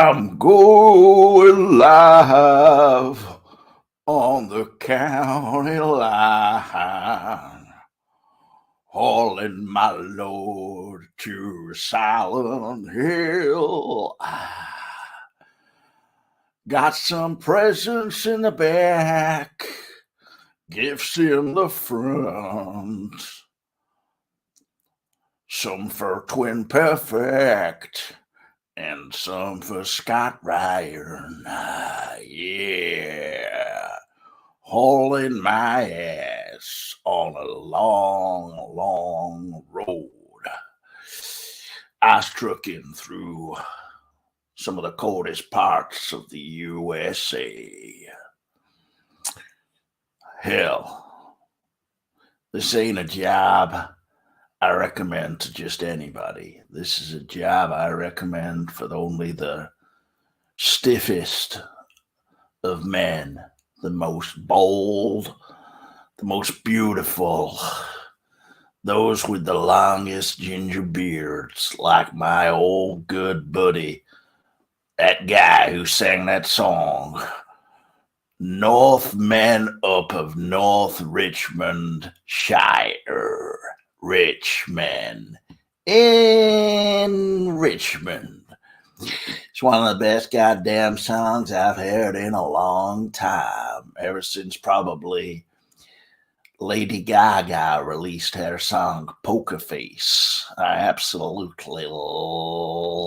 I'm going live on the county line, hauling my load to Silent Hill. Got some presents in the back, gifts in the front, some for Twin Perfect and some for Scott Ryan. Yeah. Hauling my ass on a long, long road. I struck in through some of the coldest parts of the USA. Hell, this ain't a job I recommend to just anybody. This is a job I recommend for only the stiffest of men, the most bold, the most beautiful, those with the longest ginger beards, like my old good buddy, that guy who sang that song, Northmen up of North Richmond Shire. Richmond. In Richmond. It's one of the best goddamn songs I've heard in a long time. Ever since probably Lady Gaga released her song Poker Face. I absolutely love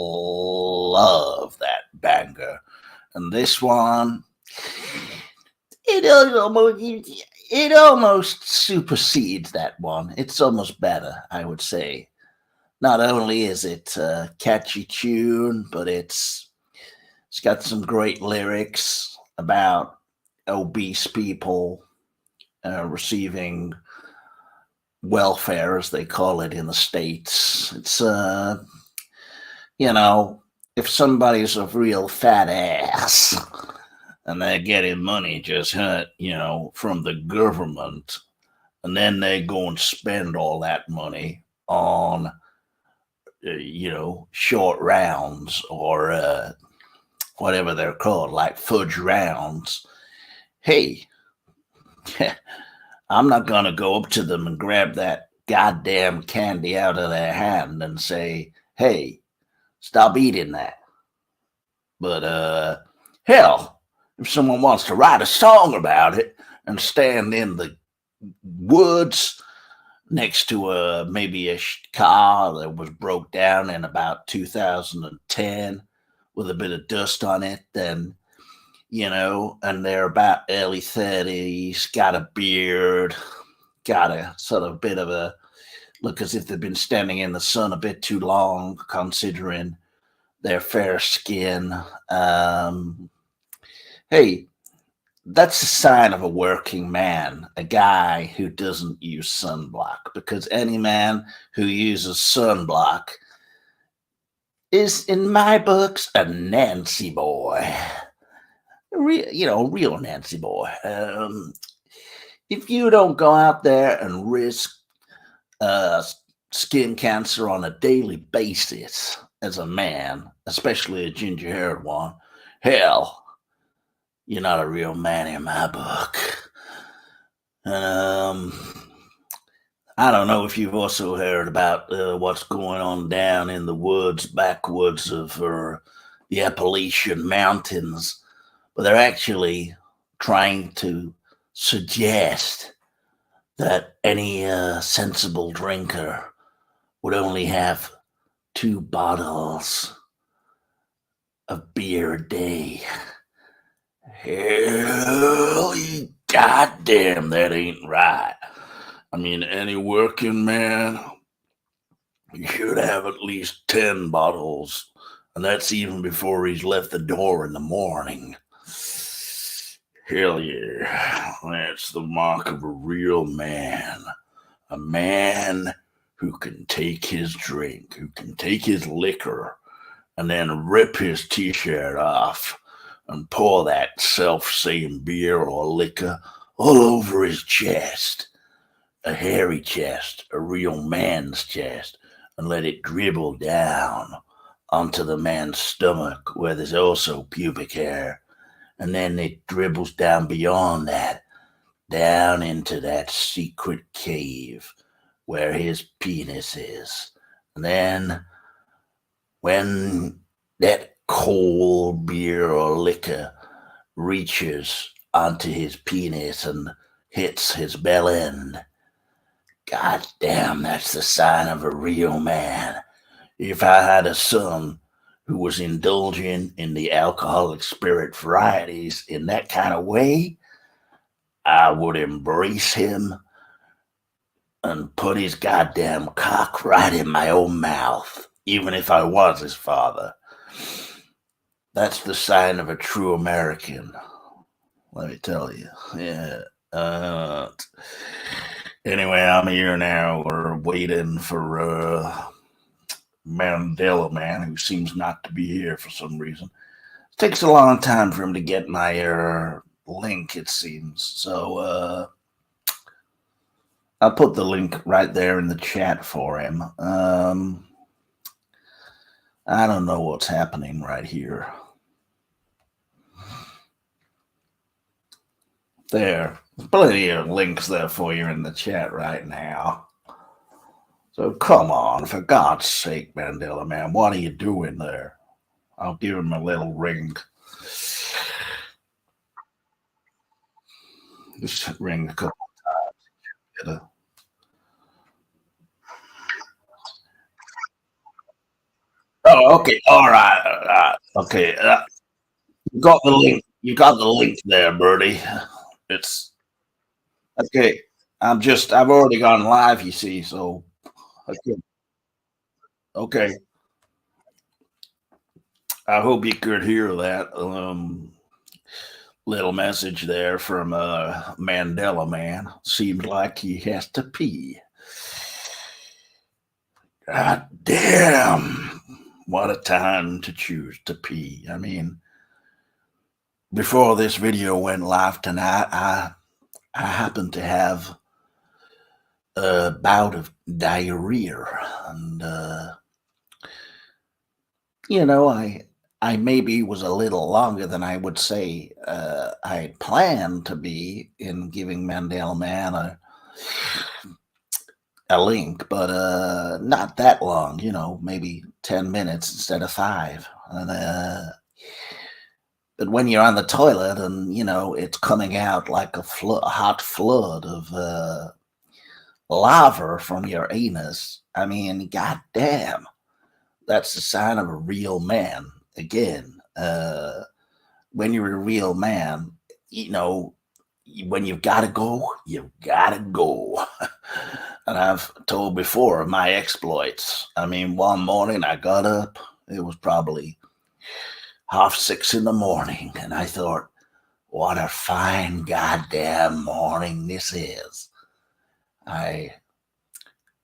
that banger. And this one, it almost supersedes that one. It's almost better, I would say. Not only is it a catchy tune, but it's got some great lyrics about obese people receiving welfare, as they call it in the States. It's if somebody's a real fat ass and they're getting money just from the government, and then they go and spend all that money on short rounds or whatever they're called, like fudge rounds. Hey, I'm not going to go up to them and grab that goddamn candy out of their hand and say, hey, stop eating that. But hell, if someone wants to write a song about it and stand in the woods next to maybe a car that was broke down in about 2010 with a bit of dust on it, then and they're about early 30s, got a beard, got a sort of bit of a look as if they've been standing in the sun a bit too long, considering their fair skin. Hey, that's a sign of a working man, a guy who doesn't use sunblock, because any man who uses sunblock is, in my books, a Nancy boy. Real Nancy boy. If you don't go out there and risk skin cancer on a daily basis as a man, especially a ginger-haired one, hell, you're not a real man in my book. And I don't know if you've also heard about what's going on down in the backwoods of the Appalachian Mountains, but they're actually trying to suggest that any sensible drinker would only have 2 bottles of beer a day. Hell, goddamn, that ain't right. I mean, any working man, you should have at least 10 bottles, and that's even before he's left the door in the morning. Hell yeah, that's the mark of a real man. A man who can take his drink, who can take his liquor, and then rip his t-shirt off and pour that self-same beer or liquor all over his chest. A hairy chest, a real man's chest, and let it dribble down onto the man's stomach where there's also pubic hair. And then it dribbles down beyond that, down into that secret cave where his penis is. And then when that cold beer or liquor reaches onto his penis and hits his bell end, god damn, that's the sign of a real man. If I had a son who was indulging in the alcoholic spirit varieties in that kind of way, I would embrace him and put his goddamn cock right in my own mouth, even if I was his father. That's the sign of a true American, let me tell you. Yeah. Anyway, I'm here now. We're waiting for Mandela man, who seems not to be here for some reason. It takes a long time for him to get my link, it seems. So I'll put the link right there in the chat for him. I don't know what's happening right here. There. Plenty of links there for you in the chat right now. So come on, for God's sake, Mandela man, what are you doing there? I'll give him a little ring. Just ring a couple of times. Oh, okay. All right. Okay. You got the link. You got the link there, Birdie. It's okay. I've already gone live, you see, so okay. Okay. I hope you could hear that little message there from Mandela man. Seems like he has to pee. God damn. What a time to choose to pee. I mean, before this video went live tonight, I happened to have a bout of diarrhea, and I maybe was a little longer than I would say I had planned to be in giving Mandela man a link, but not that long, maybe 10 minutes instead of 5. And but when you're on the toilet and, it's coming out like a hot flood of lava from your anus, I mean, goddamn, that's the sign of a real man. Again, when you're a real man, when you've got to go, you've got to go. And I've told before of my exploits. I mean, one morning I got up, it was probably 6:30 in the morning, and I thought, what a fine goddamn morning this is. I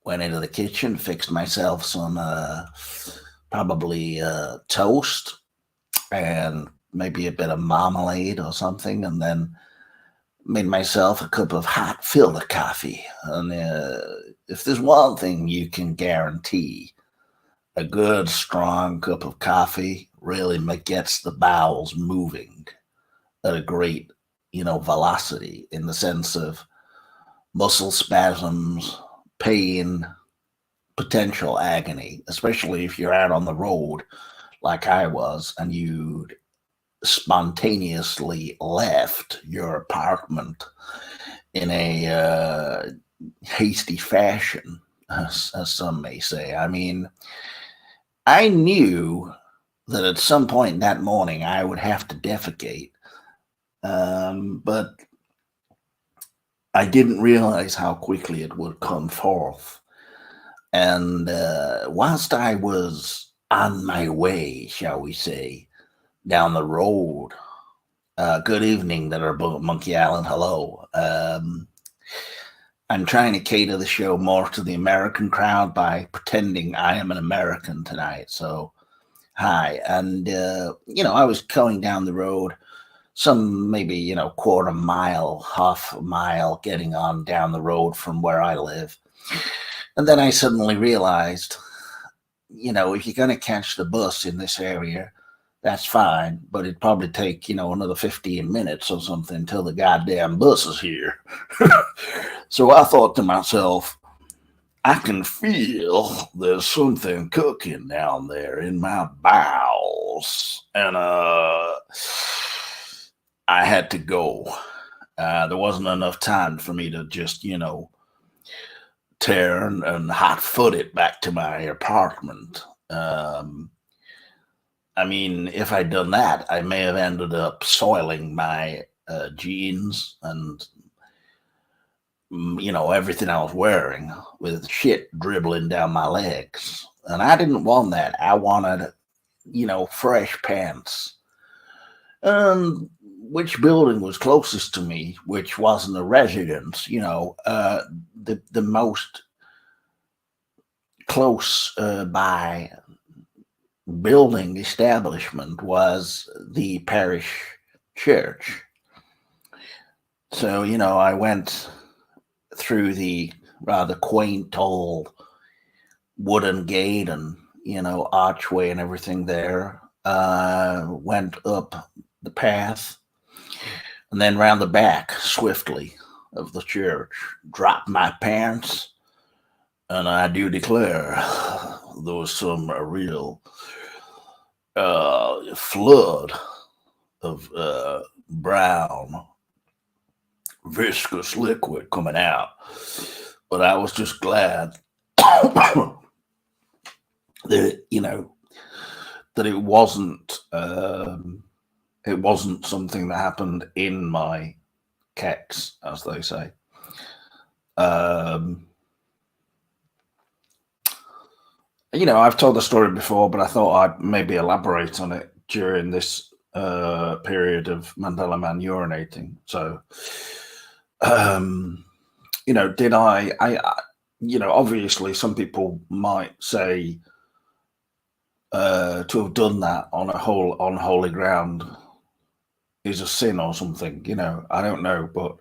went into the kitchen, fixed myself some probably toast and maybe a bit of marmalade or something, and then made myself a cup of hot filter coffee. And if there's one thing you can guarantee, a good strong cup of coffee really gets the bowels moving at a great, velocity, in the sense of muscle spasms, pain, potential agony, especially if you're out on the road like I was and you spontaneously left your apartment in a hasty fashion, as some may say. I mean, I knew that at some point that morning I would have to defecate, but I didn't realize how quickly it would come forth. And whilst I was on my way, shall we say, down the road, good evening there, Monkey Island, hello. I'm trying to cater the show more to the American crowd by pretending I am an American tonight. So, hi. And, I was going down the road, some maybe, quarter mile, half a mile, getting on down the road from where I live. And then I suddenly realized if you're going to catch the bus in this area, that's fine, but it'd probably take, another 15 minutes or something till the goddamn bus is here. So I thought to myself, I can feel there's something cooking down there in my bowels. And I had to go. There wasn't enough time for me to just, turn and hot foot it back to my apartment. I mean, if I'd done that, I may have ended up soiling my jeans and, everything I was wearing with shit dribbling down my legs. And I didn't want that. I wanted, fresh pants. Which building was closest to me, which wasn't a residence, the most close by building establishment was the parish church. So, I went through the rather quaint old wooden gate and, archway and everything there. Went up the path and then round the back swiftly of the church, dropped my pants, and I do declare there was some real flood of brown viscous liquid coming out. But I was just glad that that it wasn't something that happened in my kecks, as they say. I've told the story before, but I thought I'd maybe elaborate on it during this period of Mandela Man urinating. So, did I obviously some people might say to have done that on holy ground is a sin or something. I don't know, but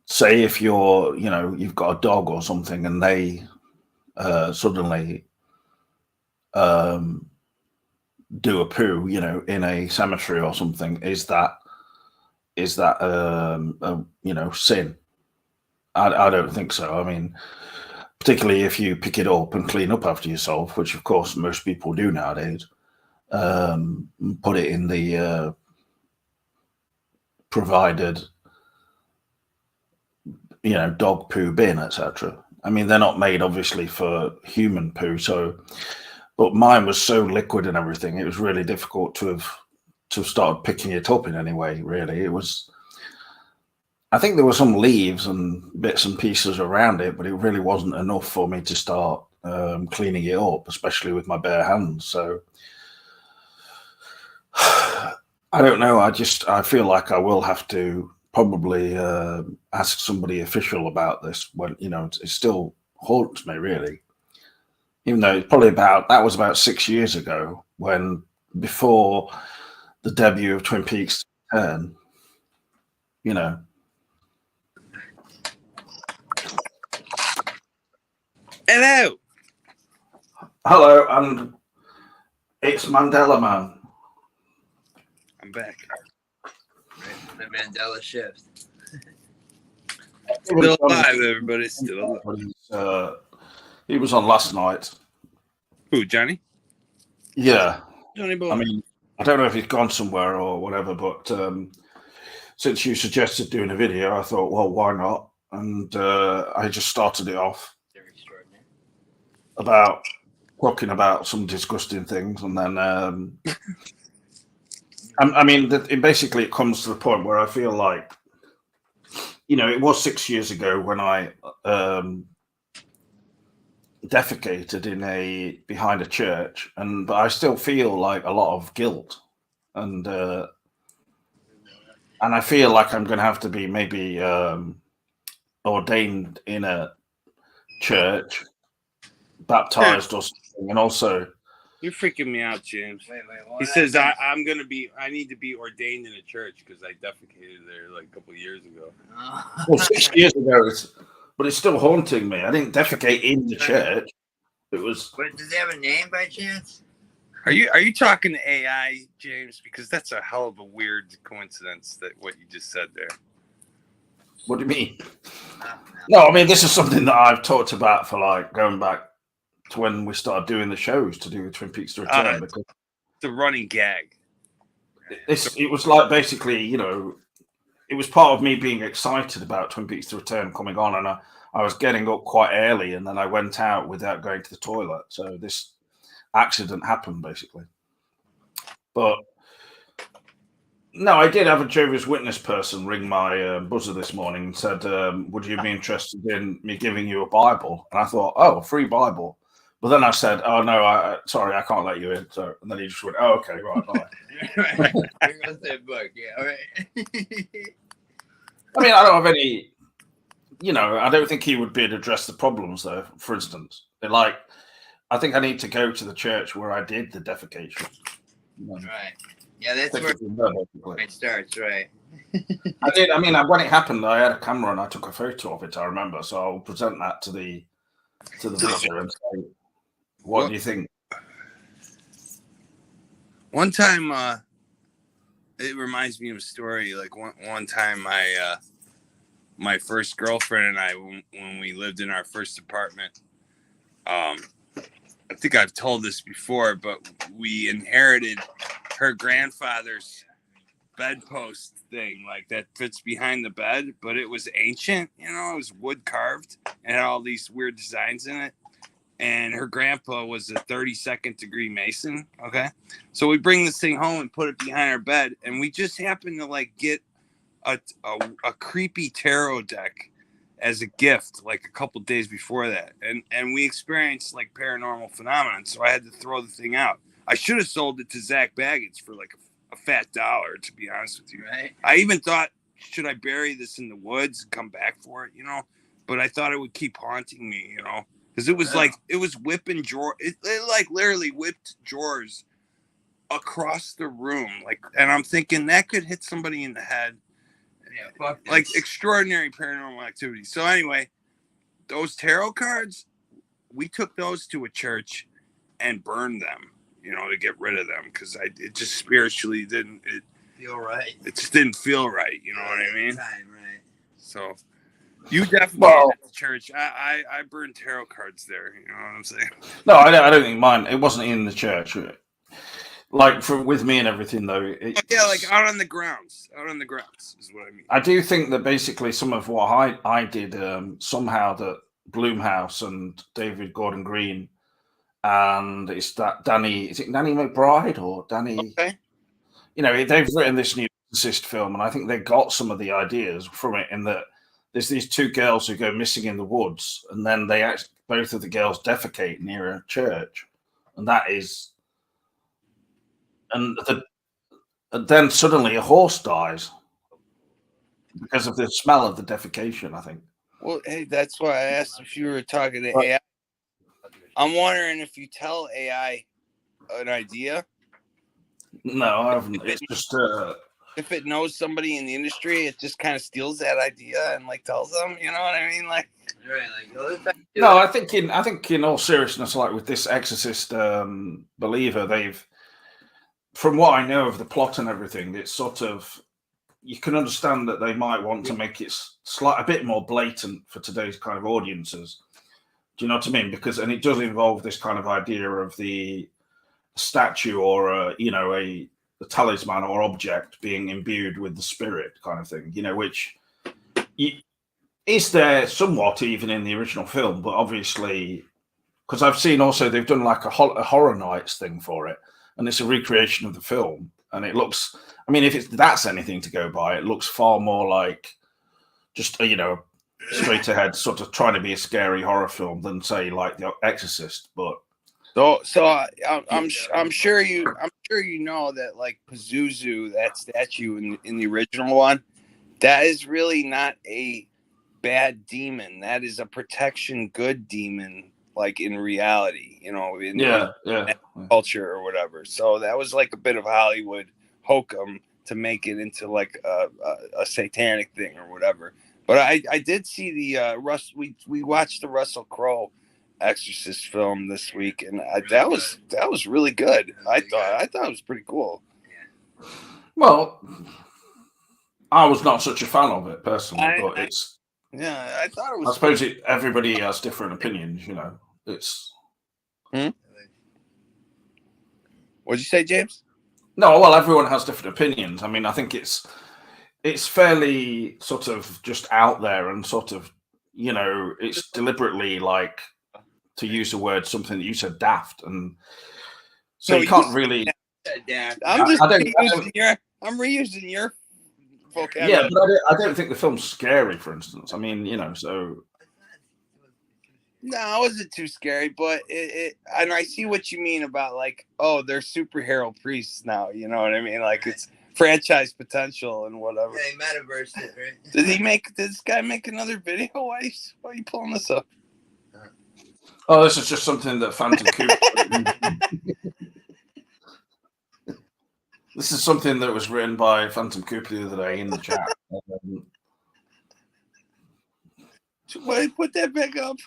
say if you've got a dog or something and they suddenly do a poo, in a cemetery or something, is that sin? I don't think so. I mean, particularly if you pick it up and clean up after yourself, which of course most people do nowadays, put it in the provided, dog poo bin, etc. I mean, they're not made obviously for human poo, but mine was so liquid and everything, it was really difficult to have started picking it up in any way, really. I think there were some leaves and bits and pieces around it, but it really wasn't enough for me to start cleaning it up, especially with my bare hands. So I don't know. I feel like I will have to probably ask somebody official about this. When it still haunts me, really. Even though it's probably that was about 6 years ago, before the debut of Twin Peaks 10. Hello, and it's Mandela Man. I'm back. The Mandela shift. Still alive, everybody. Still alive. He was on last night. Who, Johnny? Yeah. Johnny Boy. I mean, I don't know if he's gone somewhere or whatever, but since you suggested doing a video, I thought, well, why not? And I just started it off about talking about some disgusting things, and then I mean, basically it comes to the point where I feel like, it was 6 years ago when I defecated behind a church, but I still feel like a lot of guilt, and I feel like I'm going to have to be maybe ordained in a church, baptized or something, and also. You're freaking me out, James. Wait, he says I need to be ordained in a church because I defecated there like a couple of years ago. Well, 6 years ago, but it's still haunting me. I didn't defecate in the church. It was. But does it have a name by chance? Are you talking to AI, James? Because that's a hell of a weird coincidence that what you just said there. What do you mean? No, I mean this is something that I've talked about for like going back to when we started doing the shows to do with Twin Peaks: The Return. Because the running gag. it was like basically, it was part of me being excited about Twin Peaks: The Return coming on, and I was getting up quite early, and then I went out without going to the toilet. So this accident happened basically. But no, I did have a Jehovah's Witness person ring my buzzer this morning and said, would you be interested in me giving you a Bible? And I thought, oh, a free Bible. But then I said, oh, no, sorry, I can't let you in. So, and then he just went, oh, okay, right, bye. There goes that book. Yeah, all right. I mean, I don't have any, I don't think he would be to address the problems, though, for instance. Like, I think I need to go to the church where I did the defecation. Right. Yeah, that's where it starts, right? I did. I mean, when it happened, I had a camera and I took a photo of it. I remember, so I'll present that to the visitor and say, "What do you think?" One time, it reminds me of a story. Like one time, my first girlfriend and I, when we lived in our first apartment, I think I've told this before, but we inherited her grandfather's bedpost thing, like that fits behind the bed, but it was ancient, it was wood carved and had all these weird designs in it. And her grandpa was a 32nd degree Mason. Okay. So we bring this thing home and put it behind our bed. And we just happened to like get a creepy tarot deck as a gift, like a couple days before that. And we experienced like paranormal phenomenon. So I had to throw the thing out. I should have sold it to Zach Baggage for like a fat $1, to be honest with you. Right. I even thought, should I bury this in the woods and come back for it, But I thought it would keep haunting me, because it was like, it was whipping drawers. It like literally whipped drawers across the room. Like, and I'm thinking that could hit somebody in the head. Yeah, fuck like extraordinary paranormal activity. So anyway, those tarot cards, we took those to a church and burned them, to get rid of them, because it just spiritually didn't feel right. It just didn't feel right. You know what I mean? Time, right. So you definitely at the church. I burned tarot cards there. You know what I'm saying? No, I don't think mine. It wasn't in the church. Like with me and everything, though. Yeah, like out on the grounds. Out on the grounds is what I mean. I do think that basically some of what I did somehow that Blumhouse and David Gordon Green and it's that Danny. Is it Danny McBride or Danny? Okay. They've written this new Exorcist film, and I think they got some of the ideas from it. In that there's these two girls who go missing in the woods, and then both of the girls defecate near a church, and that is. And then suddenly a horse dies because of the smell of the defecation, I think. Well, hey, that's why I asked if you were talking to AI. I'm wondering if you tell AI an idea. No, I haven't. It's just if it knows somebody in the industry, it just kind of steals that idea and like tells them. You know what I mean? Like, right? No, I think in all seriousness, like with this Exorcist believer, from what I know of the plot and everything, it's sort of, you can understand that they might want to make it a bit more blatant for today's kind of audiences. Do you know what I mean? And it does involve this kind of idea of the statue or a talisman or object being imbued with the spirit kind of thing, which is there somewhat even in the original film, but obviously, because I've seen also they've done like a Horror Nights thing for it, and it's a recreation of the film, and it looks, I mean, if that's anything to go by, it looks far more like just straight ahead sort of trying to be a scary horror film than say like The Exorcist. But I'm sure you know that like Pazuzu, that statue in the original one, that is really not a bad demon. That is a protection good demon, like in reality, in culture or whatever. So that was like a bit of Hollywood hokum to make it into like a satanic thing or whatever. But I did see the we watched the Russell Crowe Exorcist film this week, and that was really good. I thought it was pretty cool. Well, I was not such a fan of it personally, but it's. Yeah, I thought it was. I suppose everybody has different opinions. You know, it's. What'd you say, James? No, well, everyone has different opinions. I mean, I think it's fairly sort of just out there and sort of, you know, it's deliberately like, to use the word, something that you said, daft, and so you can't really. I'm just I'm reusing your vocabulary. Yeah, but I don't think the film's scary, for instance. I mean, you know, so. No, it wasn't too scary, but it and I see what you mean about like, oh, they're superhero priests now. You know what I mean? Like it's franchise potential and whatever. Yeah, metaverse it, right? Did this guy make another video? Why are you pulling this up? Oh, this is just something that Phantom Cooper. This is something that was written by Phantom Cooper the other day in the chat. Why put that back up?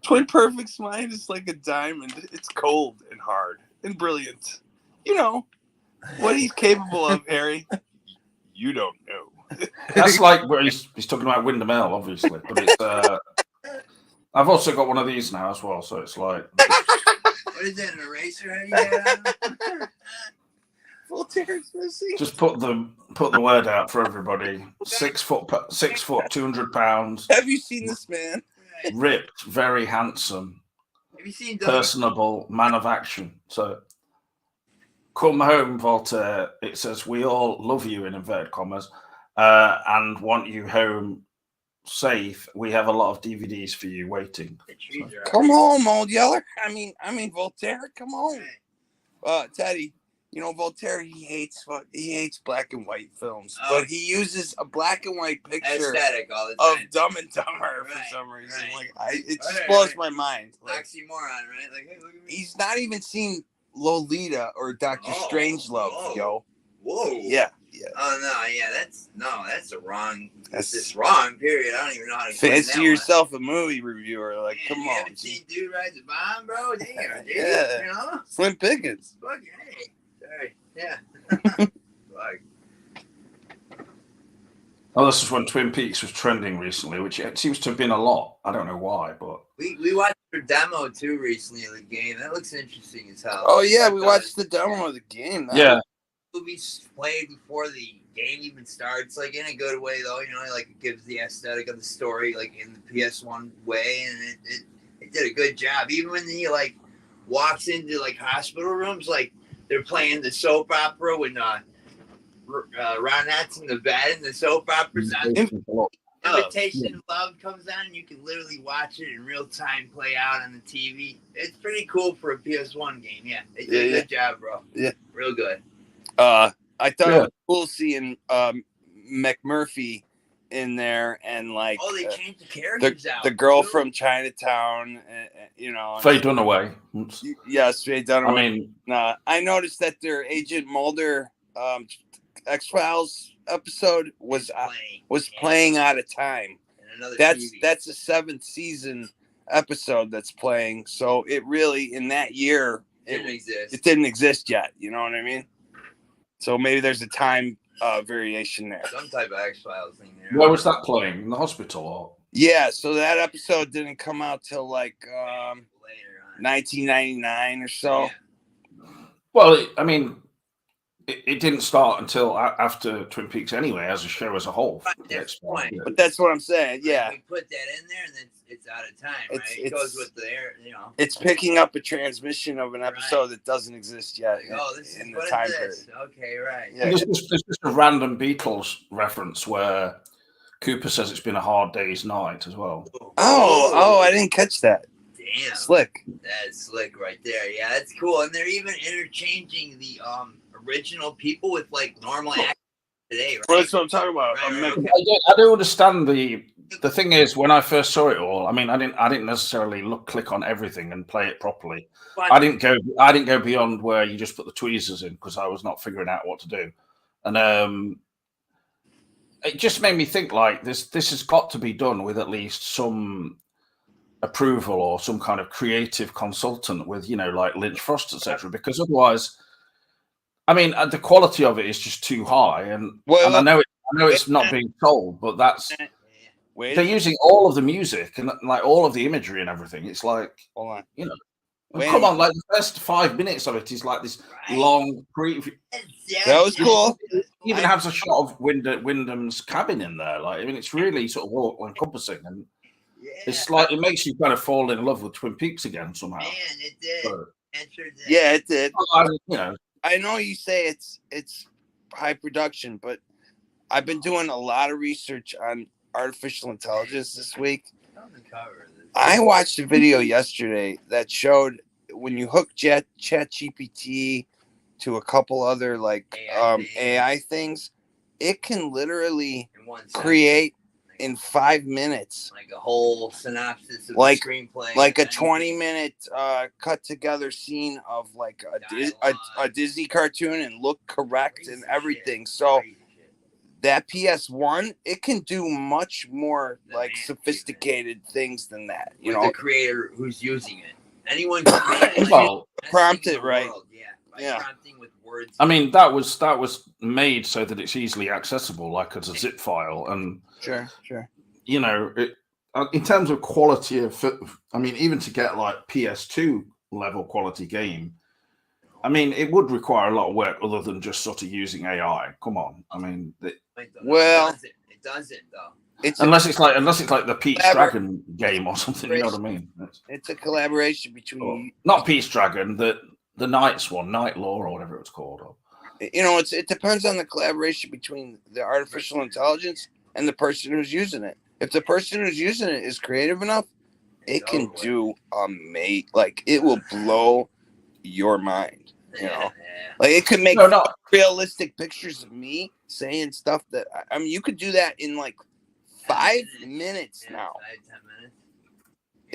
Twin Perfect's mind is like a diamond. It's cold and hard and brilliant. You know what he's capable of, Harry. You don't know. That's like where he's talking about Wyndham L, obviously, but it's. I've also got one of these now as well, so it's like. What is that, an eraser? Voltaire's missing. Just put the word out for everybody. 6 foot, 200 pounds. Have you seen this man? Ripped, very handsome. Have you seen personable man of action? So, come home, Voltaire. It says we all love you in inverted commas, and want you home safe. We have a lot of DVDs for you waiting. So. Come home, old yeller. I mean Voltaire. Come home, Teddy. You know, Voltaire, he hates black and white films, but he uses a black and white picture of Dumb and Dumber for some reason. Like, it just blows my mind. Like, oxymoron, right? Like, hey, look at me. He's not even seen Lolita or Dr. Strangelove, yo. Whoa. Yeah. Oh no, yeah, that's the wrong. That's just wrong. Period. I don't even know how to. Fancy yourself a movie reviewer. Like, come on. You haven't seen Dude Rides a Bomb, bro? Damn, dude. Yeah. You know? Slim Pickens. Fuck, hey. Sorry. Yeah. Fuck. Oh, this is when Twin Peaks was trending recently, which it seems to have been a lot. I don't know why, but we watched their demo too recently of the game. That looks interesting as hell. Oh yeah, we watched the demo of the game. Yeah. Movies played before the game even starts, like in a good way though. You know, like it gives the aesthetic of the story, like in the PS1 way, and it did a good job. Even when he like walks into like hospital rooms, like they're playing the soap opera when Ronette's in the bed and the soap opera's on. Imitation Love comes on, and you can literally watch it in real time play out on the TV. It's pretty cool for a PS1 game. Yeah, they did a good job, bro. Yeah, real good. I thought it was cool seeing McMurphy in there, and like they changed the characters out. The girl from Chinatown, you know, Faye Dunaway. Yes, Faye Dunaway. I mean, I noticed that their Agent Mulder X-Files episode was playing out of time. That's a 7th season episode that's playing. So it really in that year it didn't exist yet. You know what I mean? So maybe there's a time variation there. Some type of X-Files thing there. Where was that playing? In the hospital? Or? Yeah, so that episode didn't come out till like 1999 or so. Yeah. Well, I mean, it didn't start until after Twin Peaks anyway, as a show as a whole. That's the point. But that's what I'm saying. Yeah, we put that in there, and it's out of time. Right? It goes with the air. You know, it's picking up a transmission of an episode that doesn't exist yet. This in is the time period. Okay, right. Yeah. There's just a random Beatles reference where Cooper says it's been a hard day's night as well. Oh, I didn't catch that. Damn, slick. That's slick right there. Yeah, that's cool. And they're even interchanging the original people with like normal actors today, right? That's what I'm talking about. Right. I don't understand the thing is, when I first saw it all, I mean, I didn't necessarily click on everything and play it properly. I didn't go beyond where you just put the tweezers in because I was not figuring out what to do. And it just made me think like this has got to be done with at least some approval or some kind of creative consultant with, like Lynch Frost, etc. Because otherwise, I mean, the quality of it is just too high, and I know it's not being told, but they're using all of the music and like all of the imagery and everything. It's like, hold on. Come on, like the first 5 minutes of it is like this long preview. That was cool. It even has a shot of Wyndham's cabin in there. Like, I mean, it's really sort of all encompassing, and it's like it makes you kind of fall in love with Twin Peaks again somehow. Man, it did. So, yeah, it did. I know you say it's high production, but I've been doing a lot of research on artificial intelligence this week. I watched a video yesterday that showed when you hook ChatGPT to a couple other like AI things, it can literally create in 5 minutes like a whole synopsis of like the screenplay, like a 20-minute cut together scene of like a Disney cartoon and look correct and everything. So that PS1, it can do much more like sophisticated things than that. You know, the creator who's using it. Anyone can prompt it right. Yeah. Prompting with words. I mean, that was made so that it's easily accessible, like as a zip file, and sure. In terms of quality of, I mean, even to get like PS2 level quality game, I mean, it would require a lot of work other than just sort of using AI. Come on, I mean, it doesn't though. Unless it's like the Pete's Dragon game or something, you know what I mean? It's a collaboration between not Pete's Dragon, the Knight's one, Night Law or whatever it's called. It depends on the collaboration between the artificial intelligence and the person who's using it. If the person who's using it is creative enough, it can do amazing. Like it will blow your mind. You know, like it could make realistic pictures of me saying stuff that I mean, you could do that in like 5 minutes now. 5-10 minutes.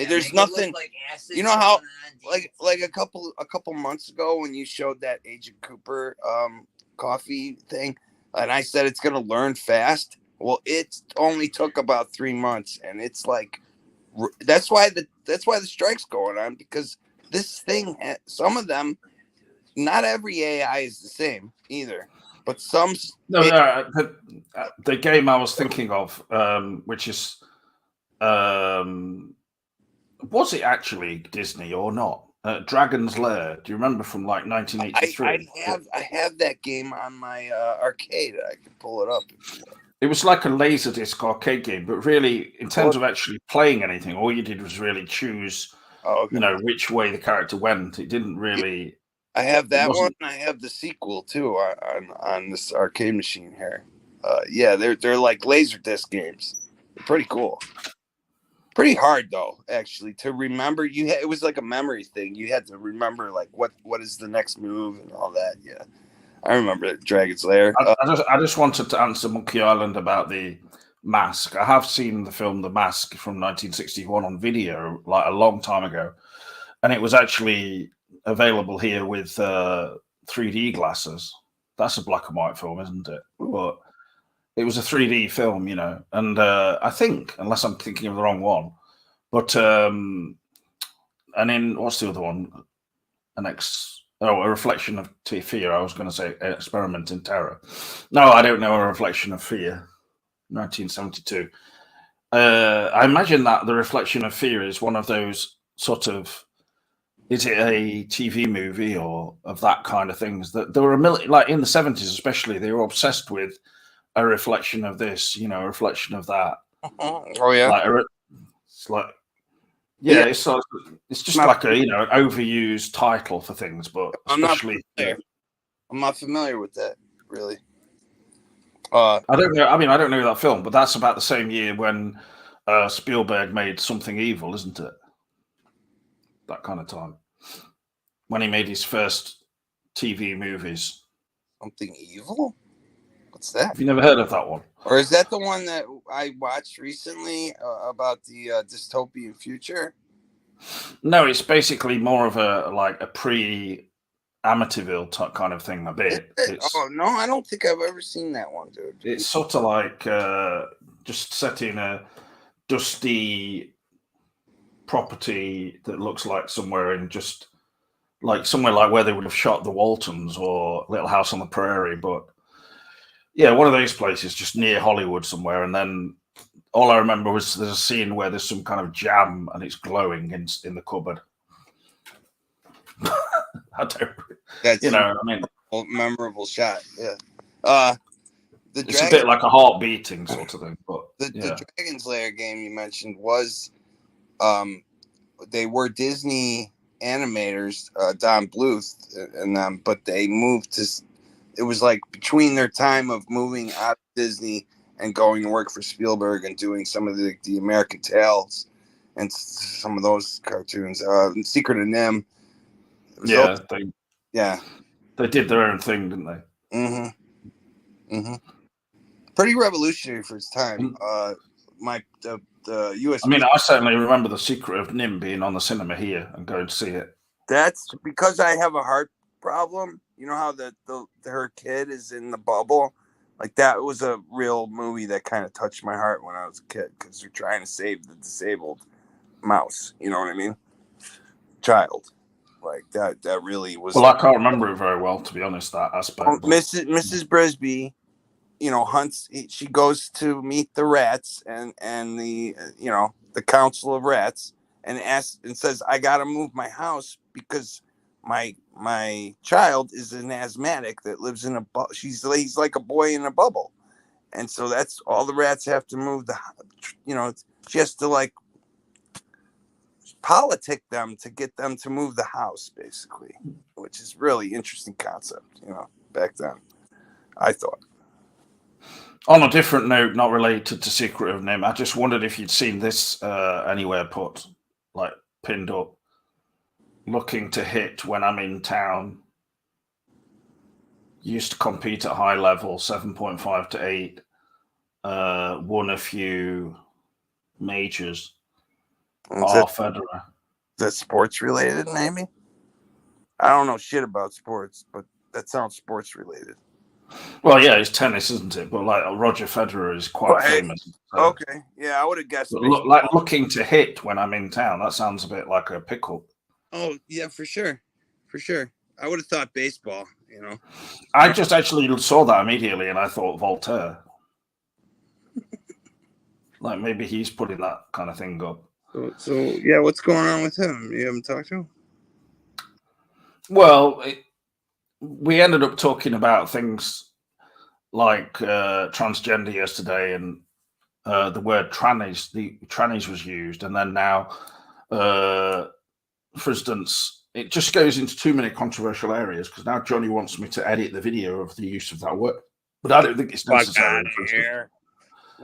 There's nothing. Like you know how, like a couple months ago when you showed that Agent Cooper coffee thing, and I said it's gonna learn fast. Well, it only took about 3 months, and it's like that's why the strike's going on, because this thing, some of them. Not every AI is the same either, but some. The game I was thinking of, which is, was it actually Disney or not? Dragon's Lair. Do you remember from like 1983? I have that game on my arcade. I can pull it up. It was like a Laserdisc arcade game, but really, in terms of actually playing anything, all you did was really choose, which way the character went. It didn't really. I have that one. I have the sequel too on this arcade machine here. They're like Laserdisc games. They're pretty cool. Pretty hard though, actually, to remember. It was like a memory thing. You had to remember like what is the next move and all that. Yeah, I remember Dragon's Lair. I just wanted to answer Monkey Island about the Mask. I have seen the film The Mask from 1961 on video, like a long time ago, and it was actually available here with 3D glasses. That's a black and white film, isn't it? But it was a 3D film, and I think, unless I'm thinking of the wrong one, but and then what's the other one? A Reflection of Fear. I was going to say An Experiment in Terror. No, I don't know. A Reflection of Fear, 1972. I imagine that The Reflection of Fear is one of those sort of. Is it a TV movie or of that kind of things? That there were like in the 70s, especially, they were obsessed with a reflection of this, a reflection of that. Oh yeah, it's like it's just like an overused title for things, but especially I'm not familiar with that really. I don't know. I mean, I don't know that film, but that's about the same year when Spielberg made Something Evil, isn't it? That kind of time when he made his first TV movies. Something Evil? What's that? Have you never heard of that one? Or is that the one that I watched recently about the dystopian future? No, it's basically more of a pre Amityville type kind of thing a bit. Oh no, I don't think I've ever seen that one, dude. It's sort of like just set in a dusty property that looks like somewhere in just like somewhere like where they would have shot the Waltons or Little House on the Prairie, but yeah, one of those places just near Hollywood somewhere. And then all I remember was there's a scene where there's some kind of jam and it's glowing in the cupboard. I don't, That's I mean, a memorable shot. Yeah. It's a bit like a heart beating sort of thing. But the Dragon's Lair game you mentioned was, they were Disney animators, Don Bluth and them, but they moved to. It was like between their time of moving out of Disney and going to work for Spielberg and doing some of the American Tales and some of those cartoons. Secret of Nim. They did their own thing, didn't they? Mm-hmm. Pretty revolutionary for its time. The US. I mean, I certainly remember The Secret of Nim being on the cinema here and going to see it. That's because I have a heart problem. You know how her kid is in the bubble? Like that was a real movie that kind of touched my heart when I was a kid because they're trying to save the disabled mouse. You know what I mean? Child. Like that really was. Well, I can't remember it very well, to be honest, that aspect. Mrs. Brisby, hunts. She goes to meet the rats and the the council of rats and asks and says, "I got to move my house because my child is an asthmatic that lives in a bubble. He's like a boy in a bubble, and so that's all the rats have to move she has to like politic them to get them to move the house, basically, which is really interesting concept, back then, I thought. On a different note, not related to Secret of Nim, I just wondered if you'd seen this anywhere put, like pinned up. Looking to hit when I'm in town. Used to compete at high level, 7.5 to 8. Won a few majors. Federer. Is that sports related, maybe? I don't know shit about sports, but that sounds sports related. Well, yeah, it's tennis, isn't it? But like Roger Federer is quite famous. So. Okay, yeah, I would have guessed. Looking to hit when I'm in town. That sounds a bit like a pickup. Oh yeah, for sure. I would have thought baseball. I just actually saw that immediately, and I thought Voltaire. Like maybe he's putting that kind of thing up. So yeah, what's going on with him? You haven't talked to him? Well, we ended up talking about things like transgender yesterday, and the word trannies. The trannies was used, and then now, for instance, it just goes into too many controversial areas because now Johnny wants me to edit the video of the use of that word, but I don't think it's necessary.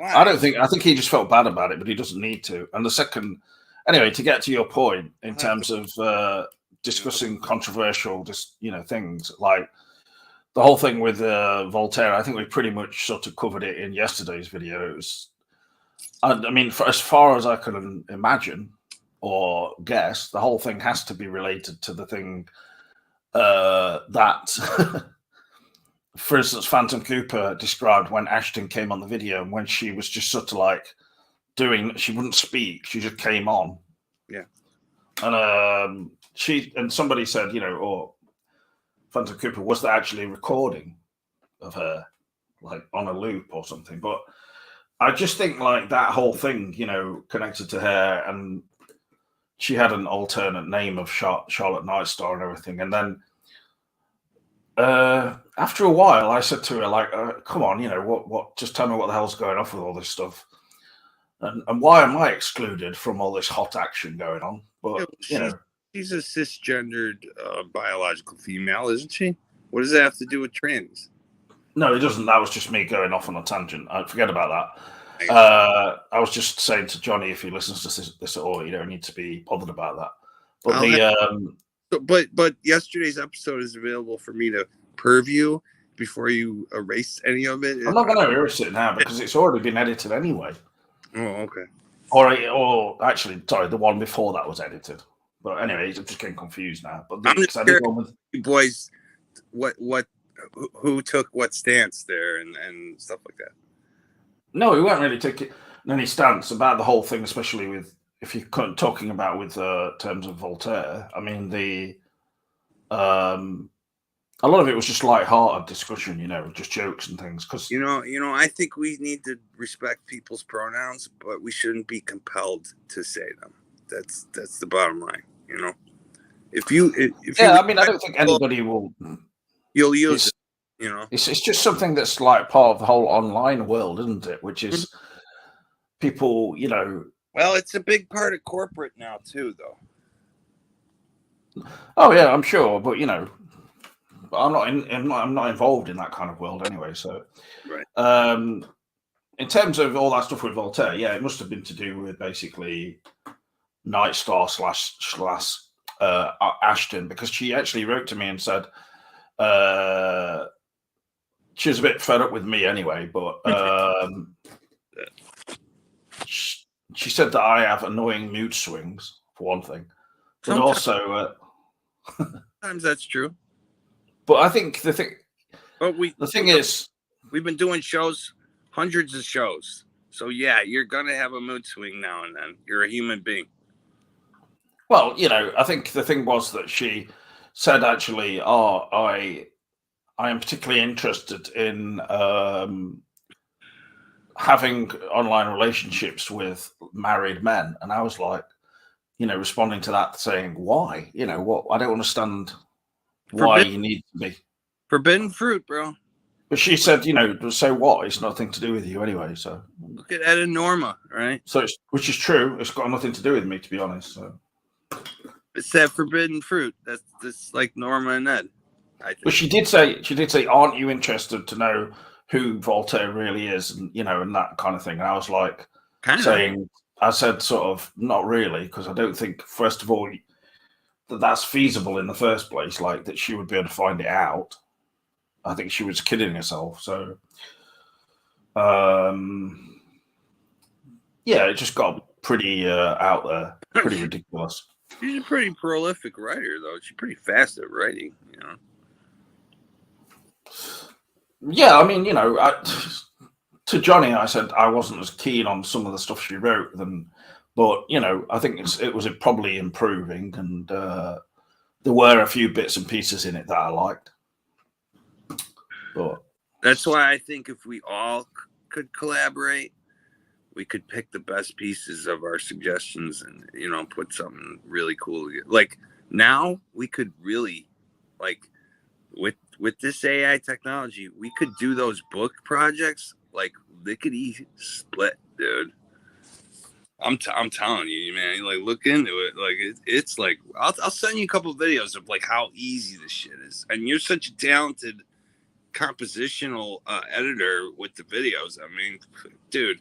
I think he just felt bad about it, but he doesn't need to. And the second, anyway, to get to your point in terms of discussing controversial, things like the whole thing with Voltaire, I think we pretty much sort of covered it in yesterday's video. It was, I mean, for as far as I can imagine or guess, the whole thing has to be related to the thing that, for instance, Phantom Cooper described when Ashton came on the video and when she was just sort of like she wouldn't speak, she just came on. Yeah. And somebody said, Phantom Cooper, was there actually a recording of her, like on a loop or something? But I just think like that whole thing, connected to her, and she had an alternate name of Charlotte Nightstar and everything. And then after a while, I said to her, like, come on, what, just tell me what the hell's going on with all this stuff. And why am I excluded from all this hot action going on? But, she's a cisgendered biological female, isn't she? What does that have to do with trans? No, it doesn't. That was just me going off on a tangent. Forget about that. I was just saying to Johnny, if he listens to this at all, you don't need to be bothered about that. But but yesterday's episode is available for me to purview before you erase any of it. I'm not going to erase it now because it's already been edited anyway. Oh, okay. Or actually, sorry, the one before that was edited. But anyway, I'm just getting confused now. But I'm just because I did curious, one with you boys, who took what stance there and stuff like that. no, we weren't really taking any stance about the whole thing, especially with if you're talking about with terms of Voltaire. I mean, the a lot of it was just light-hearted discussion, just jokes and things. Because I think we need to respect people's pronouns, but we shouldn't be compelled to say them. That's the bottom line. If you I mean, I don't think anybody will. You'll use it. It's just something that's like part of the whole online world, isn't it? Which is people, Well, it's a big part of corporate now too, though. Oh yeah, I'm sure, but I'm not involved in that kind of world anyway. So, right. In terms of all that stuff with Voltaire, yeah, it must have been to do with basically Night Star / Ashton, because she actually wrote to me and said she was a bit fed up with me anyway, but she said that I have annoying mood swings for one thing, but also sometimes that's true. But I think the thing is, we've been doing shows, hundreds of shows. So yeah, you're gonna have a mood swing now and then. You're a human being. Well, I think the thing was that she said actually, I am particularly interested in having online relationships with married men, and I was like, responding to that, saying, why? What? I don't understand why you need to be forbidden fruit, bro. But she said, so what? It's nothing to do with you anyway. So look at Ed and Norma, right? So, which is true. It's got nothing to do with me, to be honest. So it's that forbidden fruit. That's like Norma and Ed. But she did say, aren't you interested to know who Voltaire really is, and and that kind of thing? And I was like, I said sort of not really, because I don't think, first of all, that's feasible in the first place, like that she would be able to find it out. I think she was kidding herself. So, yeah, it just got pretty out there, pretty ridiculous. She's a pretty prolific writer, though. She's pretty fast at writing, Yeah, I mean, to Johnny, I said I wasn't as keen on some of the stuff she wrote but I think it was probably improving, and there were a few bits and pieces in it that I liked. But that's why I think if we all could collaborate, we could pick the best pieces of our suggestions and put something really cool together. Like now we could really, like, with this AI technology, we could do those book projects like lickety split, dude. I'm telling you, man. Like, look into it. Like, it's like I'll send you a couple of videos of like how easy this shit is. And you're such a talented compositional editor with the videos. I mean, dude,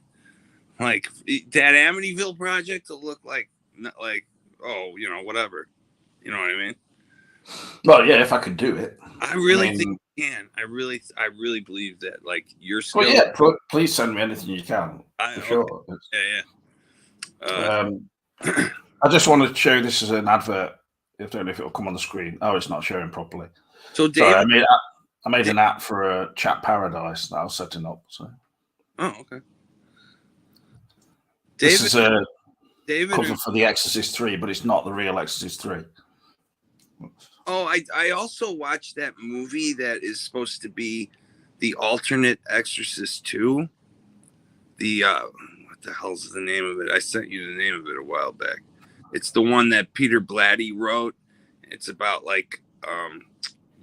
like that Amityville project will look like whatever. You know what I mean? Well, yeah, if I could do it. I really think you can. I really believe that. Like your skill. Well, yeah, please send me anything you can. For sure. Yeah. I just wanted to show this as an advert. I don't know if it'll come on the screen. Oh, it's not showing properly. So, David, I made an app for a Chat Paradise that I was setting up. So. Oh, okay. This is a cover for The Exorcist 3, but it's not the real Exorcist 3. Oh, I also watched that movie that is supposed to be the alternate Exorcist 2. The what the hell's the name of it? I sent you the name of it a while back. It's the one that Peter Blatty wrote. It's about like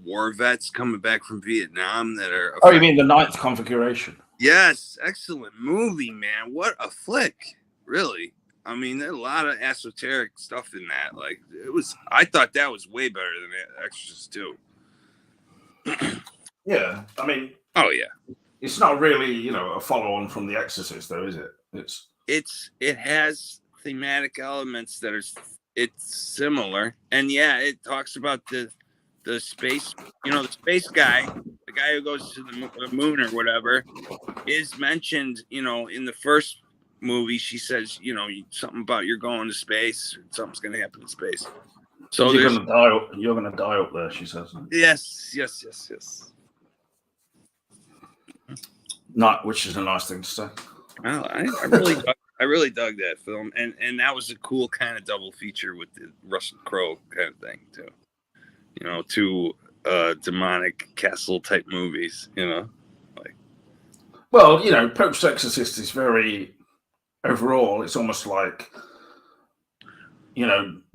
war vets coming back from Vietnam that are. Oh, you mean The Ninth Configuration? Yes, excellent movie, man. What a flick, really. I mean, there's a lot of esoteric stuff in that. Like, I thought that was way better than Exorcist 2. Yeah, I mean, oh yeah, it's not really a follow-on from The Exorcist, though, is it? It has thematic elements that it's similar, and yeah, it talks about the space. The space guy, the guy who goes to the moon or whatever, is mentioned. In the first movie, she says, something about you're going to space, or something's going to happen in space. So you're going to die. You're going to die up there, she says. Yes. Not, which is a nice thing to say. I really dug that film, and that was a cool kind of double feature with the Russell Crowe kind of thing too. Two demonic castle type movies. Well, Pope's Exorcist is very overall. It's almost like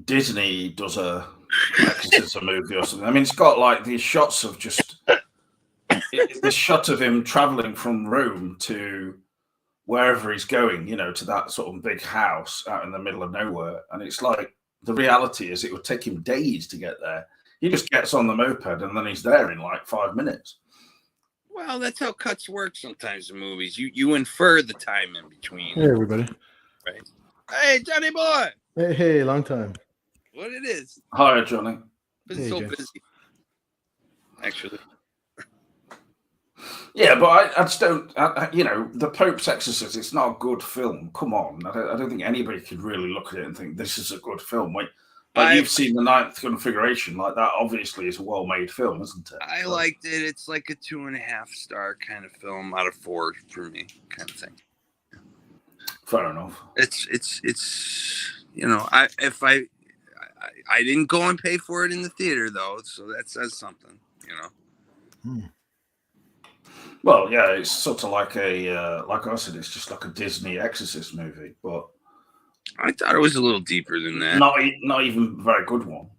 Disney does a exorcism movie or something. I mean, it's got like these shots of just this shot of him traveling from Rome to wherever he's going, to that sort of big house out in the middle of nowhere. And it's like, the reality is it would take him days to get there. He just gets on the moped and then he's there in like 5 minutes. Well, that's how cuts work sometimes in movies. You infer the time in between. Hey, everybody. Right. Hey, Johnny boy. Hey, long time. What it is? Hi, Johnny. Been so busy. Actually. Yeah, but I just don't. The Pope's Exorcist. It's not a good film. Come on, I don't think anybody could really look at it and think this is a good film. You've seen the Ninth Configuration. Like that, obviously, is a well-made film, isn't it? I liked it. It's like a 2.5 star kind of film out of 4 for me, kind of thing. Fair enough. It's I didn't go and pay for it in the theater though, so that says something, Well, yeah, it's sort of like like I said, it's just like a Disney Exorcist movie, but I thought it was a little deeper than that. Not even a very good one.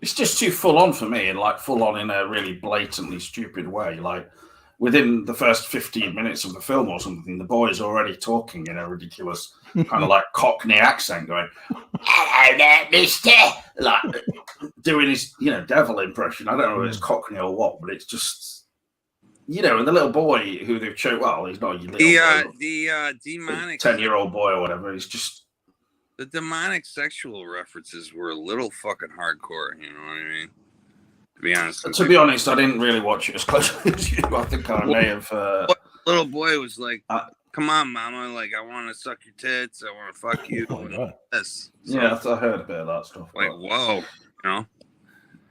It's just too full on for me, and like full on in a really blatantly stupid way. Like within the first 15 minutes of the film or something, the boy's already talking in a ridiculous kind of like Cockney accent, going, "Hello there, mister," like doing his devil impression. I don't know if it's Cockney or what, but it's just and the little boy who they've choked. Well, he's not a little boy, the demonic 10-year-old boy or whatever. It's just the demonic sexual references were a little fucking hardcore. You know what I mean? To be honest. To be honest, I didn't really watch it as closely as you. I think I may have. Little boy was like, "Come on, mama! Like, I want to suck your tits. I want to fuck you." So, yeah, I heard a bit of that stuff. Like, whoa,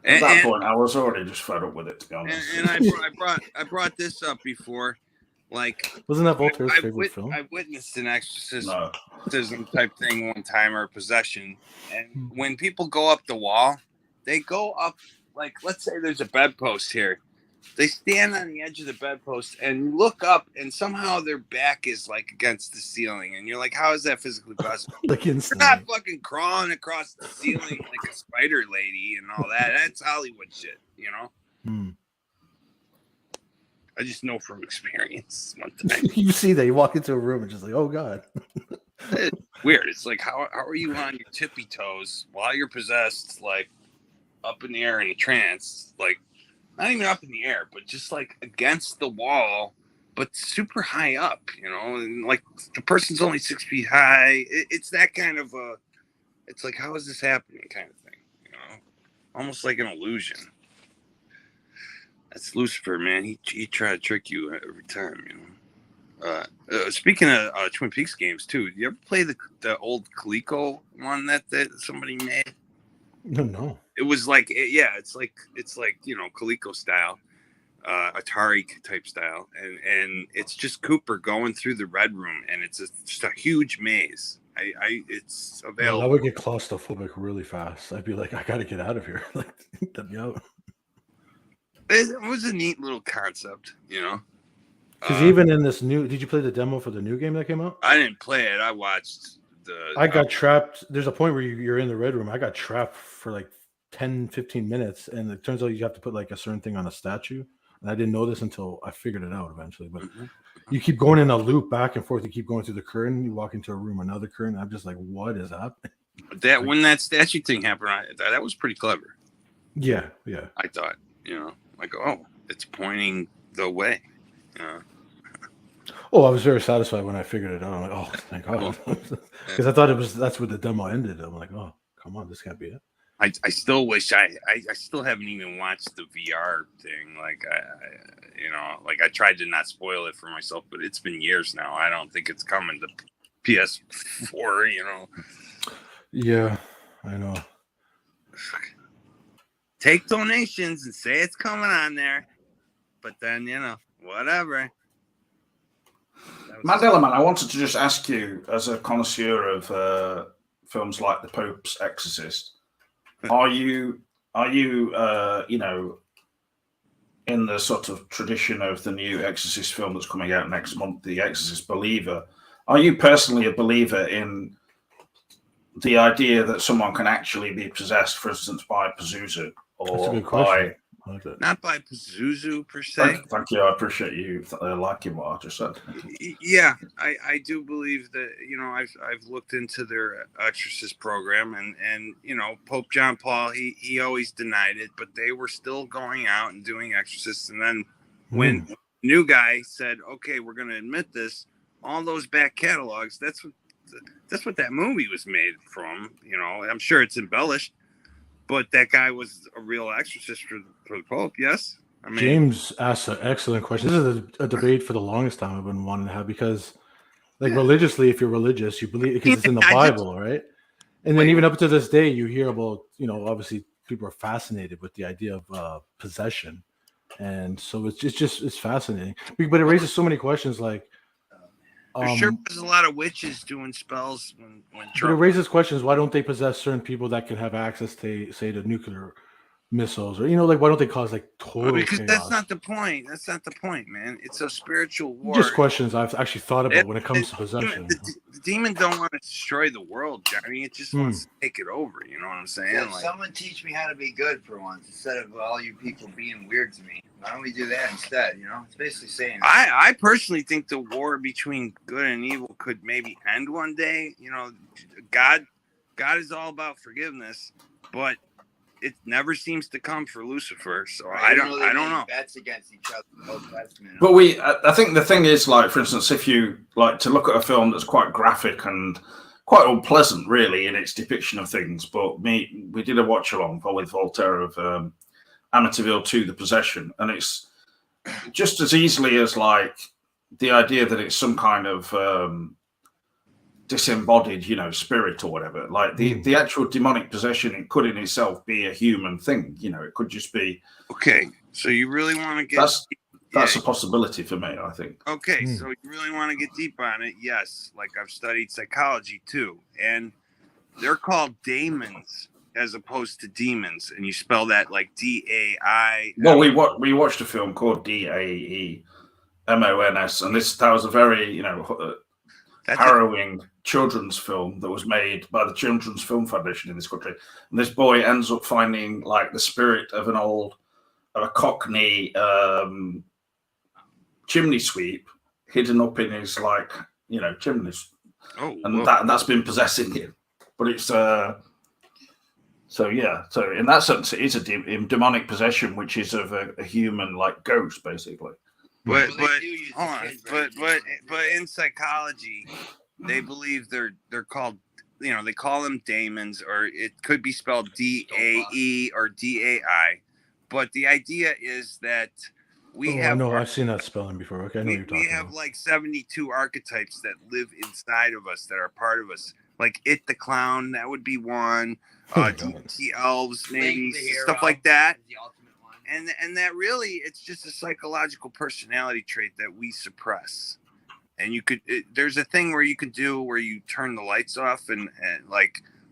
At that point, I was already just fed up with it, to be honest. And I brought this up before. Like, wasn't that Voltaire's favorite film? I witnessed an exorcism type thing one time, or possession. And when people go up the wall, they go up, like, let's say there's a bedpost here. They stand on the edge of the bedpost and look up, and somehow their back is like against the ceiling. And you're like, how is that physically possible? Like They're not fucking crawling across the ceiling like a spider lady and all that. That's Hollywood shit, I just know from experience. One time. You see that you walk into a room and just like, oh god. It's weird. It's like, how are you on your tippy toes while you're possessed, like up in the air in a trance, like not even up in the air, but just like against the wall, but super high up, and like the person's only 6 feet high. It's that kind of it's like, how is this happening kind of thing, almost like an illusion. That's Lucifer, man. He tried to trick you every time, Speaking of Twin Peaks games too, you ever play the old Coleco one that somebody made? No. It was like, it's like Coleco style, Atari type style, and it's just Cooper going through the Red Room, and it's just a huge maze. It's available. I would get claustrophobic really fast. I'd be like, I gotta get out of here. Like, let me out. It was a neat little concept, Because even in this new, did you play the demo for the new game that came out? I didn't play it. I watched I got trapped. There's a point where you're in the Red Room. I got trapped for like 10, 15 minutes, and it turns out you have to put like a certain thing on a statue. And I didn't know this until I figured it out eventually. But you keep going in a loop back and forth. You keep going through the curtain. You walk into a room, another curtain. I'm just like, what is happening? When that statue thing happened, that was pretty clever. Yeah. I thought, like, oh, it's pointing the way. Oh, I was very satisfied when I figured it out. I'm like, oh, thank God. Because I thought that's where the demo ended. I'm like, oh, come on, this can't be it. I still wish I still haven't even watched the VR thing. Like I tried to not spoil it for myself, but it's been years now. I don't think it's coming to PS4. Yeah, I know. Take donations and say it's coming on there, but then whatever. Mandela, man, I wanted to just ask you, as a connoisseur of films like The Pope's Exorcist, are you in the sort of tradition of the new Exorcist film that's coming out next month, The Exorcist Believer? Are you personally a believer in the idea that someone can actually be possessed, for instance, by Pazuzu, or by not by Pazuzu per se? Thank you. I appreciate you liking what I just said. Yeah, I do believe that I've looked into their exorcist program, and Pope John Paul he always denied it, but they were still going out and doing exorcists. And then when new guy said, "Okay, we're going to admit this," all those back catalogs, that's what that movie was made from. I'm sure it's embellished, but that guy was a real exorcist for the Pope. Yes. I mean, James asked an excellent question. This is a debate for the longest time I've been wanting to have, because religiously, if you're religious, you believe, because it's in the Bible, right? And then even up to this day, you hear about, obviously people are fascinated with the idea of possession. And so it's fascinating, but it raises so many questions. Like, sure there's a lot of witches doing spells when but it raises questions. Why don't they possess certain people that can have access to, say, to nuclear missiles, or why don't they cause total because chaos? That's not the point, man. It's a spiritual war. Just questions I've actually thought about when it comes to possession. The demon don't want to destroy the world, Johnny. It just wants to take it over. You know what I'm saying? Yeah, someone teach me how to be good for once, instead of all you people being weird to me. Why don't we do that instead? It's basically saying. I personally think the war between good and evil could maybe end one day. God is all about forgiveness, but it never seems to come for Lucifer. So I don't know. Bets against each other. But I think the thing is, for instance, if you like to look at a film that's quite graphic and quite unpleasant, really, in its depiction of things. But we did a watch along with Voltaire of Amityville 2: The Possession, and it's just as easily as the idea that it's some kind of disembodied, spirit or whatever. The actual demonic possession, it could in itself be a human thing. It could just be. Okay, so you really want to get that's a possibility for me, I think. Okay, so you really want to get deep on it? Yes, I've studied psychology too, and they're called daemons as opposed to demons, and you spell that like D-A-I. Well, we watched a film called D-A-E-M-O-N-S, and that was a very harrowing children's film that was made by the Children's Film Foundation in this country. And this boy ends up finding the spirit of a Cockney chimney sweep hidden up in his chimneys. Oh, and that's been possessing him. But it's so in that sense it is a demonic possession, which is of a human ghost, basically. But in psychology, they believe they're called, they call them daemons, or it could be spelled D-A-E or D-A-I. But the idea is that I know, I've seen that spelling before. Okay, I know you're talking we have 72 archetypes that live inside of us, that are part of us. Like It the Clown, that would be one. The elves, maybe, stuff like that. And that really, it's just a psychological personality trait that we suppress. And there's a thing where you could do where you turn the lights off and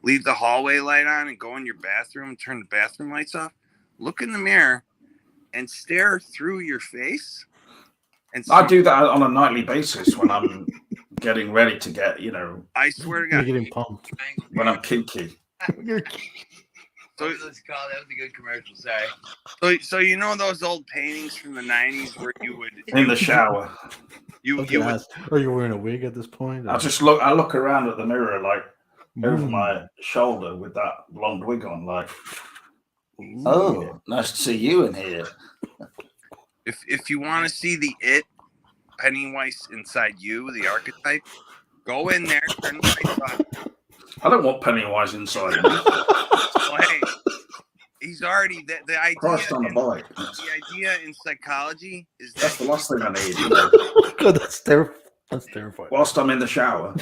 leave the hallway light on and go in your bathroom, turn the bathroom lights off, look in the mirror and stare through your face. And I do that on a nightly basis when I'm getting ready to get, I swear to God. You're getting pumped. When I'm kinky. So that was a good commercial. Sorry. So those old paintings from the 90s where you would in the shower. Are you wearing a wig at this point? I look around at the mirror over my shoulder with that blonde wig on, oh, nice to see you in here. If you want to see the Pennywise inside you, the archetype, go in there, turn the lights on. I don't want Pennywise inside me. Well, hey, already the idea. Christ on a bike. The idea in psychology is That's that the last thing I need. God, that's terrifying. That's terrifying. Whilst I'm in the shower.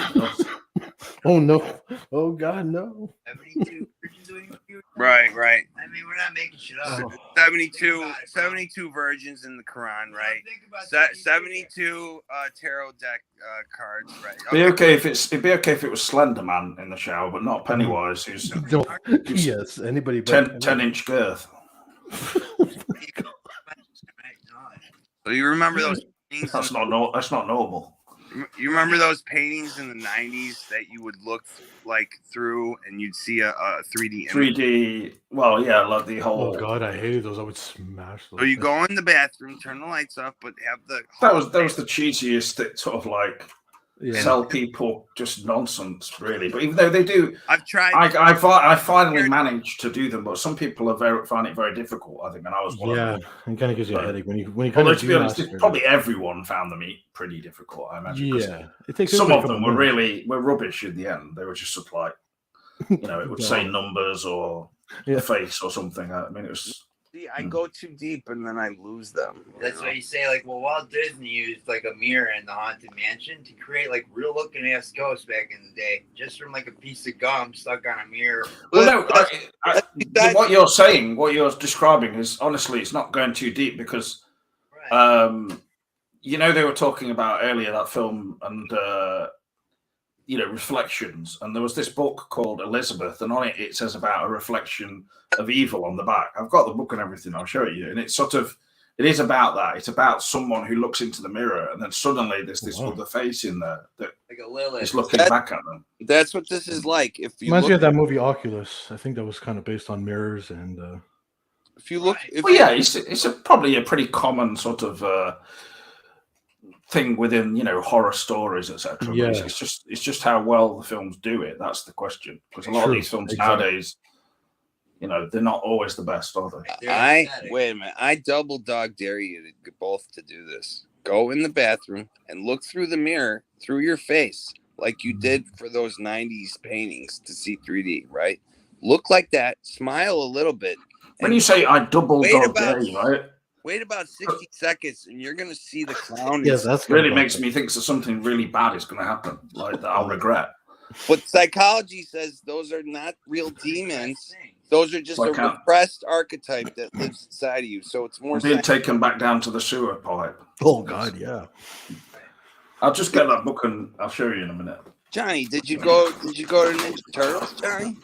Oh no! Oh God, no! 72 virgins waiting for you. right. I mean, we're not making shit up. Oh. 72 virgins in the Quran, right? 72 tarot deck cards, right? It'd be okay if it was Slender Man in the shower, but not Pennywise, who's No. Yes, anybody but 10-inch girth. So you remember those paintings? That's not normal. You remember those paintings in the 90s that you would look like through and you'd see a 3D image? 3D. Well, yeah, like the whole. Oh God, I hated those. I would smash those. So you go in the bathroom, turn the lights off, but have the That was the cheesiest sort of like Yeah. tell people just nonsense, really. But even though they do, I've tried. I finally managed to do them, but some people find it very difficult. I think, and I was one of them. It kind of gives you a headache when you kind Although, of. to be honest, probably everyone found them pretty difficult. I imagine. 'cause it takes some of them were rubbish in the end. They were just sort of like, it would say numbers or a face or something. I mean, it was. See, I go too deep and then I lose them. That's why you say, like, well, Walt Disney used like a mirror in the Haunted Mansion to create like real looking ass ghosts back in the day, just from like a piece of gum stuck on a mirror. Well, no, what you're saying, what you're describing is honestly, it's not going too deep because, they were talking about earlier that film and reflections, and there was this book called Elizabeth, and on it says about a reflection of evil on the back. I've got the book and everything. I'll show it you, and it is about that. It's about someone who looks into the mirror, and then suddenly there's this other face in there that like a Lilith is looking back at them. That's what this is like. If you reminds me of that movie Oculus. I think that was kind of based on mirrors, and if you look, it's probably a pretty common sort of thing within horror stories, etc. Yeah. It's just how well the films do it. That's the question, because a lot of these films nowadays, they're not always the best, are they? Wait a minute. I double dog dare you to both to do this. Go in the bathroom and look through the mirror through your face like you did for those 90s paintings to see 3D, right? Look like that, smile a little bit. When you say I double dog dare you, right? Wait about 60 seconds and you're going to see the clown. Yes, that's really makes me think that something really bad is going to happen, like that I'll regret. But psychology says those are not real demons. Those are just a repressed archetype that lives inside of you. So it's more being taken back down to the sewer pipe. Oh God, yeah. I'll just get that book and I'll show you in a minute. Johnny, did you go to Ninja Turtles, Johnny?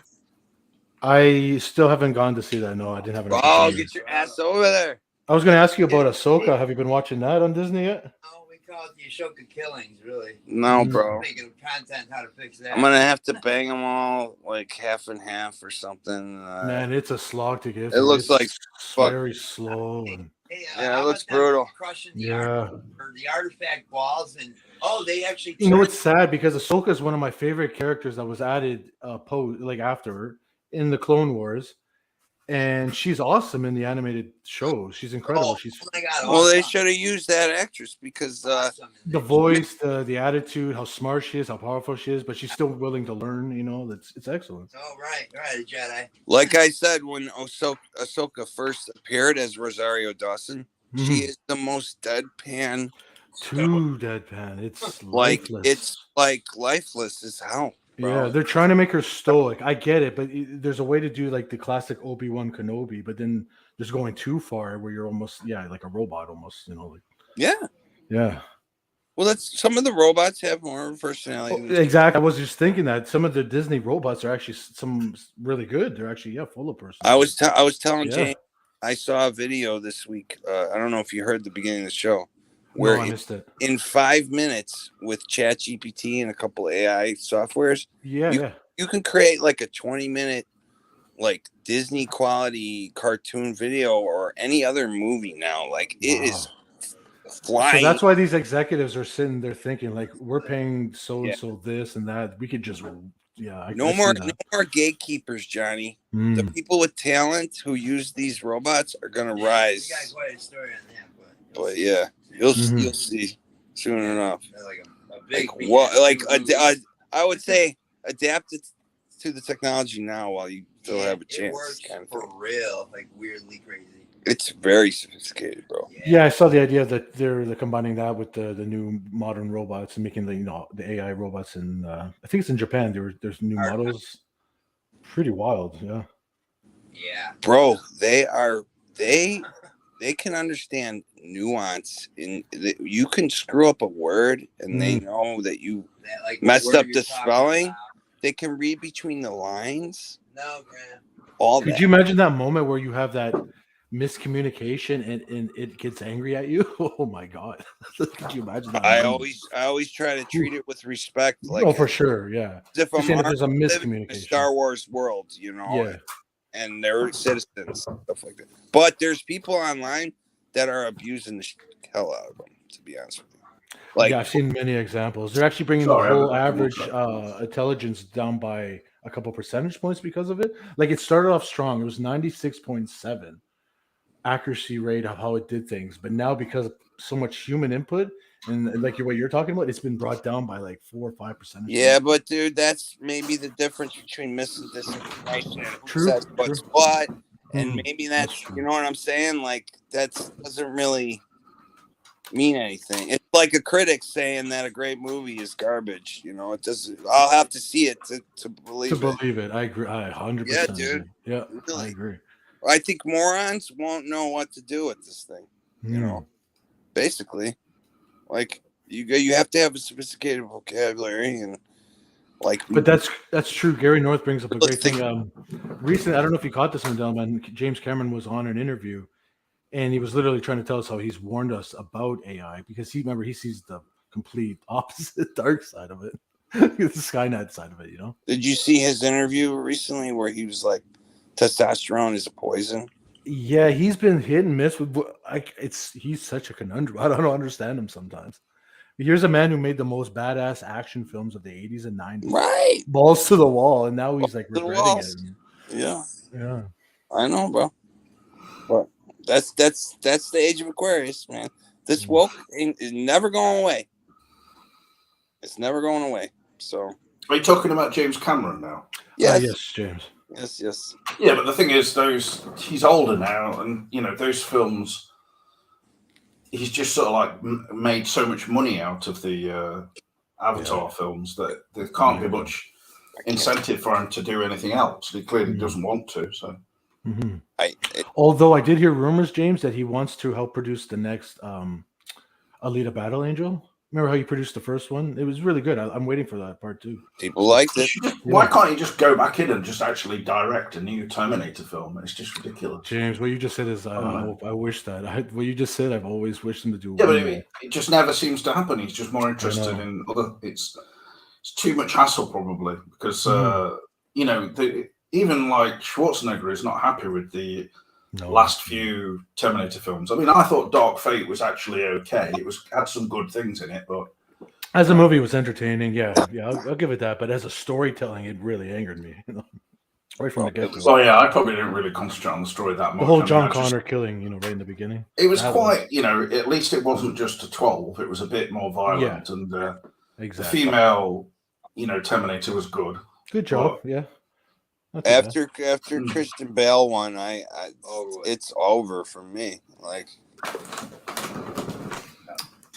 I still haven't gone to see that. No, I didn't have an opportunity. Get your ass over there. I was going to ask you about Ahsoka. Have you been watching that on Disney yet? No, we call it the Ashoka killings, really. No, bro. Making content how to fix that. I'm going to have to bang them all like half and half or something. Man, it's a slog to get. It looks like very slow. And... yeah, it looks brutal. Crushing the artifact balls, and they actually. It's sad because Ahsoka is one of my favorite characters that was added after her in the Clone Wars. And she's awesome in the animated show. She's incredible. Well, they should have used that actress because the voice, the attitude, how smart she is, how powerful she is, but she's still willing to learn. It's excellent. Oh, right, Jedi. Like I said, when Ahsoka first appeared as Rosario Dawson, she is the most deadpan. Too deadpan. It's lifeless. It's like lifeless as hell. Bro. Yeah, they're trying to make her stoic. I get it, but there's a way to do like the classic Obi-Wan Kenobi, but then just going too far where you're almost like a robot almost, Yeah. Well, that's some of the robots have more personality. Exactly. I was just thinking that some of the Disney robots are actually some really good. They're actually full of personality. I was telling Jane, I saw a video this week. I don't know if you heard the beginning of the show. Where I missed it. In 5 minutes with ChatGPT and a couple of AI softwares, you can create like a 20-minute like Disney quality cartoon video or any other movie now. Like it is flying. So that's why these executives are sitting there thinking like we're paying so and so this and that. We could just no more gatekeepers, Johnny. The people with talent who use these robots are gonna rise. You got quite a story on that, but yeah. You'll see soon enough. Like I would say adapt it to the technology now while you still have a It chance. works Kind of for thing. real, like weirdly crazy. It's very sophisticated, bro. Yeah, I saw the idea that they're combining that with the new modern robots and making the AI robots, and I think it's in Japan. There's new models. Pretty wild, yeah. Yeah. Bro, they can understand nuance you can screw up a word and they know that you That, like, messed word up you're the talking spelling. about. They can read between the lines. No, Grant. All Could that. you imagine that moment where you have that miscommunication and it gets angry at you? Oh my god! Could you imagine that? I moment? always try to treat it with respect, like Oh, for sure, yeah. as if You're I'm saying if there's a living in a miscommunication. Star Wars world, you know, Yeah. and they're citizens, stuff like that. But there's people online that are abusing the hell out of them, to be honest with you. Like, yeah, I've seen many examples. They're actually bringing Sorry, the whole I can average also- intelligence down by a couple percentage points because of it. Like it started off strong; it was 96.7 accuracy rate of how it did things, but now because of so much human input and like what you're talking about, it's been brought down by like 4 or 5 percentage yeah, points. but dude, that's maybe the difference between mis- disinformation and who True, says what's true. what, and Mhm, maybe that's that's true. you know what I'm saying. Like that doesn't really mean anything. It's like a critic saying that a great movie is garbage. You know, it doesn't. I'll have to see it to believe To it. believe it, I agree. I Yeah, 100% dude. agree. Yeah, I Really, agree. I think morons won't know what to do with this thing. You Mm. know, basically, like you have to have a sophisticated vocabulary and like. But that's true. Gary North brings up a great realistic- thing. Recently, I don't know if you caught this, Mandela, man. James Cameron was on an interview, and he was literally trying to tell us how he's warned us about AI because he sees the complete opposite dark side of it, the Skynet side of it. You know. Did you see his interview recently where he was like, "Testosterone is a poison"? Yeah, he's been hit and miss with. He's such a conundrum. I don't understand him sometimes. Here's a man who made the most badass action films of the 80s and 90s. Right, Balls to the wall, and now he's like to the regretting wall. it. Yeah, Yeah. I know, bro. But that's the age of Aquarius, man. This Mm. woke is never going away. It's never going away. So Are you talking about James Cameron now? yes, Yes, James. yes. Yeah, but the thing is, he's older now, and those films. He's just sort of like made so much money out of the Avatar films that there can't be much incentive for him to do anything else. He clearly doesn't want to. So, Mhm. I Although I did hear rumors, James, that he wants to help produce the next Alita Battle Angel. Remember how he produced the first one? It was really good. I'm waiting for that part too. people liked it. why can't he just go back in and just actually direct a new Terminator film? It's just ridiculous. James, what you just said is I wish that. What you just said, I've always wished him to do. Yeah, one but more. it just never seems to happen. He's just more interested know. in other. It's too much hassle probably because even like Schwarzenegger is not happy with the last few Terminator films. I mean, I thought Dark Fate was actually okay. It had some good things in it, but as a movie, it was entertaining. Yeah, I'll give it that. But as a storytelling, it really angered me. Right from the get go. Oh yeah, I probably didn't really concentrate on the story that much. The whole John Connor killing, right in the beginning. It was quite, at least it wasn't just a 12. It was a bit more violent, and exactly. The female, Terminator was good. Good job. Yeah. After Christian Bale won, it's over for me. Like,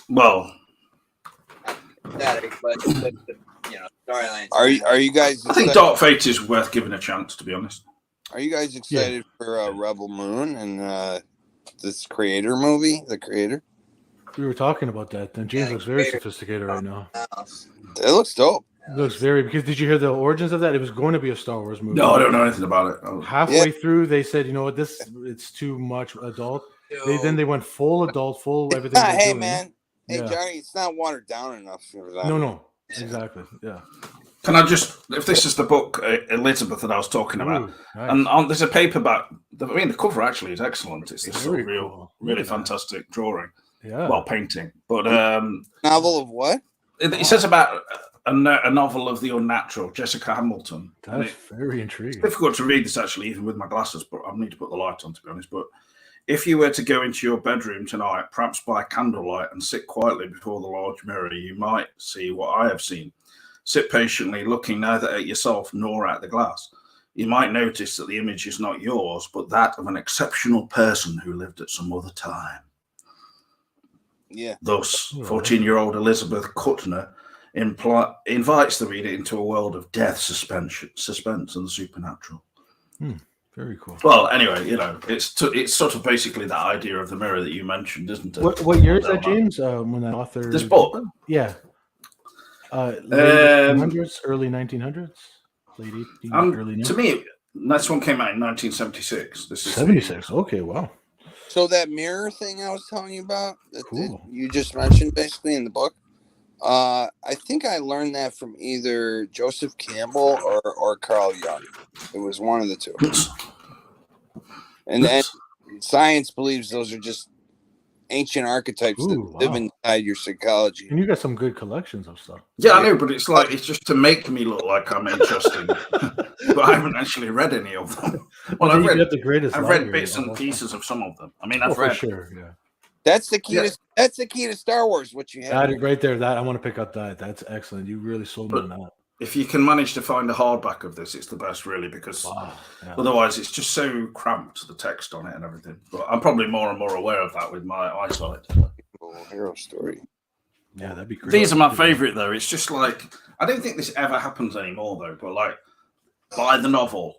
well, but storyline. Are you guys? I think Dark Fate is worth giving a chance, to be honest. Are you guys excited for Rebel Moon and this creator movie? The creator. We were talking about that. And James looks very sophisticated right now. It looks dope. It looks very, because did you hear the origins of that? It was going to be a Star Wars movie. No, I don't know anything about it. Halfway through, they said, you know what, it's too much adult. Then they went full adult, full everything. Hey man, hey Johnny, it's not watered down enough for that. No, exactly. Yeah. Can I just, if this is the book Elizabeth that I was talking about, nice. and there's a paperback. The cover actually is excellent. It's this sort of really fantastic drawing. Yeah. Well, painting, but novel of what? It says about a novel of the unnatural, Jessica Hamilton. That's very intriguing. It's difficult to read this actually, even with my glasses, but I need to put the light on, to be honest. But if you were to go into your bedroom tonight, perhaps by candlelight, and sit quietly before the large mirror, you might see what I have seen. Sit patiently, looking neither at yourself nor at the glass. you might notice that the image is not yours, but that of an exceptional person who lived at some other time. Yeah. Thus, 14-year-old Elizabeth Kuttner invites the reader into a world of death, suspense, and the supernatural. Very cool. Well, anyway, it's sort of basically that idea of the mirror that you mentioned, isn't it? What year is that, James? When that author? This book? Yeah. Late 1800s, early 1900s, late 1800s, early 1900s. To me, this one came out in 1976. This is 76. Okay, wow. So that mirror thing I was telling you about, that Cool. you just mentioned basically in the book, I think I learned that from either Joseph Campbell or Carl Jung. It was one of the two. And science believes those are just ancient archetypes that live inside your psychology. And you got some good collections of stuff. Yeah, I know, but it's just to make me look like I'm interesting. But I haven't actually read any of them. Well, I've read bits and pieces of some of them. I mean, I've read. For sure, yeah. That's the key. That's the key to Star Wars. What you have that right there. That I want to pick up that. That's excellent. You really sold me on that. If you can manage to find a hardback of this, it's the best, really, because otherwise it's just so cramped, the text on it and everything. But I'm probably more and more aware of that with my eyesight. Hero story. Yeah, that'd be great. These are my favorite, though. It's just like, I don't think this ever happens anymore, though. But like, by the novel,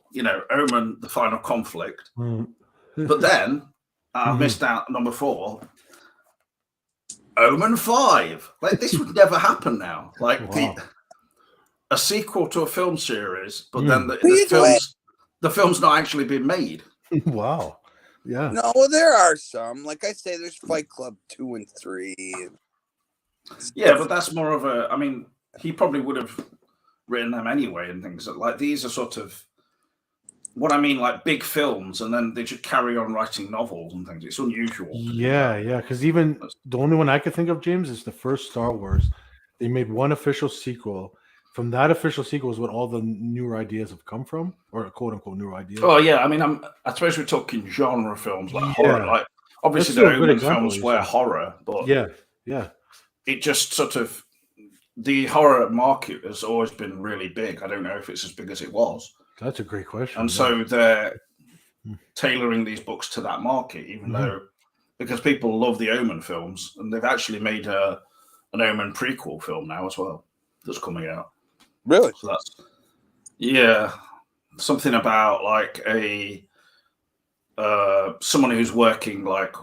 Omen, the final conflict. But then I missed out number 4. Omen 5. Like, this would never happen now. Like a sequel to a film series, but then the film's not actually been made. Wow. Yeah. No, well, there are some. Like I say, there's Fight Club 2 and 3. Yeah, but that's more of a. I mean, he probably would have written them anyway, and things like these are sort of what I mean, like big films, and then they just carry on writing novels and things. It's unusual. Yeah. Because even the only one I could think of, James, is the first Star Wars. They made one official sequel. From that official sequel is what all the newer ideas have come from, or quote unquote newer ideas. Oh yeah, I mean, I suppose we're talking genre films like horror. Like obviously the Omen films were horror, but yeah, it just sort of the horror market has always been really big. I don't know if it's as big as it was. That's a great question. And so they're tailoring these books to that market, even though because people love the Omen films, and they've actually made an Omen prequel film now as well that's coming out. Really? So that's something about like a someone who's working like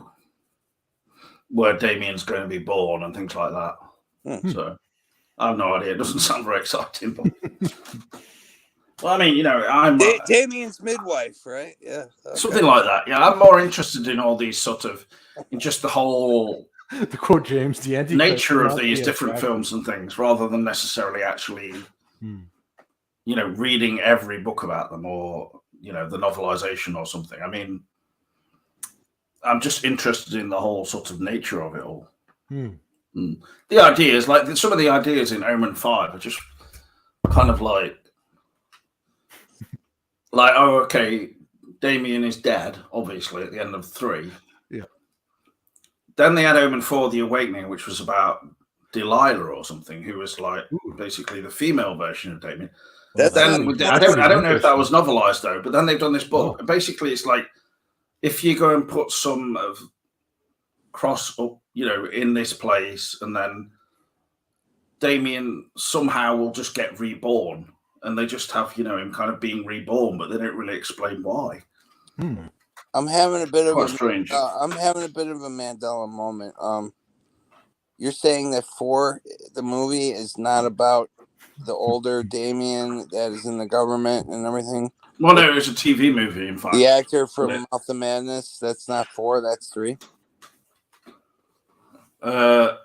where Damien's going to be born and things like that. So I have no idea. It doesn't sound very exciting, but well, I mean, I'm Damien's midwife, right? Yeah, something like that. Yeah, I'm more interested in all these sort of in just the whole. The quote, James, the nature of these different films and things, rather than necessarily actually, reading every book about them or, the novelization or something. I mean, I'm just interested in the whole sort of nature of it all. The ideas, like some of the ideas in Omen 5 are just kind of like, oh, okay, Damien is dead, obviously, at the end of 3. Then they had Omen 4, The Awakening, which was about Delilah or something, who was like basically the female version of Damien. I don't know if that was novelized though, but then they've done this book. And basically it's like if you go and put some of Cross up, in this place, and then Damien somehow will just get reborn, and they just have, him kind of being reborn, but they don't really explain why. I'm having a bit of strange. I'm having a bit of a Mandela moment. You're saying that 4, the movie, is not about the older Damien that is in the government and everything. Well, no, it's a TV movie, in fact. The actor from Mouth of Madness. That's not 4. That's 3. Oh,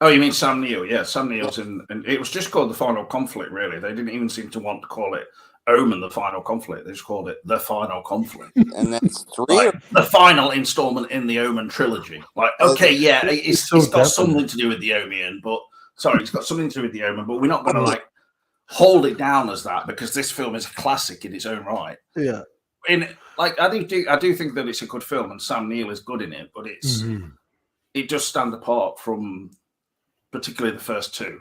you mean Sam Neill? Yeah, Sam Neill's in, and it was just called The Final Conflict. Really, they didn't even seem to want to call it Omen, The Final Conflict. They just called it The Final Conflict. And that's 3. The final installment in the Omen trilogy. Like, okay, yeah, it's got something to do with the Omen, but it's got something to do with the Omen, but we're not going to hold it down as that because this film is a classic in its own right. Yeah. I do think that it's a good film and Sam Neill is good in it, but it does stand apart from particularly the first 2.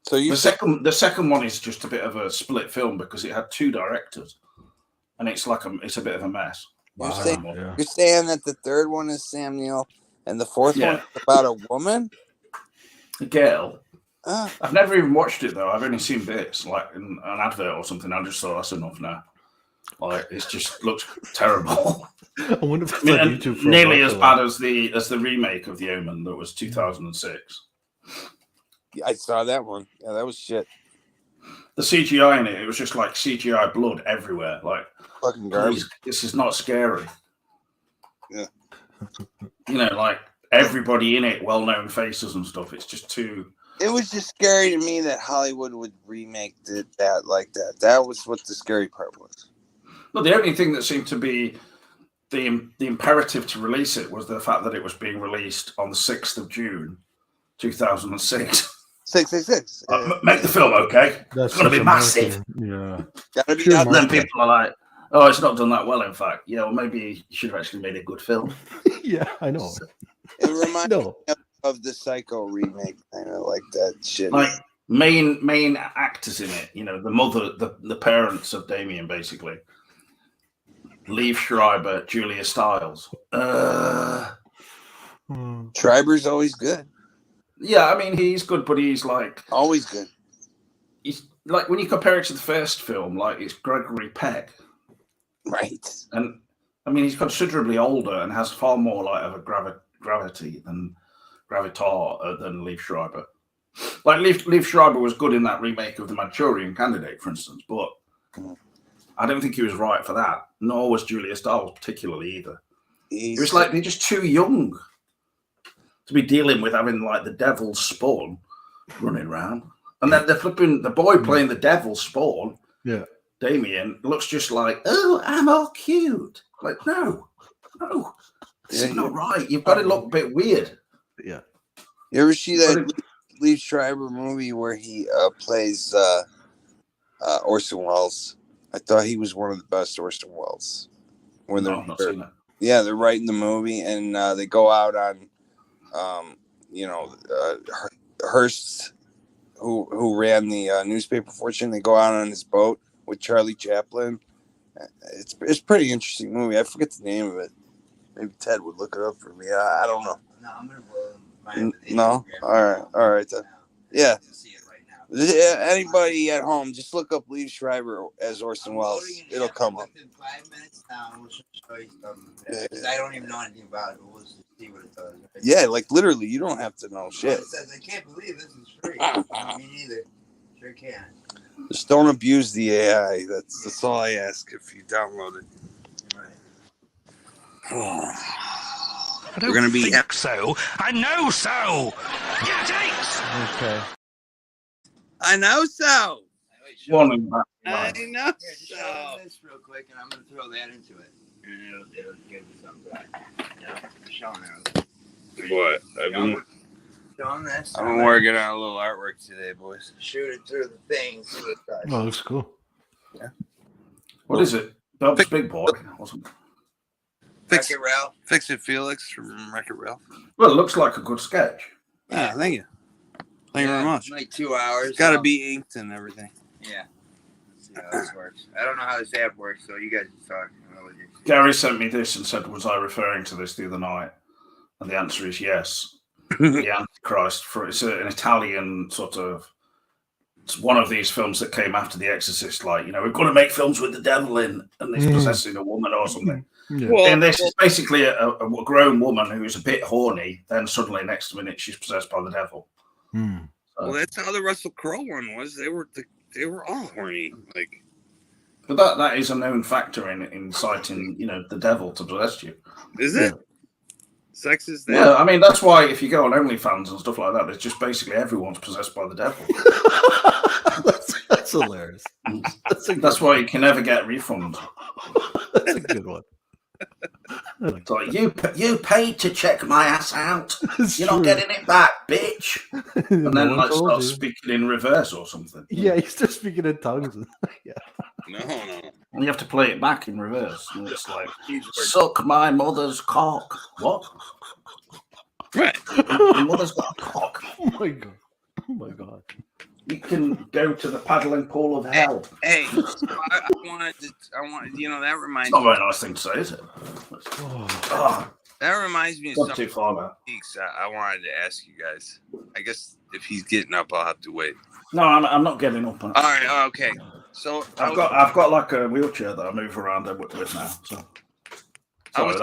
So you the second one is just a bit of a split film because it had two directors, and it's a bit of a mess. You're Wow, saying yeah. you're saying that the third one is Sam Neill and the fourth Yeah. one is about a woman? A girl. Ah, I've never even watched it though. I've only seen bits, like in an advert or something. I just thought that's enough now. Like it just looks terrible. I wonder if it's I mean, on and YouTube for a nearly month as or bad what. as the remake of The Omen that was 2006. I saw that one. Yeah, that was shit. The CGI in it was just like CGI blood everywhere. Like, Fucking garbage. please, this is not scary. Yeah. You know, like everybody in it, well-known faces and stuff. It's just too. It was just scary to me that Hollywood would remake that like that. That was what the scary part was. Well, the only thing that seemed to be the imperative to release it was the fact that it was being released on the 6th of June, 2006. 666. Make the film, okay? That's It's going to such be a massive. marketing- Yeah. Gotta be Pure out And then marketing. people are like, oh, it's not done that well, in fact. Yeah, well, maybe you should have actually made a good film. Yeah, I know. It reminds No. me of the Psycho remake, kind of like that shit. Like, main actors in it, you know, the mother, the parents of Damien, basically. Liev Schreiber, Julia Stiles. Schreiber's always good. Yeah, I mean, he's good, but he's like, Always good. he's like, when you compare it to the first film, like, it's Gregory Peck. Right. And, I mean, he's considerably older and has far more, like, of a gravity than gravitar than Liev Schreiber. Like, Liev Schreiber was good in that remake of The Manchurian Candidate, for instance, but I don't think he was right for that. Nor was Julia Stiles particularly either. It was like they're just too young to be dealing with having like the devil's spawn running around. And then the boy playing the devil's spawn, Yeah. Damien, looks just like, oh, I'm all cute. Like, no, this is not right. You've got to look a bit weird. Yeah. You ever see that Liev Schreiber movie where he plays Orson Welles? I thought he was one of the best Orson Welles. When No, I've not seen that. yeah, they're writing the movie and they go out on, Hearst, who ran the newspaper fortune. They go out on his boat with Charlie Chaplin. It's pretty interesting movie. I forget the name of it. Maybe Ted would look it up for me. I don't know. No, I'm gonna blow No? All right then. Yeah. See it right now. Anybody at home, just look up Liev Schreiber as Orson Welles. It'll come up. Within 5 minutes now, we'll show you something. Because I don't even know anything about it. We'll just see what it does. Right? Yeah, like literally, you don't have to know shit. It says, I can't believe this is free. Me neither. Sure can. Just don't abuse the AI. That's all I ask if you download it. Right. I don't think so. I know so. Get it! Okay. I know so. One back. I know Here, just show them this real quick, and I'm gonna throw that into it, and it'll give you something back. Yeah, show them. What? Show them this. I've been working on a little artwork today, boys. Shoot it through the thing. See what it does. Oh, looks cool. What is it? Bob's Big Boy? Wasn't it? Fix Wreck-It Ralph. Fix It Felix from Wreck-It Ralph. Well, it looks like a good sketch. Yeah, thank you. Thank you very much. Like 2 hours. It's got to be inked and everything. Yeah. Let's see how this works. I don't know how this app works, so you guys talk. Gary sent me this and said, was I referring to this the other night? And the answer is yes. The Antichrist, it's an Italian sort of, it's one of these films that came after The Exorcist, like, you know, we've got to make films with the devil in, and he's possessing a woman or something. Yeah. And this is basically a grown woman who's a bit horny, then suddenly next minute she's possessed by the devil. Well, that's how the Russell Crowe one was. They were all horny. Like, But that is a known factor in inciting, you know, the devil to possess you. is it? Sex is that? Yeah, I mean, that's why if you go on OnlyFans and stuff like that, it's just basically everyone's possessed by the devil. That's hilarious. That's why you can never get a refund. That's a good one. It's like, you paid to check my ass out. It's You're not true. getting it back, bitch. And No then one like told start you. speaking in reverse or something. Yeah, he starts speaking in tongues. Yeah. No. And you have to play it back in reverse. And it's like, suck my mother's cock. What? Right. Your mother's got a cock. Oh my god. Oh my god. You can go to the paddling pool of hell. Hey, I want, that reminds It's not a me. very nice thing to say, is it? Oh, That reminds me of Not something too far now. I wanted to ask you guys. I guess if he's getting up, I'll have to wait. No, I'm not getting up. All right, okay. So I've got like a wheelchair that I move around with now. So sorry,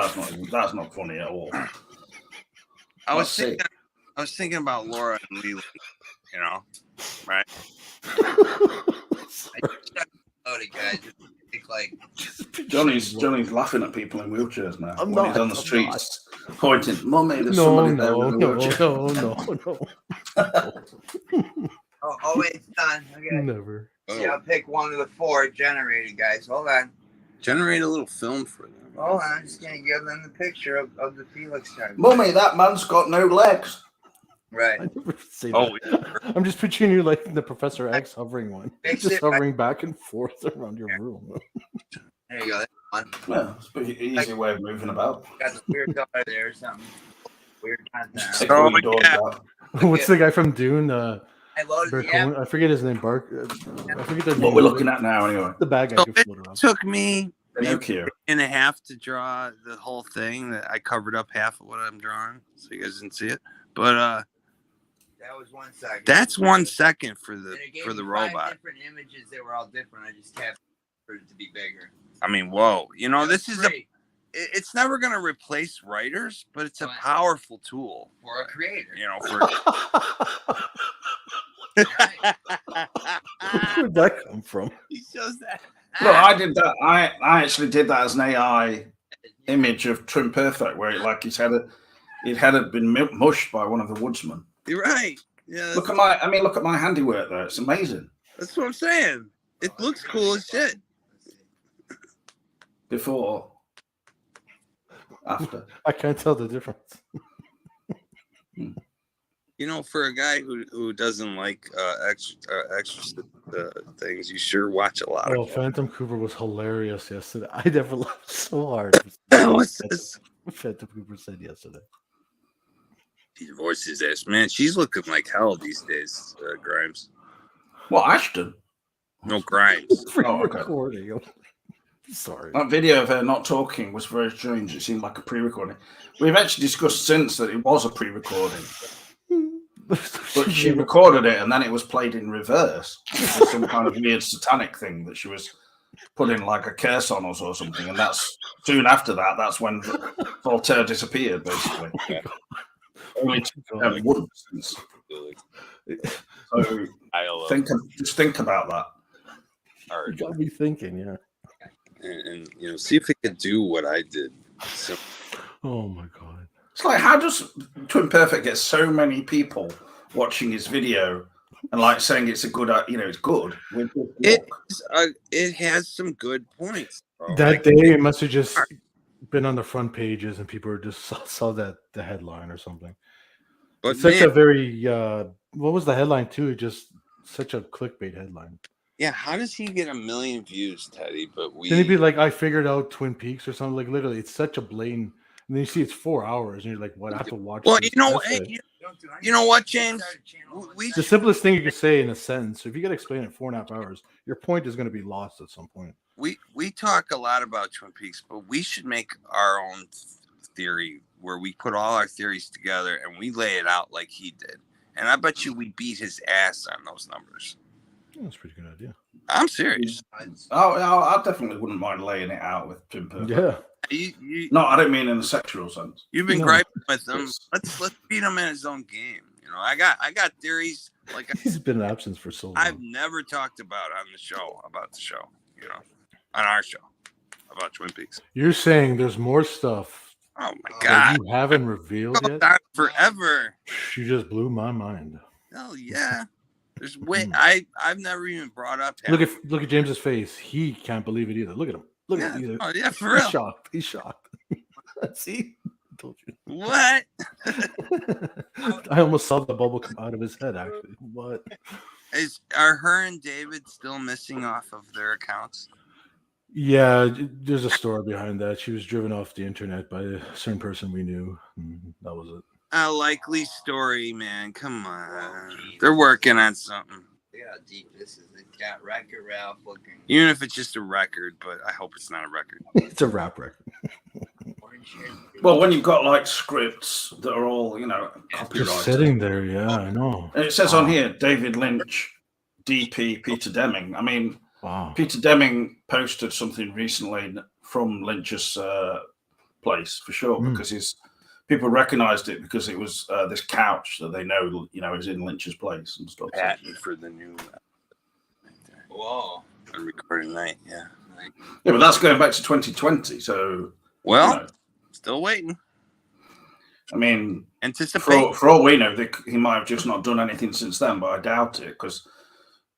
that's not funny at all. I was thinking about Laura and Leland, right? Guys, like Johnny's laughing at people in wheelchairs now. I'm when not, he's on the I'm streets, pointing, "Mummy, there's somebody there with a wheelchair." oh, it's done. Okay. Never. See, I'll pick one of the 4 generated guys. Hold on. Generate a little film for them. Hold on. I'm just gonna give them the picture of the Felix time. Mummy, that man's got no legs. Right. I never say that. I'm just picturing you like the Professor X hovering one, just hovering back and forth around your room. There you go. That's one. Yeah, it's a pretty easy way of moving about. Got the weird color there or something. Weird content. Take all your doors out. What's the guy from Dune? I loaded the app. I forget his name. I forget the What name. we're looking at now, anyway. The bad guy. So who floated around. it took me Pinocchio. and a half to draw the whole thing. That I covered up half of what I'm drawing, so you guys didn't see it. But That was 1 second. that's 1 second for And the it gave for the me 5 robot. different images. They were all different. I just tapped for it to be bigger. I mean, whoa! This is great it's never going to replace writers, but it's a Right. powerful tool. for a creator. Where'd that come from? He shows that. Look, I did that. I actually did that as an AI image of Trim Perfect, where his head had been mushed by one of the woodsmen. You're right. Yeah, Look at my handiwork there. It's amazing. that's what I'm saying. It looks cool as shit. Before, after. I can't tell the difference. For a guy who doesn't like extra things, you sure watch a lot Oh, of. Phantom Cooper was hilarious yesterday. I never laughed so hard. What's this? Phantom Cooper said yesterday. He divorced his ass, man. She's looking like hell these days, Grimes. What, Ashton? No, Grimes. Oh, okay. Recording. Sorry. That video of her not talking was very strange. It seemed like a pre-recording. We've actually discussed since that it was a pre-recording. But she recorded it and then it was played in reverse. It was some kind of weird satanic thing that she was putting like a curse on us or something. And that's soon after that's when Voltaire disappeared, basically. Only once since. So just think about that. Art. You got me thinking, yeah. And see if it could do what I did. So, Oh my god. It's like, how does Twin Perfect get so many people watching his video and saying it's a good, it's good? it has some good points. That day it must have just been on the front pages and people just saw the headline or something. But it's such a very what was the headline too? Just such a clickbait headline. Yeah, how does he get 1 million views, Teddy? But Then he'd be like, I figured out Twin Peaks or something. Like literally, it's such a blatant. And then you see it's 4 hours, and you're like, "What? I have to watch." Well, this you know what, James? The simplest thing you can say in a sentence. So if you got to explain it 4.5 hours, your point is going to be lost at some point. We talk a lot about Twin Peaks, but we should make our own theory where we put all our theories together and we lay it out like he did. And I bet you we beat his ass on those numbers. Yeah, that's a pretty good idea. I'm serious. I definitely wouldn't mind laying it out with Twin Perfect. Yeah. No, I don't mean in the sexual sense. You've been griping with him. Let's beat him in his own game. I got theories like he's been in absence for so long. I've never talked about on the show on our show about Twin Peaks. You're saying there's more stuff. Oh my god! You haven't revealed yet. Forever. You just blew my mind. Oh yeah. There's way I've never even brought up. Look at James's face. He can't believe it either. Look at him. Look at him. Oh yeah, for real. He's shocked. See, I told you. What? I almost saw the bubble come out of his head. Actually, what? Are her and David still missing off of their accounts? Yeah, there's a story behind that. She was driven off the internet by a certain person we knew. That was it. A likely story, man. Come on. They're working on something. They how deep this is. It's got Wreck-It Ralph looking. Even if it's just a record, but I hope it's not a record. It's a rap record. Well, when you've got like scripts that are all, copyrighted. Just sitting there, yeah, I know. And it says on here, David Lynch, DP, Peter Deming. I mean, Wow. Peter Deming posted something recently from Lynch's place for sure, because people recognised it because it was this couch that they know, is in Lynch's place and stuff. Patent for the new. Whoa. A recording night, yeah. Yeah, but that's going back to 2020. So, well, still waiting. I mean, anticipate. For all we know, he might have just not done anything since then, but I doubt it because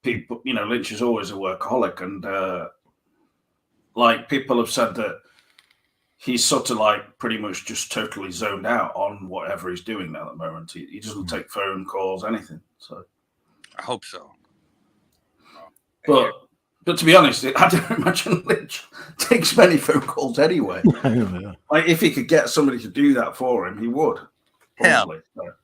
people, Lynch is always a workaholic, and like people have said that he's sort of like pretty much just totally zoned out on whatever he's doing now at the moment. He doesn't take phone calls, anything. So I hope so. But to be honest, I don't imagine Lynch takes many phone calls anyway. Yeah. Like if he could get somebody to do that for him, he would. Probably. Hell.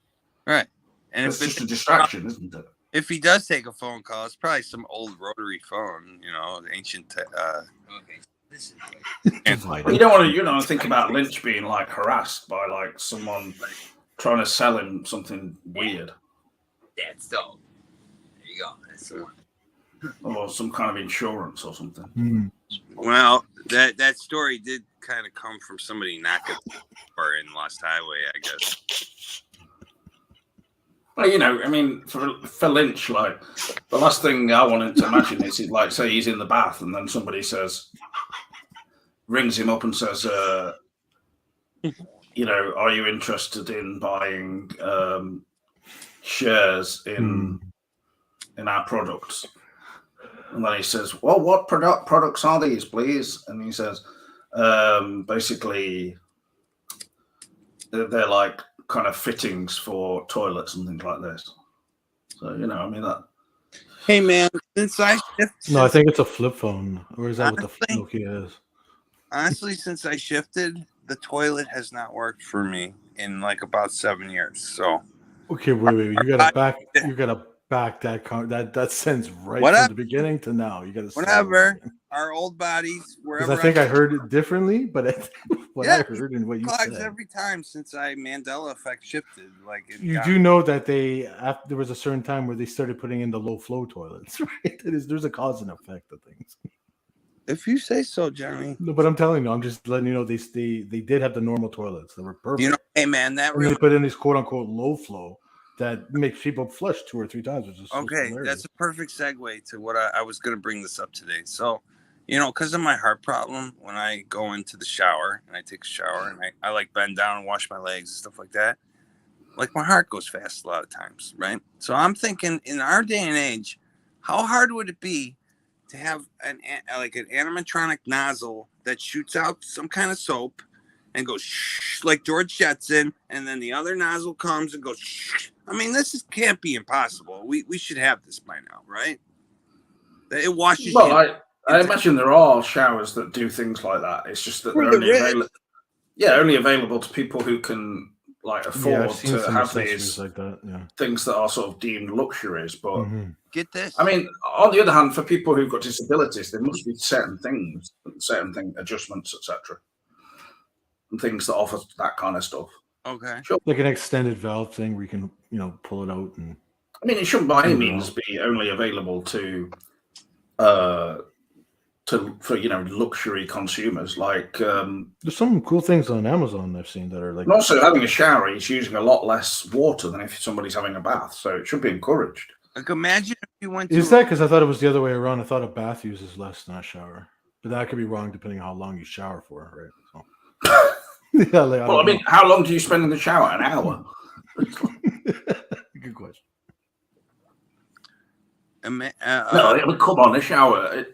Right. And it's just a distraction, isn't it? If he does take a phone call, it's probably some old rotary phone, ancient. Okay. This is Well, you don't want to, think about Lynch being like harassed by like someone trying to sell him something weird. that's dope. There you go. That's the one. Or some kind of insurance or something. Mm. Well, that story did kind of come from somebody knocking or in Lost Highway, I guess. Well, I mean, for Lynch, like the last thing I wanted to imagine is like say he's in the bath and then somebody rings him up and says, are you interested in buying shares in our products? And then he says, well, what products are these, please? And he says, basically, they're like kind of fittings for toilets and things like this. So, I mean that. Hey, man, since I shifted... No, I think it's a flip phone. Or is that what the Nokia is? Honestly, since I shifted, the toilet has not worked for me in like about 7 years. So... Okay, wait. You gotta back that sentence right from the beginning to now. You gotta whatever our old bodies. Because I think I heard it differently, but I heard and what you said every time since I Mandela effect shifted. Like you do know that there was a certain time where they started putting in the low flow toilets, right? There's a cause and effect of things. If you say so, Jeremy. No, but I'm telling you, I'm just letting you know they did have the normal toilets that were perfect. Hey man, that really... they put in this quote unquote low flow that makes people flush 2 or 3 times, which is okay. That's a perfect segue to what I was going to bring this up today. So, because of my heart problem, when I go into the shower and I take a shower and I like bend down and wash my legs and stuff like that, like my heart goes fast a lot of times, right? So I'm thinking in our day and age, how hard would it be to have an animatronic nozzle that shoots out some kind of soap and goes shh, like George Jetson, and then the other nozzle comes and goes shh. I mean, can't be impossible. We should have this by now, right? It washes. Well, I imagine there are showers that do things like that. It's just that they're only available to people who can like afford to have these like that, things that are sort of deemed luxuries. But get this. I mean, on the other hand, for people who've got disabilities, there must be certain adjustments, etc. And things that offer that kind of stuff. Okay. Sure. Like an extended valve thing where you can, pull it out. And I mean, it shouldn't by any means be only available to luxury consumers. Like there's some cool things on Amazon I've seen that are like. And also, having a shower is using a lot less water than if somebody's having a bath, so it should be encouraged. Like, imagine if you went. Is that because I thought it was the other way around? I thought a bath uses less than a shower, but that could be wrong depending on how long you shower for, right? So. Well, I mean, how long do you spend in the shower? An hour. Good question. No, I mean, come on, a shower.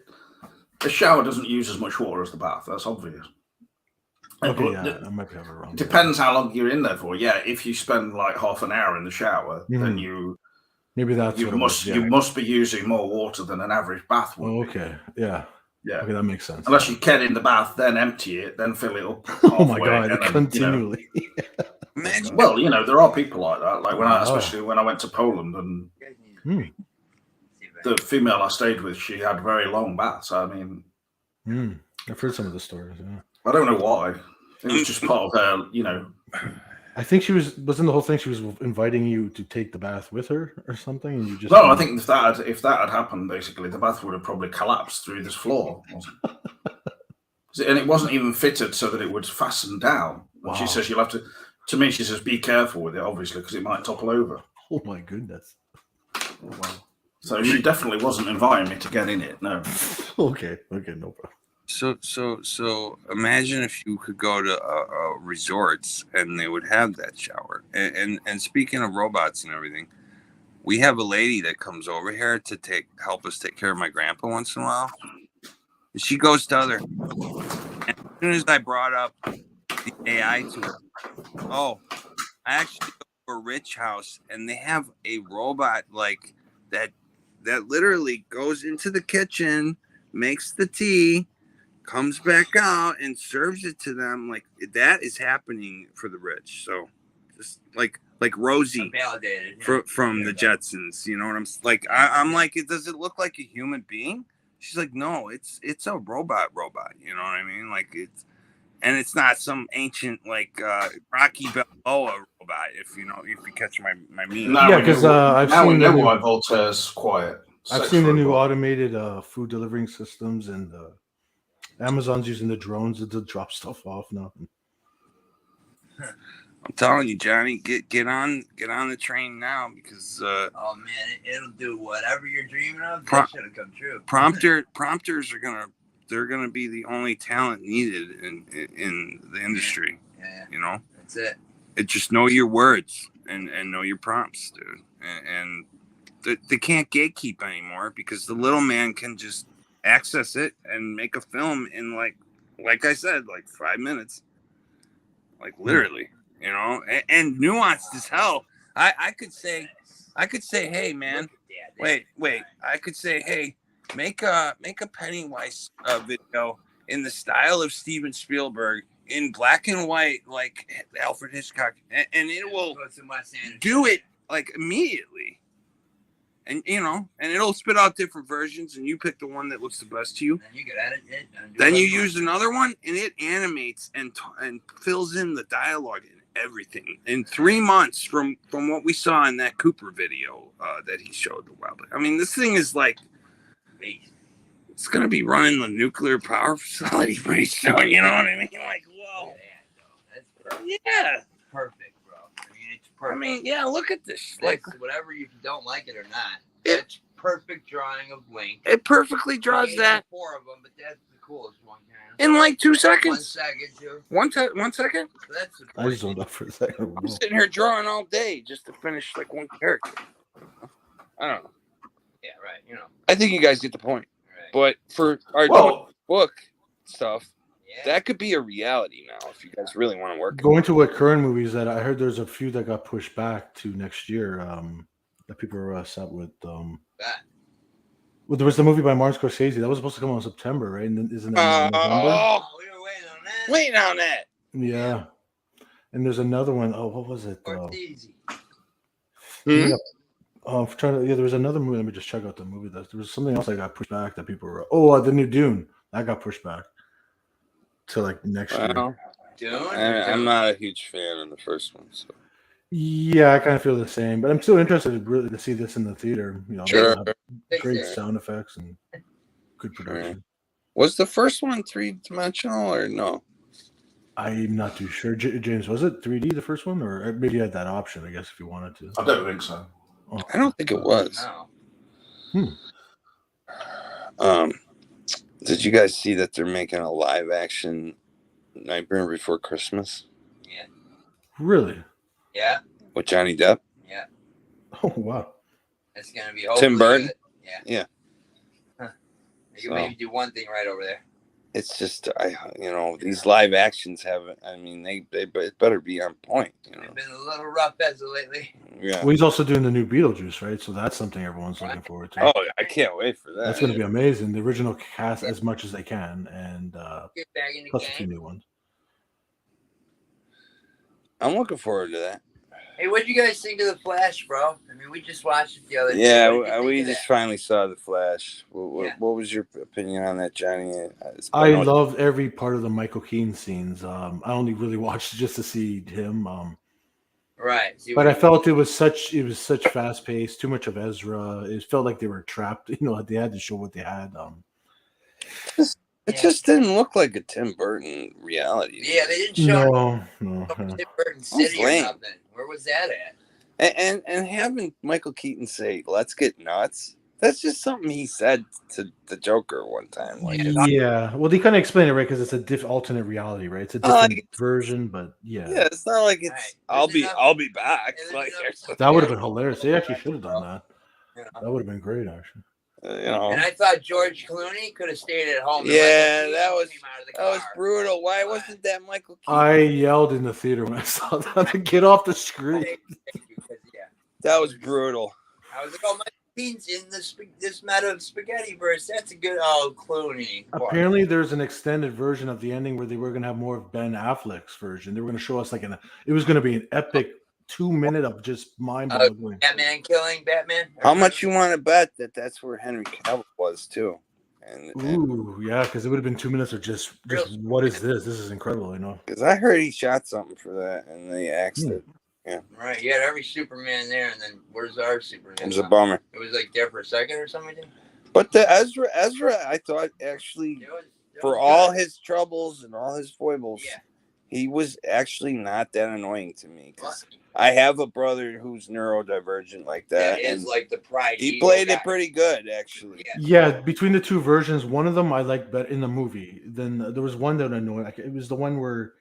The shower doesn't use as much water as the bath. That's obvious. Okay, I might be having it wrong. Depends how long you're in there for. Yeah, if you spend like half an hour in the shower, then maybe that's you must be using more water than an average bath would. Oh, okay, yeah. Okay, that makes sense. Unless you get in the bath, then empty it, then fill it up. Oh my god, continually. Well, there are people like that. Like especially when I went to Poland and. the female I stayed with, she had very long baths. I mean, I've heard some of the stories. Yeah. I don't know why. It was just part of her, you know. I think wasn't the whole thing. She was inviting you to take the bath with her or something, and you just. No, I think if that had happened, basically, the bath would have probably collapsed through this floor. And it wasn't even fitted so that it would fasten down. And she says you'll have to. To me, she says be careful with it, obviously, because it might topple over. Oh my goodness! Oh, wow. So she definitely wasn't inviting me to get in it. No. Okay, no problem. So imagine if you could go to resorts and they would have that shower. And speaking of robots and everything, we have a lady that comes over here to help us take care of my grandpa once in a while. And she goes to other. And as soon as I brought up the AI to her, I actually go to a rich house and they have a robot like that literally goes into the kitchen, makes the tea, comes back out and serves it to them. Like that is happening for the rich. So just like Rosie from the Jetsons, you know what I'm like? I'm like, does it look like a human being? She's like, no, it's a robot. You know what I mean? Like it's not some ancient like Rocky Balboa robot. If you catch my meaning. Yeah, because I've seen the why Voltaire's quiet. I've seen the new automated food delivering systems, and Amazon's using the drones to drop stuff off now. I'm telling you, Johnny, get on the train now because oh man, it'll do whatever you're dreaming of. That should have come true. Prompters they're gonna be the only talent needed in the industry. Yeah. You know, that's it. Just know your words and know your prompts, dude. And they can't gatekeep anymore because the little man can just access it and make a film in like I said, like 5 minutes, like literally, you know, and nuanced as hell. I could say, hey man, wait, I could say, hey, make a Pennywise video in the style of Steven Spielberg in black and white, like Alfred Hitchcock, and it will do it like immediately. And you know, and it'll spit out different versions, and you pick the one that looks the best to you. And then you can edit it. Then you use another one, and it animates and fills in the dialogue and everything in 3 months from what we saw in that Cooper video that he showed a while back. I mean, this thing is like, it's gonna be running the nuclear power facility pretty soon. You know what I mean? Like, whoa, yeah, perfect, bro. I mean, it's perfect. I mean, yeah, look at this. Like, whatever, if you don't like it or not, it's perfect drawing of Link. It perfectly draws that. 4 of them, but that's the coolest one. In like 2 seconds. 1 second, too. 1 second. So that's the I just zoned up for a second. I'm sitting here drawing all day just to finish like one character. I don't know. Yeah, right. You know. I think you guys get the point. Right. But for our book stuff, that could be a reality now if you guys really want to work. Going to what current movies that I heard there's a few that got pushed back to next year. That people are upset with. Well, there was the movie by Martin Scorsese that was supposed to come out in September, right? And isn't that November? Oh, we were waiting on that. Waiting on that. Yeah. And there's another one. Oh, what was it? Hmm? There was another movie. Let me just check out the movie. There was something else that got pushed back that people were. The new Dune that got pushed back to like next year. Dune? I'm not a huge fan of the first one, so. Yeah, I kind of feel the same, but I'm still interested really to see this in the theater. You know, sure. Great sound effects and good production. Was the first one 3-dimensional or no? I'm not too sure. James, was it 3D the first one, or maybe you had that option? I guess if you wanted to. I don't think so. Oh. I don't think it was. No. Did you guys see that they're making a live action Nightmare Before Christmas? Yeah. Really? Yeah. With Johnny Depp? Yeah. Oh wow. It's gonna be Tim Burton. Yeah. Huh. You can maybe do one thing right over there. It's just these live actions they better be on point. You know? They've been a little rough as of lately. Yeah. Well, he's also doing the new Beetlejuice, right? So that's something everyone's looking forward to. Oh, I can't wait for that. That's going to be amazing. The original cast as much as they can, and plus a few new ones. I'm looking forward to that. Hey, what do you guys think of The Flash, bro? I mean, we just watched it the other day. Yeah, What did you think we of just that? finally saw The Flash. Yeah. What was your opinion on that, Johnny? I loved every part of the Michael Keaton scenes. I only really watched it just to see him. Right. See, But what I do you- felt it was such fast paced, too much of Ezra. It felt like they were trapped. You know, they had to show what they had. It just didn't look like a Tim Burton reality. Yeah, they didn't show No. Tim Burton City or lame. nothing. Where was that at? And having Michael Keaton say, "Let's get nuts." That's just something he said to the Joker one time. Like, Yeah, well, they kind of explain it right because it's a alternate reality, right? It's a different version, but yeah, it's not like it's Right. I'll There's be back. there's Like, enough- that would have been hilarious. They actually should have done that. You know. That would have been great, actually. And I thought George Clooney could have stayed at home. Yeah, And that Michael was Keaton came out of the that was car. brutal. Why wasn't that Michael Keaton? I yelled in the theater when I saw that. Get off the screen. That was brutal. I was like, oh, Michael Keaton's in this matter of spaghetti verse. That's a good Clooney. Apparently, there's an extended version of the ending where they were going to have more of Ben Affleck's version. They were going to show us it was going to be an epic 2 minute of just mind boggling. Batman killing Batman. How much you want to bet that's where Henry Cavill was too? And Ooh, yeah, because it would have been 2 minutes of just what is this? This is incredible, you know. because I heard he shot something for that, and they axed it. Yeah, Right, you had every Superman there, and then where's our Superman? it was a bummer. It was like there for a second or something. But the Ezra, I thought actually, for all his troubles and all his foibles, he was actually not that annoying to me. Because I have a brother who's neurodivergent like that. That is and like the pride. he played it pretty good, actually. Yeah, between the two versions, one of them I liked better in the movie. Then there was one that annoyed. It was the one where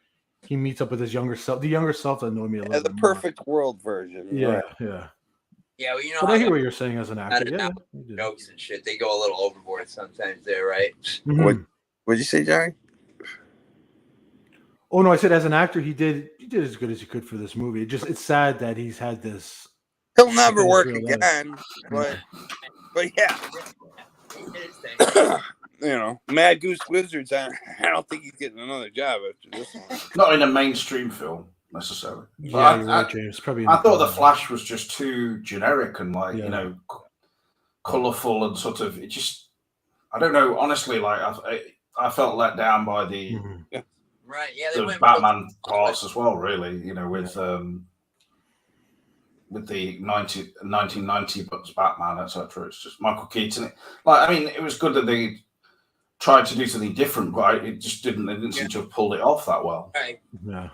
he meets up with his younger self. The younger self that annoyed me a little Yeah, the bit more. perfect world version. Yeah, right. yeah. Yeah, well, you know, But I hear what you're saying as an actor. Yeah, you did. jokes and shit. They go a little overboard sometimes there, right? Mhm. What'd you say, Johnny? Oh no, I said as an actor, he did as good as he could for this movie. It's sad that he's had this. He'll never in work real life. again, but yeah, He did his thing. you know, Mad Goose Wizards. I don't think he's getting another job after this one. Not in a mainstream film necessarily. Yeah, But you're right, James. Probably. I thought the Flash was just too generic and Yeah. you know, colorful and sort of. It just, I don't know. Honestly, like I felt let down by the Mhm. Right, yeah, they the went Batman parts as well. Really, you know, with the 1990 books Batman, etc. It's just Michael Keaton. Like, I mean, it was good that they tried to do something different, but it just didn't. They didn't seem to have pulled it off that well. Right. Yeah.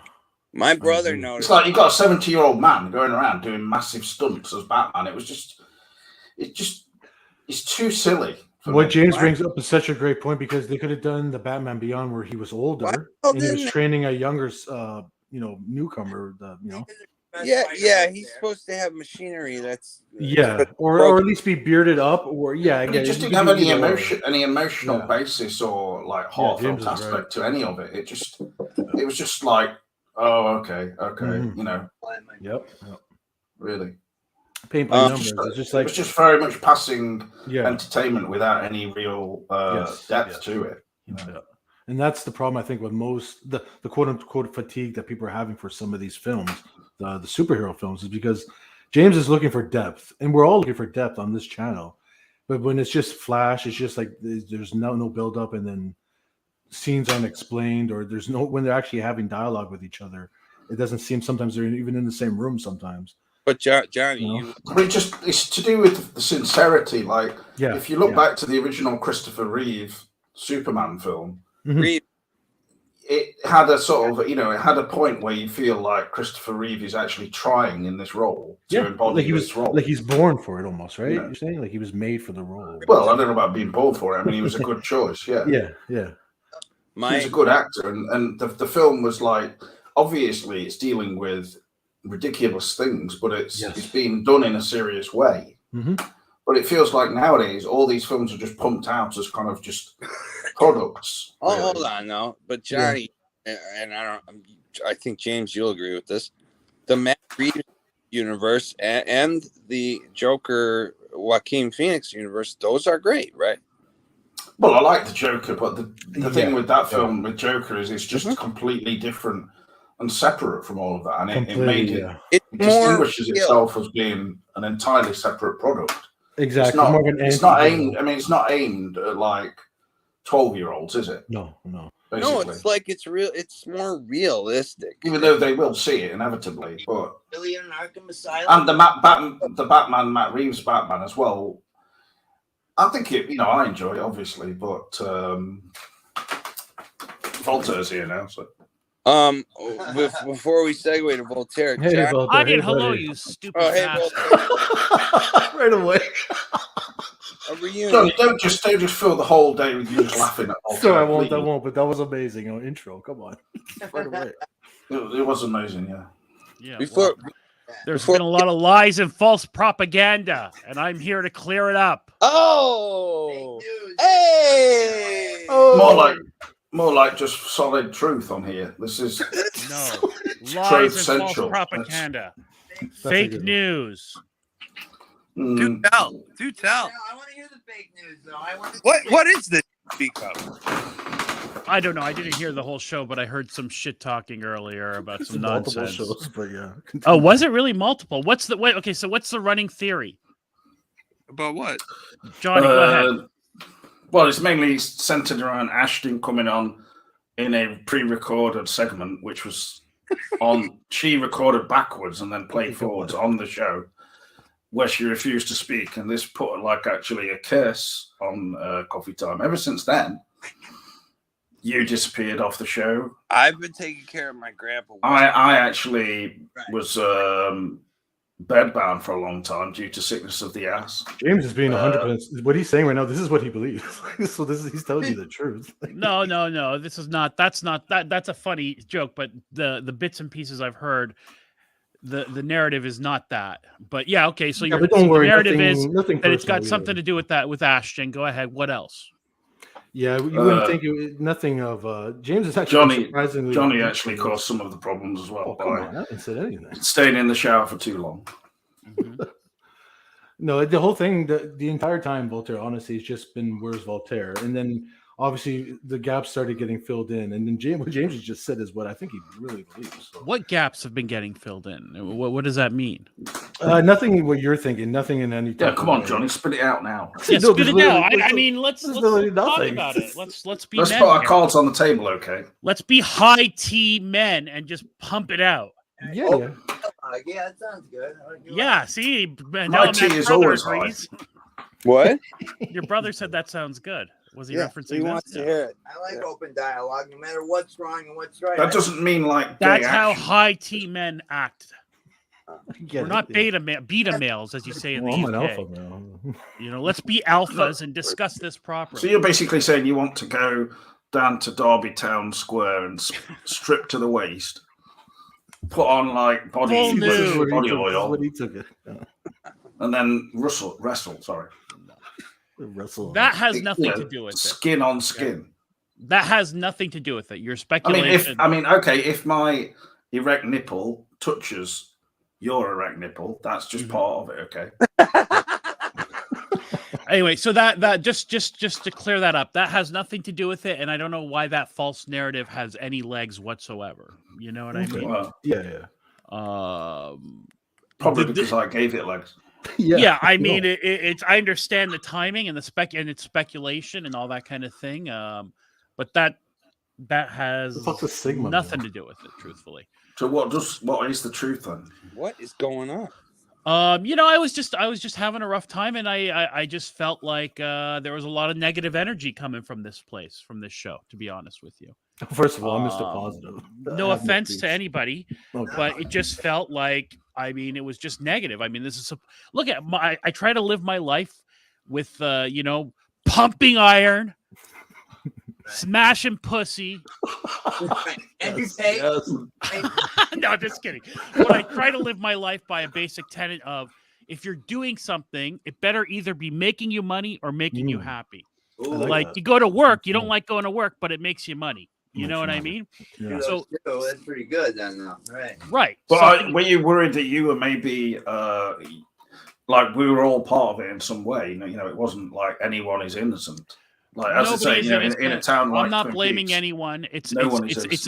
My brother agree. noticed. It's like you've got a 70-year-old man going around doing massive stunts as Batman. It's too silly. for What me. James brings up is such a great point because they could have done the Batman Beyond where he was older and he was training a younger, newcomer. Yeah, he's supposed to have machinery that's or at least be bearded up, or But it just didn't have any emotional basis or like heartfelt James is right. aspect to any of it. It was just like, oh, okay, Mhm. you know, Yep. really. Paint by numbers. It's just like it was just very much passing yeah. entertainment without any real depth to it. You know? Yeah. And that's the problem I think with most the quote unquote fatigue that people are having for some of these films, the superhero films, is because James is looking for depth, and we're all looking for depth on this channel. But when it's just flash, it's just like there's no build up, and then scenes aren't explained, or there's no when they're actually having dialogue with each other. It doesn't seem sometimes they're even in the same room sometimes. But Johnny, it's to do with the sincerity. Like, if you look back to the original Christopher Reeve Superman film, Reeve. It had a sort of, it had a point where you feel like Christopher Reeve is actually trying in this role to embody this role. Like he's born for it almost, right? Yeah. You're saying like he was made for the role. Well, I don't know about being born for it. I mean, he was a good choice. Yeah. Yeah. He's a good actor. And the film was like, obviously it's dealing with ridiculous things, but it's being done in a serious way. Mm-hmm. But it feels like nowadays all these films are just pumped out as kind of just products. Oh, hold on now. But Johnny, and I think James, you'll agree with this. The Matt Reeves universe and the Joker Joaquin Phoenix universe, those are great, right? Well, I like the Joker, but the thing with that film with Joker is it's just completely different and separate from all of that, and it Completely, made it, yeah. It's it more distinguishes itself as being an entirely separate product. Exactly. It's not. More of an It's not anti-hero. aimed. I mean, it's not aimed at like 12-year-olds, is it? No. Basically, no, it's like it's real. It's more realistic. even though they will see it inevitably, but Really an Arkham Asylum? and the Batman, Matt Reeves Batman as well. I think it. I enjoy it obviously, but Voltaire's here now, so. Before we segue to Voltaire, Hey, Jack, Voltaire, I did hey, hello, buddy. you stupid oh hey, bastard. Voltaire, Right away. a reunion. Johnny, don't just fill the whole day with you just laughing at Voltaire. So I won't. please. But that was amazing. Intro. Come on. Right away. It was amazing, yeah. Yeah, Before there's been a lot of lies and false propaganda, and I'm here to clear it up. oh, Fake news. hey, More like just solid truth on here. This is No, Truth lies and false Central. propaganda, That's a fake good one. news. do tell. No, I want to hear the fake news, though. I want to What is this? Speak up. I don't know. I didn't hear the whole show, but I heard some shit talking earlier about some Multiple nonsense. shows, but yeah. Oh, was it really multiple? Okay, so what's the running theory? About what? Johnny, go ahead. Well, it's mainly centered around Ashton coming on in a pre-recorded segment, which was on. She recorded backwards and then played forwards on the show, where she refused to speak, and this put actually a curse on Coffee Time. Ever since then, you disappeared off the show. I've been taking care of my grandpa. I actually was bedbound for a long time due to sickness of the ass. James is being 100%. What he's saying right now, this is what he believes. So he's telling you the truth. No. This is not. That's a funny joke, but the bits and pieces I've heard, the narrative is not that. But yeah, okay. So But don't worry. the narrative nothing is that it's got personal something either. to do with that with Ashton. Go ahead. What else? Yeah, you wouldn't think nothing of James is actually surprisingly. Johnny actually caused some of the problems as well Oh, come on, I haven't said anything. staying in the shower for too long. Mm-hmm. No, the whole thing, the entire time, Voltaire, honestly, has just been where's Voltaire, and then obviously the gaps started getting filled in, and then what James has just said is what I think he really believes. So. What gaps have been getting filled in? What does that mean? Nothing what you're thinking. Nothing in any. Yeah, come on, Johnny, spit it out now. Yeah, No, spit it there's out. literally- I mean, let's talk literally nothing. about it. Let's be Let's men put our here. cards on the table, okay? Let's be high tea men and just pump it out. Yeah. yeah, that sounds good. Yeah, see, now My my tea is brother always high. agrees. What? Your brother said that sounds good. Was he Yeah, referencing he this? wants to Yeah. hear it. I like open dialogue, no matter what's wrong and what's right. That doesn't mean like That's gay how action. high tea men act. Get We're it, not yeah. beta males, as you say in Well, I'm an the UK. alpha male. You know, let's be alphas and discuss this properly. So you're basically saying you want to go down to Derby Town Square and strip to the waist, put on like Full body nude. This is what he took- oil, what he took it. Yeah. and then wrestle. Sorry, Wrestle. That has nothing Yeah, to do with it. skin on skin. That has nothing to do with it. You're I speculating. mean, okay, if my erect nipple touches your erect nipple, that's just part of it, okay? Anyway, so that just to clear that up, that has nothing to do with it, and I don't know why that false narrative has any legs whatsoever. You know what I mean? Well, Yeah. probably because I gave it legs. Yeah, I mean, No. it's. I understand the timing and and it's speculation and all that kind of thing. But that has The fuck's a Sigma, nothing man? to do with it, truthfully. So what is the truth then? What is going on? You know, I was just having a rough time, and I just felt like there was a lot of negative energy coming from this place, from this show. To be honest with you, First of all, I'm Mr. Positive. no I have offense beef. to anybody, Okay. but it just felt like, I mean, it was just negative. I mean, this is look at I try to live my life with you know, pumping iron, smashing pussy. And you Yes, pay. yes. No, just kidding. But I try to live my life by a basic tenet of, if you're doing something, it better either be making you money or making you happy. I like Like, that. you go to work, you don't like going to work, but it makes you money. You know what I mean? Yeah. So- That's pretty good then, though. Right. Right. But Something- were you worried that you were maybe like we were all part of it in some way? You know, it wasn't like anyone is innocent. Like as I say, you know, in a town like I'm not Twin blaming Peaks, anyone. It's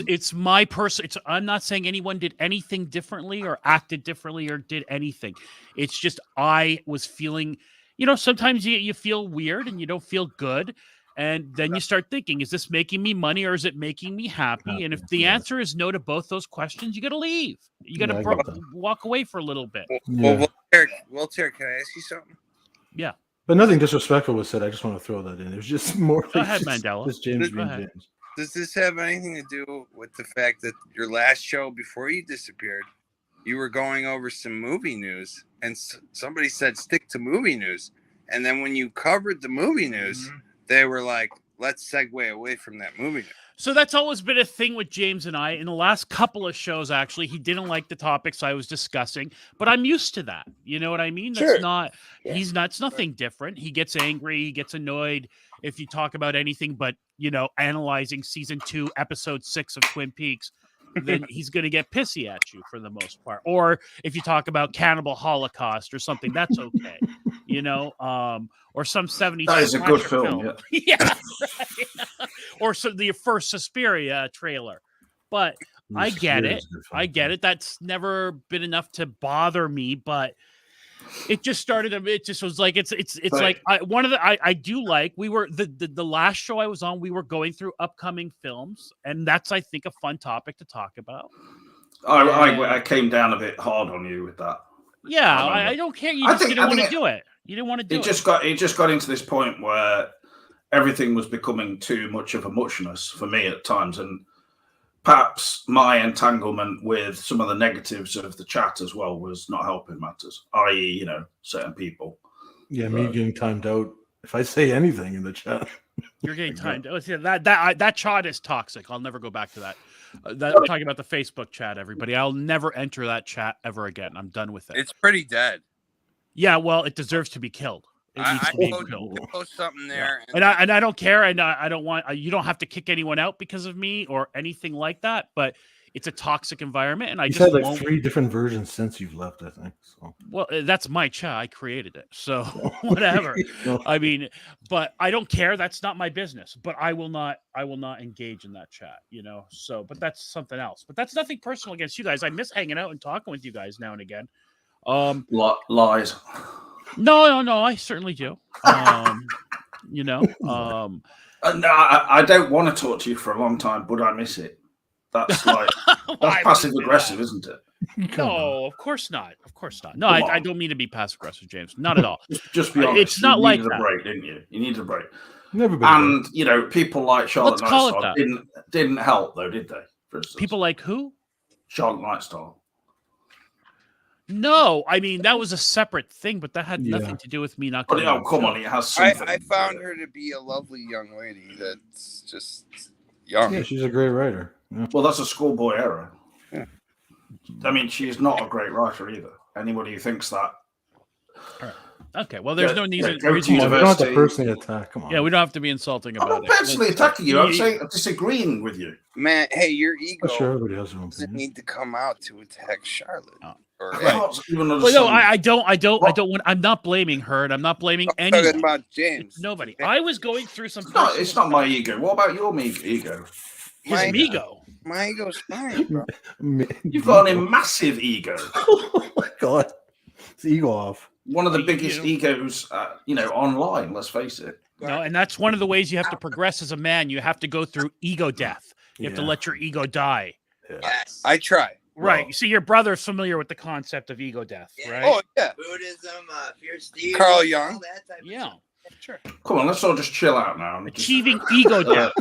It's my person. I'm not saying anyone did anything differently or acted differently or did anything. It's just I was feeling, you know, sometimes you feel weird and you don't feel good. And then you start thinking, is this making me money or is it making me happy? And if the answer is no to both those questions, you got to leave. You got to walk away for a little bit. Well, Walter, can I ask you something? Yeah. But nothing disrespectful was said. I just want to throw that in. There's just more. Go ahead, Mandela. Just James being James. Does this have anything to do with the fact that your last show before you disappeared, you were going over some movie news, and somebody said stick to movie news, and then when you covered the movie news, they were like, let's segue away from that movie news. So that's always been a thing with James and I. In the last couple of shows, actually, he didn't like the topics I was discussing, but I'm used to that. You know what I mean? That's not, he's not, it's nothing different. He gets angry, he gets annoyed if you talk about anything but, you know, analyzing season 2, episode 6 of Twin Peaks. Then he's going to get pissy at you for the most part. Or if you talk about Cannibal Holocaust or something, that's okay. You know, or some 70s. That is a good film. Yeah. Right. Or the first Suspiria trailer. But I get it. I get it. That's never been enough to bother me, but it just started. It just was like it's like I do like we were the last show I was on. We were going through upcoming films, and that's I think a fun topic to talk about. I came down a bit hard on you with that. Yeah, I don't care. You just didn't want to do it. You didn't want to do it. It just got into this point where everything was becoming too much of a muchness for me at times, and perhaps my entanglement with some of the negatives of the chat as well was not helping matters, i.e., you know, certain people. Yeah, me getting timed out if I say anything in the chat. You're getting timed out. That chat is toxic. I'll never go back to that. I'm talking about the Facebook chat, everybody. I'll never enter that chat ever again. I'm done with it. It's pretty dead. Yeah, well, it deserves to be killed. I post something there, and I don't care, and I don't want you don't have to kick anyone out because of me or anything like that. But it's a toxic environment, and I just had like 3 different versions since you've left, I think. So. Well, that's my chat. I created it, so whatever. I mean, but I don't care. That's not my business. But I will not engage in that chat. You know. So, but that's something else. But that's nothing personal against you guys. I miss hanging out and talking with you guys now and again. Lies. No, I certainly do. You know, no, I don't want to talk to you for a long time, but I miss it. That's like that's passive aggressive, isn't it? No, of course not. Of course not. No, I don't mean to be passive aggressive, James. Not at all. Just be honest. It's not you like needed that. a break, didn't you? You needed a break. And you know, people like Charlotte Let's call Nightstar it didn't help though, did they? For instance, people like who? Charlotte Nightstar. No, I mean that was a separate thing, but that had nothing to do with me not. Oh, come on, it has something. I found her to be a lovely young lady that's just young. Yeah, she's a great writer. Yeah. Well, that's a schoolboy error. Yeah. I mean, she's not a great writer either. Anybody who thinks that. All right. Okay, well, there's no need to. We don't have to personally attack. Come on. Yeah, we don't have to be insulting about it. I'm not personally attacking you. I'm saying I'm disagreeing with you. Man, hey, your ego everybody has their own doesn't need to come out to attack Charlotte. Oh. No, I don't want. I'm not blaming her, and I'm not blaming anyone. Talking about James. Nobody. I was going through some. It's not my ego. What about your ego? His ego. My ego's fine, bro. You've got a massive ego. Oh my god, it's ego off. One of the biggest egos, online. Let's face it. No, and that's one of the ways you have to progress as a man. You have to go through ego death. You have to let your ego die. Yes, I try. Right. You see, your brother's familiar with the concept of ego death, right? Oh, yeah. Buddhism, Fear Steve, Carl Jung. That type of Sure. Come on, let's all just chill out now. Achieving ego death.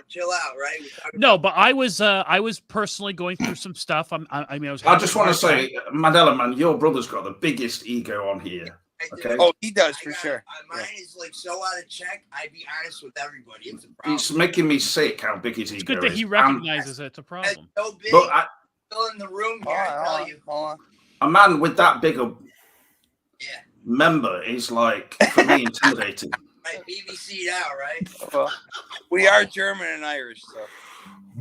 Chill out, right? No, but I was personally going through some stuff. I just want to say, Mandela, man, your brother's got the biggest ego on here. Okay. Oh, he does for sure. Mine is like so out of check. I'd be honest with everybody. It's a problem. It's making me sick how big his ego is. It's good that he recognizes it's a problem. It's so big. But still in the room here, I tell you. A man with that big a member is like, for me, intimidating. Right, BBC now, right? Well, we are German and Irish, so.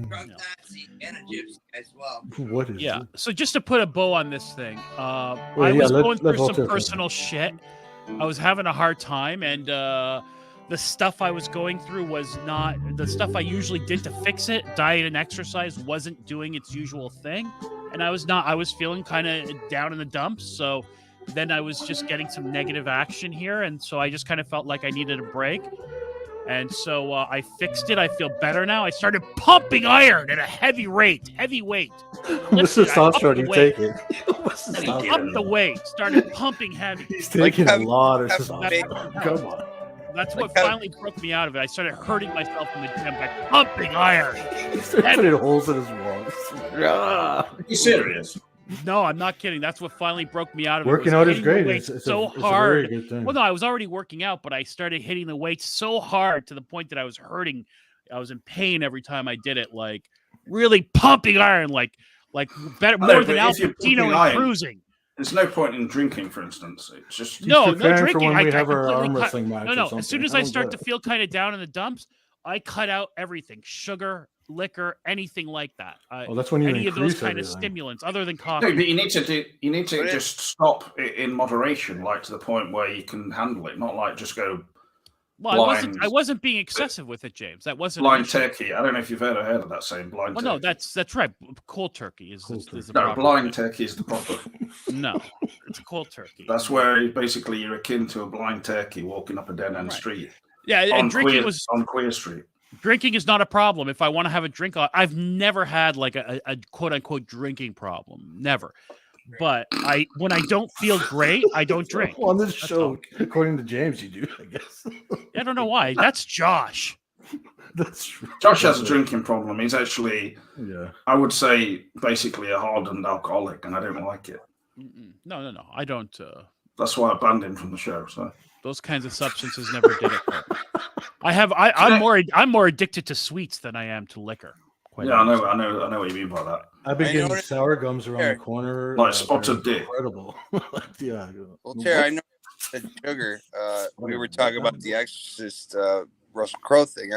Drug Nazi and a gypsy as well. What is it? So just to put a bow on this thing, I was going through some personal shit. I was having a hard time, and the stuff I was going through was not the stuff I usually did to fix it. Diet and exercise wasn't doing its usual thing. And I was feeling kind of down in the dumps. So then I was just getting some negative action here. And so I just kind of felt like I needed a break. And so I fixed it. I feel better now. I started pumping iron at a heavy weight. This is testosterone you take it. Up the weight. Started pumping heavy. He's taking a lot of testosterone. Come on. That's what finally broke me out of it. I started hurting myself in the gym by pumping iron. He started putting holes in his walls. Are you serious? No, I'm not kidding. That's what finally broke me out of it. Working out is great. It's so hard. Well, no, I was already working out, but I started hitting the weights so hard to the point that I was hurting. I was in pain every time I did it. Like really pumping iron, like better more than Al Pacino in Cruising. There's no point in drinking, for instance. It's just no drinking. For when we have our arm wrestling match. No. As soon as I start to feel kind of down in the dumps, I cut out everything: sugar, liquor, anything like that. That's when you any of those kind everything. of stimulants, other than coffee. No, but you need to just stop it in moderation, like to the point where you can handle it, not like just go. Well, I wasn't being excessive with it, James. That wasn't blind turkey. I don't know if you've ever heard of that saying, blind turkey. No, that's right. Cold turkey is the no, proper blind turkey is the proper. No, it's cold turkey. That's where basically you're akin to a blind turkey walking up a dead end street. Yeah, and drinking was on Queer Street. Drinking is not a problem. If I want to have a drink, I've never had like a quote unquote drinking problem. Never. But when I don't feel great, I don't drink. Well, on this show, according to James, you do, I guess. I don't know why. That's Josh. That's true. Josh has a drinking problem. He's actually, I would say, basically a hardened alcoholic, and I don't like it. No. I don't. That's why I banned him from the show. So those kinds of substances never did it. I'm more addicted to sweets than I am to liquor. Yeah, I know what you mean by that. I've been getting sour gums around the corner. Like spotted dick. Incredible. Yeah. Well, Terry, I know that sugar. We were talking about the Exorcist Russell Crowe thing.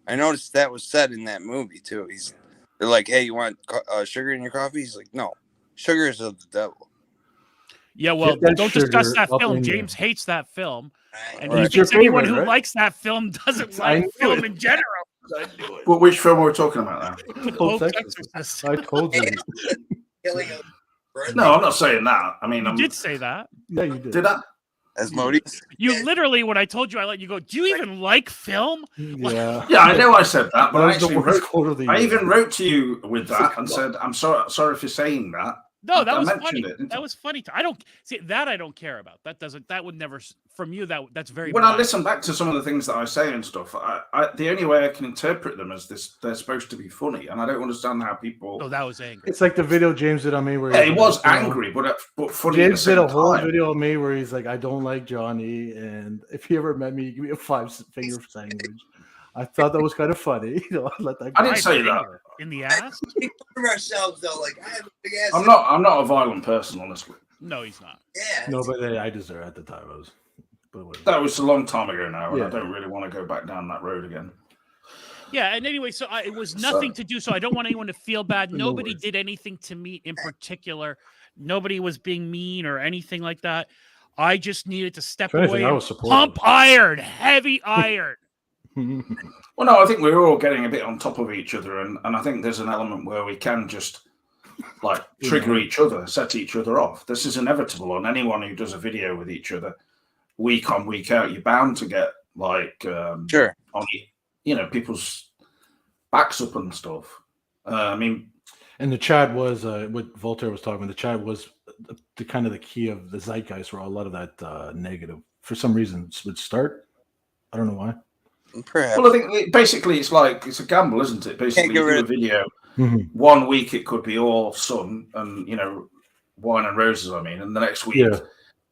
I noticed that was said in that movie too. They're like, "Hey, you want sugar in your coffee?" He's like, "No, sugar is of the devil." Yeah, well, don't discuss that film. James hates that film, and he thinks anyone who likes that film doesn't like film in general. Well, which film are we talking about now? I told you. No, I'm not saying that. I mean, you did say that. Yeah, you did. Did I? As Modi? You literally, when I told you, I let you go. Do you even like film? Yeah. Yeah, I know I said that, but I even year. wrote to you with that and said, "I'm sorry for saying that." No, that was funny. That was funny. I don't see that. I don't care about that. That would never from you. That's very. When I listen back to some of the things that I say and stuff, the only way I can interpret them is they're supposed to be funny, and I don't understand how people. Oh, that was angry. It's like the video James did on me where he was angry, but funny. James did a whole video on me where he's like, "I don't like Johnny, and if you ever met me, give me a 5-finger sandwich." I thought that was kind of funny. Let that go. I didn't say that. In the ass. We put ourselves though, like I have a big ass. I'm not a violent person, honestly. No, he's not. Yeah. No, but I deserve at the time. That was a long time ago now, and I don't really want to go back down that road again. Yeah, and anyway, so it was nothing to do. So I don't want anyone to feel bad. Nobody did anything to me in particular. Nobody was being mean or anything like that. I just needed to step away and pump iron, heavy iron. Well, no, I think we're all getting a bit on top of each other, and I think there's an element where we can just like trigger each other, set each other off. This is inevitable on anyone who does a video with each other week on, week out. You're bound to get like on people's backs up and stuff. I mean, and the chat was what Voltaire was talking about. The chat was the kind of the key of the zeitgeist where a lot of that negative, for some reason, would start. I don't know why. Perhaps. Well, I think basically it's a gamble, isn't it? Basically, you do a video. 1 week it could be all sun and wine and roses. I mean, and the next week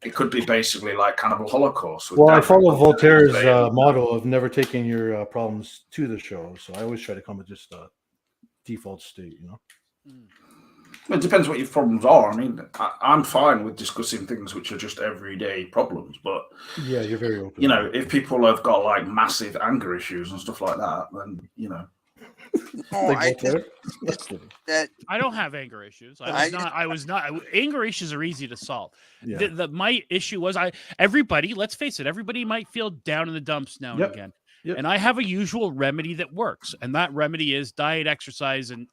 it could be basically like Cannibal Holocaust. Well, I follow Voltaire's motto of never taking your problems to the show, so I always try to come with just a default state. It depends what your problems are. I mean, I'm fine with discussing things which are just everyday problems, but yeah, you're very open. If people have got like massive anger issues and stuff like that, then No, Like I Voltaire? just that I don't have anger issues. I was not. Anger issues are easy to solve. Yeah. My issue was everybody. Let's face it. Everybody might feel down in the dumps now and again. Yep. And I have a usual remedy that works, and that remedy is diet, exercise, and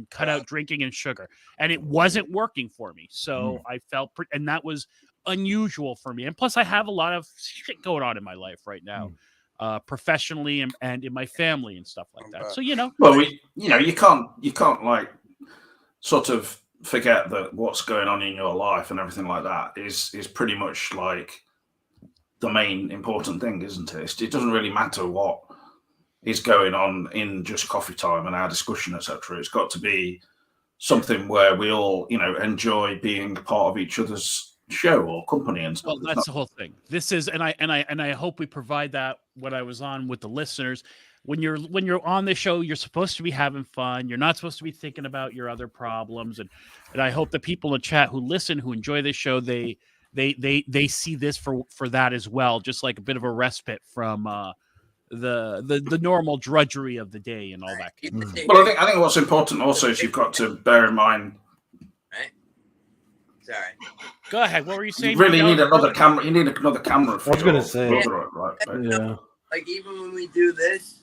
cut out drinking and sugar. And it wasn't working for me, so I felt, and that was unusual for me. And plus, I have a lot of shit going on in my life right now, professionally and in my family and stuff like that. So well, you can't like sort of forget that what's going on in your life and everything like that is pretty much like the main important thing, isn't it? It doesn't really matter what is going on in just coffee time and our discussion, etc. It's got to be something where we all, enjoy being part of each other's show or company and stuff. Well, that's the whole thing. This is, and I hope we provide that when I was on with the listeners. When you're on the show, you're supposed to be having fun. You're not supposed to be thinking about your other problems. And I hope the people in the chat who listen, who enjoy this show, they see this for that as well, just like a bit of a respite from the normal drudgery of the day and all that. Well, I think what's important also is you've got to bear in mind. Right. Sorry. Go ahead. What were you saying? You really need another camera. You need another camera. For I was going to say. Right? Yeah. Like even when we do this,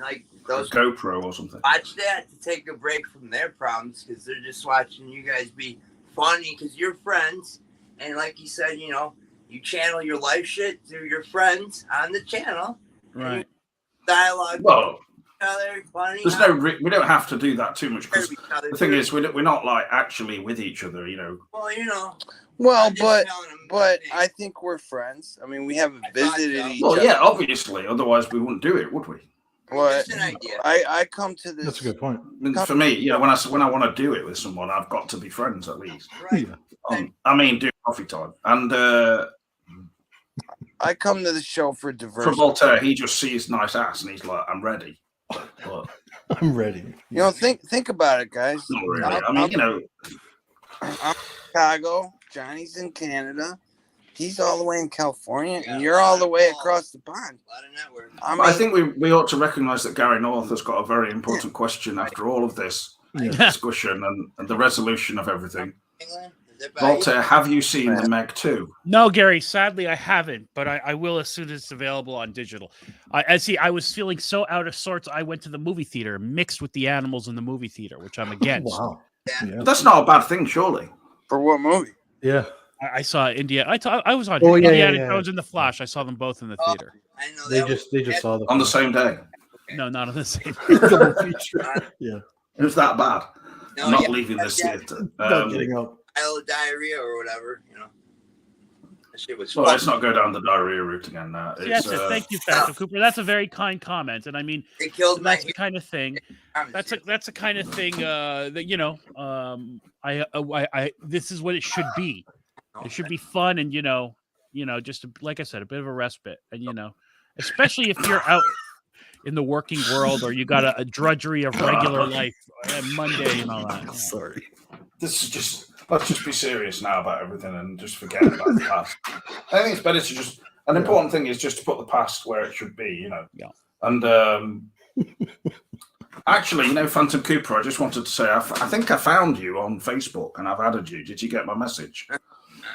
like those GoPro or something. Watch that to take a break from their problems because they're just watching you guys be funny because you're friends. And like you said, you channel your life shit through your friends on the channel. Right. Dialogue. Well, funny. we don't have to do that too much because the thing is, we're not like actually with each other, Well, Well, but I think we're friends. I mean, we haven't visited each other. Well, yeah, obviously. Otherwise, we wouldn't do it, would we? What? Just an idea. I come to this. That's a good point. I mean, for me, when I want to do it with someone, I've got to be friends at least. Right. Do coffee time. And I come to the show for diversity. from Voltaire, he just sees nice ass and he's like, I'm ready. But, I'm ready. Think about it, guys. not really. I'm in Chicago. Johnny's in Canada. He's all the way in California, and you're all the way across the pond. A lot of network. I think we ought to recognise that Gary North has got a very important question after all of this discussion and the resolution of everything. Voltaire, have you seen the Meg 2? No, Gary, sadly I haven't, but I will as soon as it's available on digital. I was feeling so out of sorts, I went to the movie theater, mixed with the animals in the movie theater, which I'm against. Wow. Yeah. That's not a bad thing, surely. For what movie? Yeah. I saw India. I was on Indiana Jones and the Flash. I saw them both in the theater. I know They just saw on the same day. No, not on the same. double feature. Yeah. It was that bad. No, I'm not leaving this theater. Not getting up. Diarrhea or whatever, That shit was Well, fun. let's not go down the diarrhea route again. Yes, thank you, Phantom Cooper. That's a very kind comment, and I mean, It killed that's the kind of thing. That's the kind of thing that this is what it should be. It should be fun and just like I said, a bit of a respite, and especially if you're out in the working world or you got a drudgery of regular life and Monday and all that. Sorry. This is let's just be serious now about everything and just forget about the past. I think it's better to just. An important thing is just to put the past where it should be, Yeah. And actually, Phantom Cooper, I just wanted to say, I think I found you on Facebook and I've added you. Did you get my message?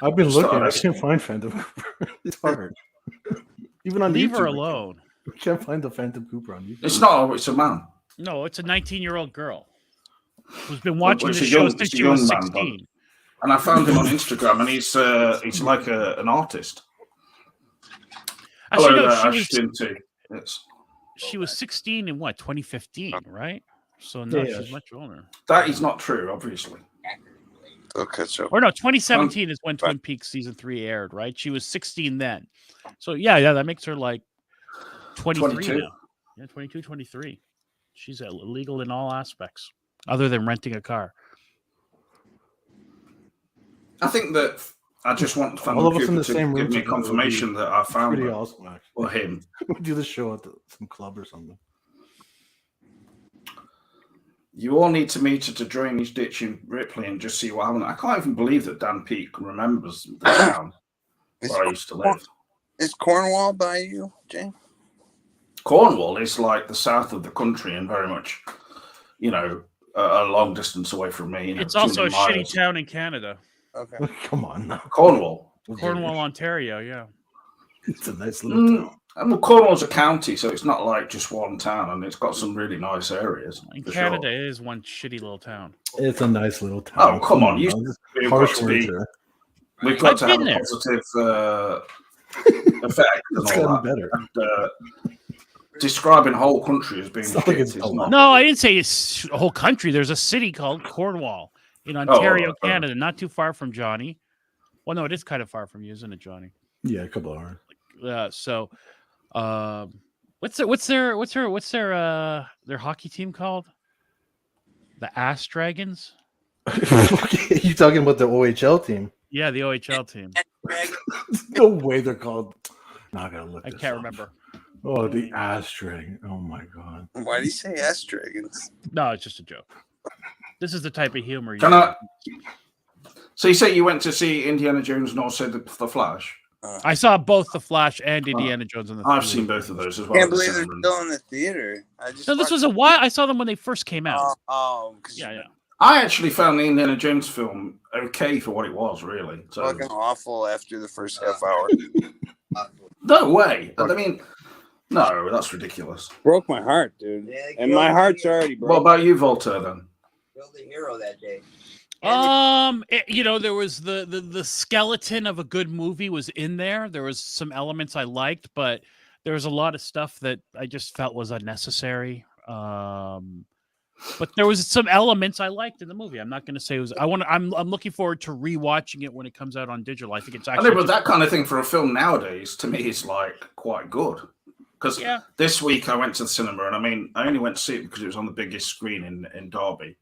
I've been looking. I can't find Phantom Cooper. It's hard. Even on Leave YouTube, her alone. I can't find the Phantom Cooper on YouTube. It's not. It's a man. No, it's a 19-year-old girl who's been watching It's the a show young- since it's a she was young man, 16. And I found him on Instagram, and he's like an artist. Actually, Hello no, there, Ashton too. Yes. she was 16 in 2015, right? So no, Yeah. she's much older. That is not true, obviously. Okay, so Or no, 2017 is when Twin Peaks season 3 aired, right? She was 16 then. So yeah, that makes her like 23 22. now. Yeah, 22, 23. She's illegal in all aspects, other than renting a car. I think that I just want All Phantom of us in Cooper the to same room give me together would confirmation be that I found Pretty her awesome, actually. or him. We'll do the show at some club or something. You all need to meet her to drainage ditch in Ripley and just see what happened. I can't even believe that Dan Peake remembers the town where I used to live. is Cornwall by you, Jane? Cornwall is like the south of the country and very much you know, a long distance away from me. You know, It's also a 200 shitty miles. town in Canada. Okay. Come on now. Cornwall. Cornwall, Ontario, yeah. It's a nice little town. And well, Cornwall's a county, so it's not like just one town, and it's got some really nice areas. In for Canada, sure. it is one shitty little town. It's a nice little town. Oh, come on. We've got Harsh to words be. here. We've got I've to have been a there. positive effect and It's all gotten that. better. And, describing whole country as being It's not shit like it's is a not. No, I didn't say it's a whole country. There's a city called Cornwall in Ontario, right. Canada, not too far from Johnny. Well, no, it is kind of far from you, isn't it, Johnny? Yeah, a couple hours. So, what's their hockey team called? The Ass Dragons. You talking about the OHL team? Yeah, the OHL team. No way they're called. No, I gotta look. I this can't up. remember. Oh, the asterisk. Oh my god. Why do you say S dragons? No, it's just a joke. This is the type of humor. Can I? So you say you went to see Indiana Jones and also the Flash? I saw both The Flash and Indiana Jones in the I've theater. seen both of those as well. Can't believe they're still in the theater. No, this was a while. I saw them when they first came out. Yeah. I actually found the Indiana Jones film okay for what it was, really. So Fucking awful after the first half hour. no way. I mean, no, that's ridiculous. Broke my heart, dude. And my heart's already broken. What about you, Voltaire? Then Killed the hero that day. There was the skeleton of a good movie was in there. There was some elements I liked, but there was a lot of stuff that I just felt was unnecessary. But there was some elements I liked in the movie. I'm not going to say it was. I'm looking forward to rewatching it when it comes out on digital. I think it's actually. I know, but that kind of thing for a film nowadays, to me, is like quite good. Because this week I went to the cinema, and I mean, I only went to see it because it was on the biggest screen in Derby,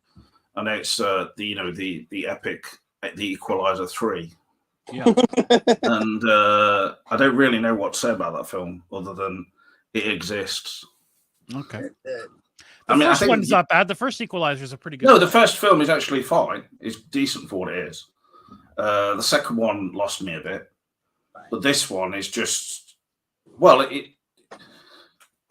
and it's the epic, The Equalizer 3. Yeah. And I don't really know what to say about that film other than it exists. Okay. I mean, first one's not bad. The first Equalizer is a pretty good. No, the first film is actually fine. It's decent for what it is. The second one lost me a bit, but this one is just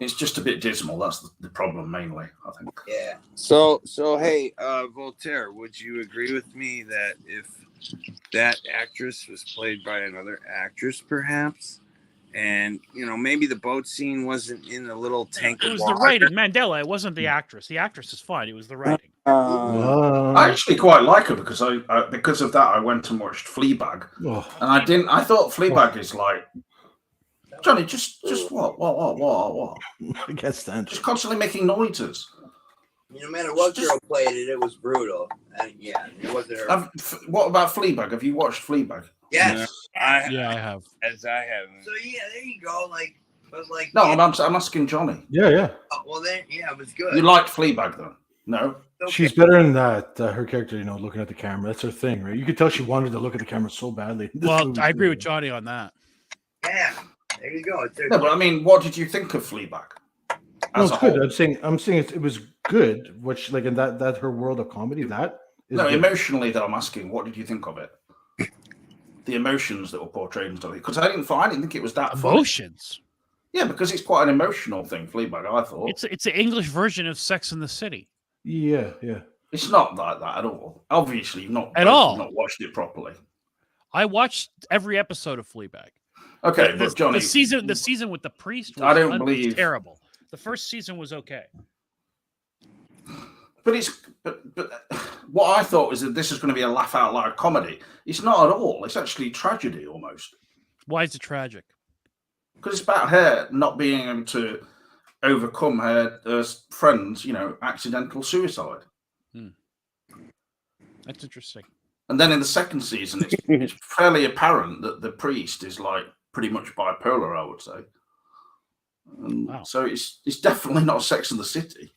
it's just a bit dismal. That's the problem mainly, I think. Yeah. So hey, Voltaire, would you agree with me that if that actress was played by another actress, perhaps, and maybe the boat scene wasn't in the little tank It of was water? the writing, Mandela. It wasn't the actress. The actress is fine. It was the writing. I actually quite like her because I because of that I went and watched Fleabag, and I thought Fleabag is like Johnny, just what? I guess that. Just constantly making noises. No matter what girl played it, it was brutal. And it wasn't her. What about Fleabag? Have you watched Fleabag? Yes. I have. As I haven't. So there you go. No, I'm asking Johnny. Yeah. Oh, well then, it was good. You liked Fleabag then? No. Okay. She's better in that. Her character, looking at the camera. That's her thing, right? You could tell she wanted to look at the camera so badly. Well, I agree with Johnny on that. Yeah. There you go. No, but I mean, what did you think of Fleabag? No, it's good. I'm saying it was good. Which, like in that her world of comedy, that is no, good. emotionally, that I'm asking, what did you think of it? The emotions that were portrayed and stuff. Because I didn't think it was that emotions. Funny. Yeah, because it's quite an emotional thing, Fleabag. I thought it's an English version of Sex in the City. Yeah. It's not like that at all. Obviously, you've not watched it properly. I watched every episode of Fleabag. Okay, but Johnny, the season with the priest was I don't believe terrible. The first season was okay. But what I thought was that this is going to be a laugh out loud comedy. It's not at all. It's actually tragedy almost. Why is it tragic? Because it's about her not being able to overcome her friend's, accidental suicide. That's interesting. And then in the second season, it's fairly apparent that the priest is like pretty much bipolar, I would say. Wow. So it's definitely not Sex and the City.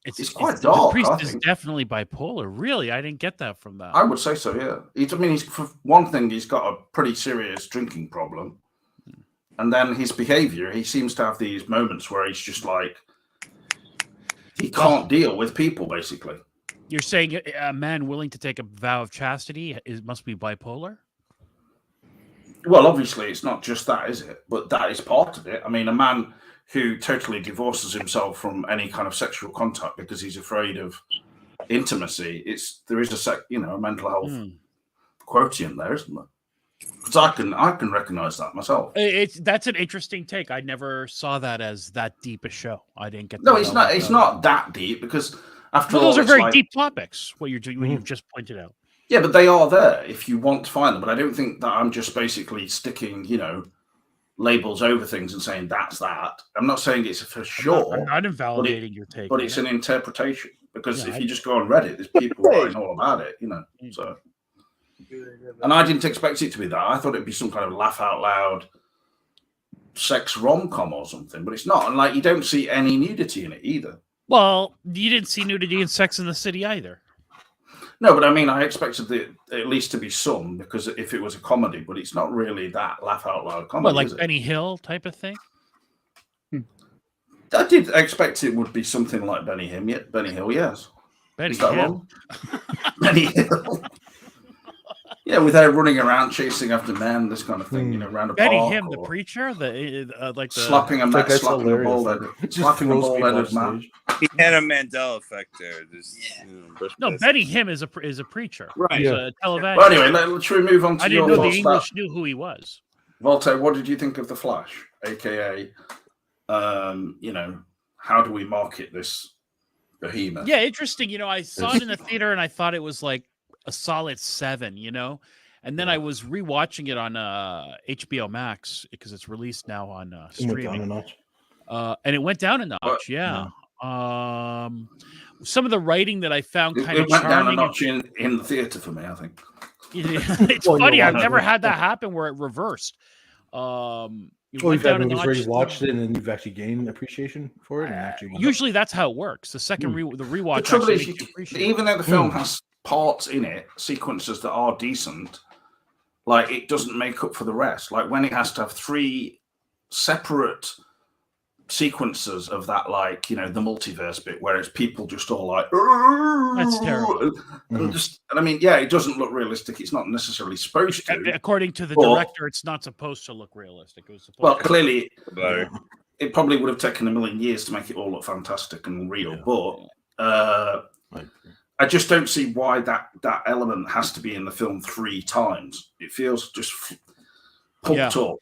It's quite The dark. priest is definitely bipolar. Really, I didn't get that from that. I would say so. Yeah. He's for one thing, he's got a pretty serious drinking problem, and then his behaviour. He seems to have these moments where he's just like he can't deal with people. Basically, you're saying a man willing to take a vow of chastity must be bipolar? Well, obviously, it's not just that, is it? But that is part of it. I mean, a man who totally divorces himself from any kind of sexual contact because he's afraid of intimacy. There is a mental health quotient there, isn't there? Because I can recognize that myself. That's an interesting take. I never saw that as that deep a show. I didn't get. No, it's not. It's not that deep because after all, those are very deep topics. What you've just pointed out. Yeah, but they are there if you want to find them. But I don't think that I'm just basically sticking, labels over things and saying that's that. I'm not saying it's for sure. I'm not invalidating your take, but it's an interpretation because if you just go on Reddit, there's people writing all about it, So, and I didn't expect it to be that. I thought it'd be some kind of laugh out loud sex rom-com or something, but it's not. And you don't see any nudity in it either. Well, you didn't see nudity in Sex in the City either. No, but I mean, I expected it at least to be some, because if it was a comedy, but it's not really that laugh out loud comedy. What, like Benny Hill type of thing? I did expect it would be something like Benny Hill, yes. Benny Hill. Benny Hill. Yeah, with her running around chasing after men, this kind of thing, around a Benny park. Him, the preacher, slapping a bald headed man. He had a Mandela effect there. No, Benny Him is a preacher. Right. He's a televangelist. Well, anyway, should we move on to I didn't know the English knew who he was. Voltaire, what did you think of The Flash? AKA, how do we market this behemoth? Yeah, interesting. I saw it in the theater and I thought it was like a solid 7, and then I was rewatching it on HBO Max because it's released now on streaming. And it went down a notch. Yeah. Some of the writing that I found kind of went charming. down a notch in the theater for me, I think. It's funny. I've never had that happen where it reversed. You've had movies where you watched it and then you've actually gained appreciation for it. And usually that's how it works. The second the rewatch. The trouble is, even though the film has parts in it, sequences that are decent, it doesn't make up for the rest. Like when it has to have 3 separate sequences of that, the multiverse bit where it's people just all like, that's terrible. And I mean, it doesn't look realistic. It's not necessarily supposed to. According to the director, it's not supposed to look realistic. It was supposed to clearly, it probably would have taken a million years to make it all look fantastic and real. But I just don't see why that element has to be in the film 3 times. It feels just pumped up,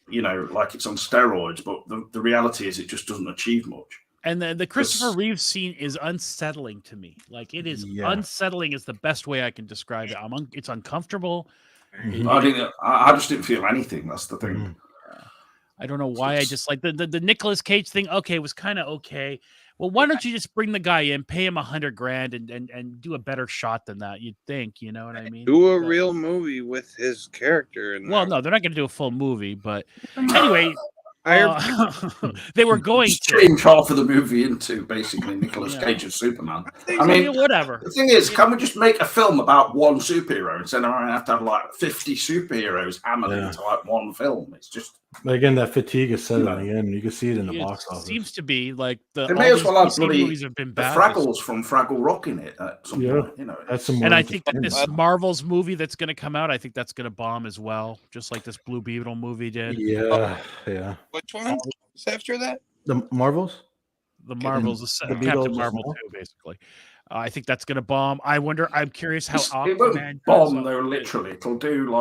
like it's on steroids. But the reality is, it just doesn't achieve much. And the Christopher Reeve scene is unsettling to me. It is unsettling is the best way I can describe it. It's uncomfortable. I just didn't feel anything. That's the thing. I don't know why. I just like the Nicolas Cage thing. Okay, it was kind of okay. Well, why don't you just bring the guy in, pay him $100,000 and do a better shot than that? You'd think, you know what I mean? Do a real movie with his character. No, they're not going to do a full movie, but anyway, they were going to change half of the movie into basically Nicolas Cage as Superman. I mean, whatever. The thing is, can we just make a film about one superhero instead of have to have 50 superheroes hammered into one film? It's just. But again, that fatigue is settling in. You can see it in the box office. Seems to be like they may as well have movies have been bad. Fraggles from Fraggle Rock in it. At some point, that's some. And I think that this Marvel's movie that's going to come out, I think that's going to bomb as well, just like this Blue Beetle movie did. Yeah. Which one is after that? The Marvels. The Marvels, the Captain Marvel 2, basically. I think that's going to bomb. I'm curious how it won't bomb though. Literally, it'll do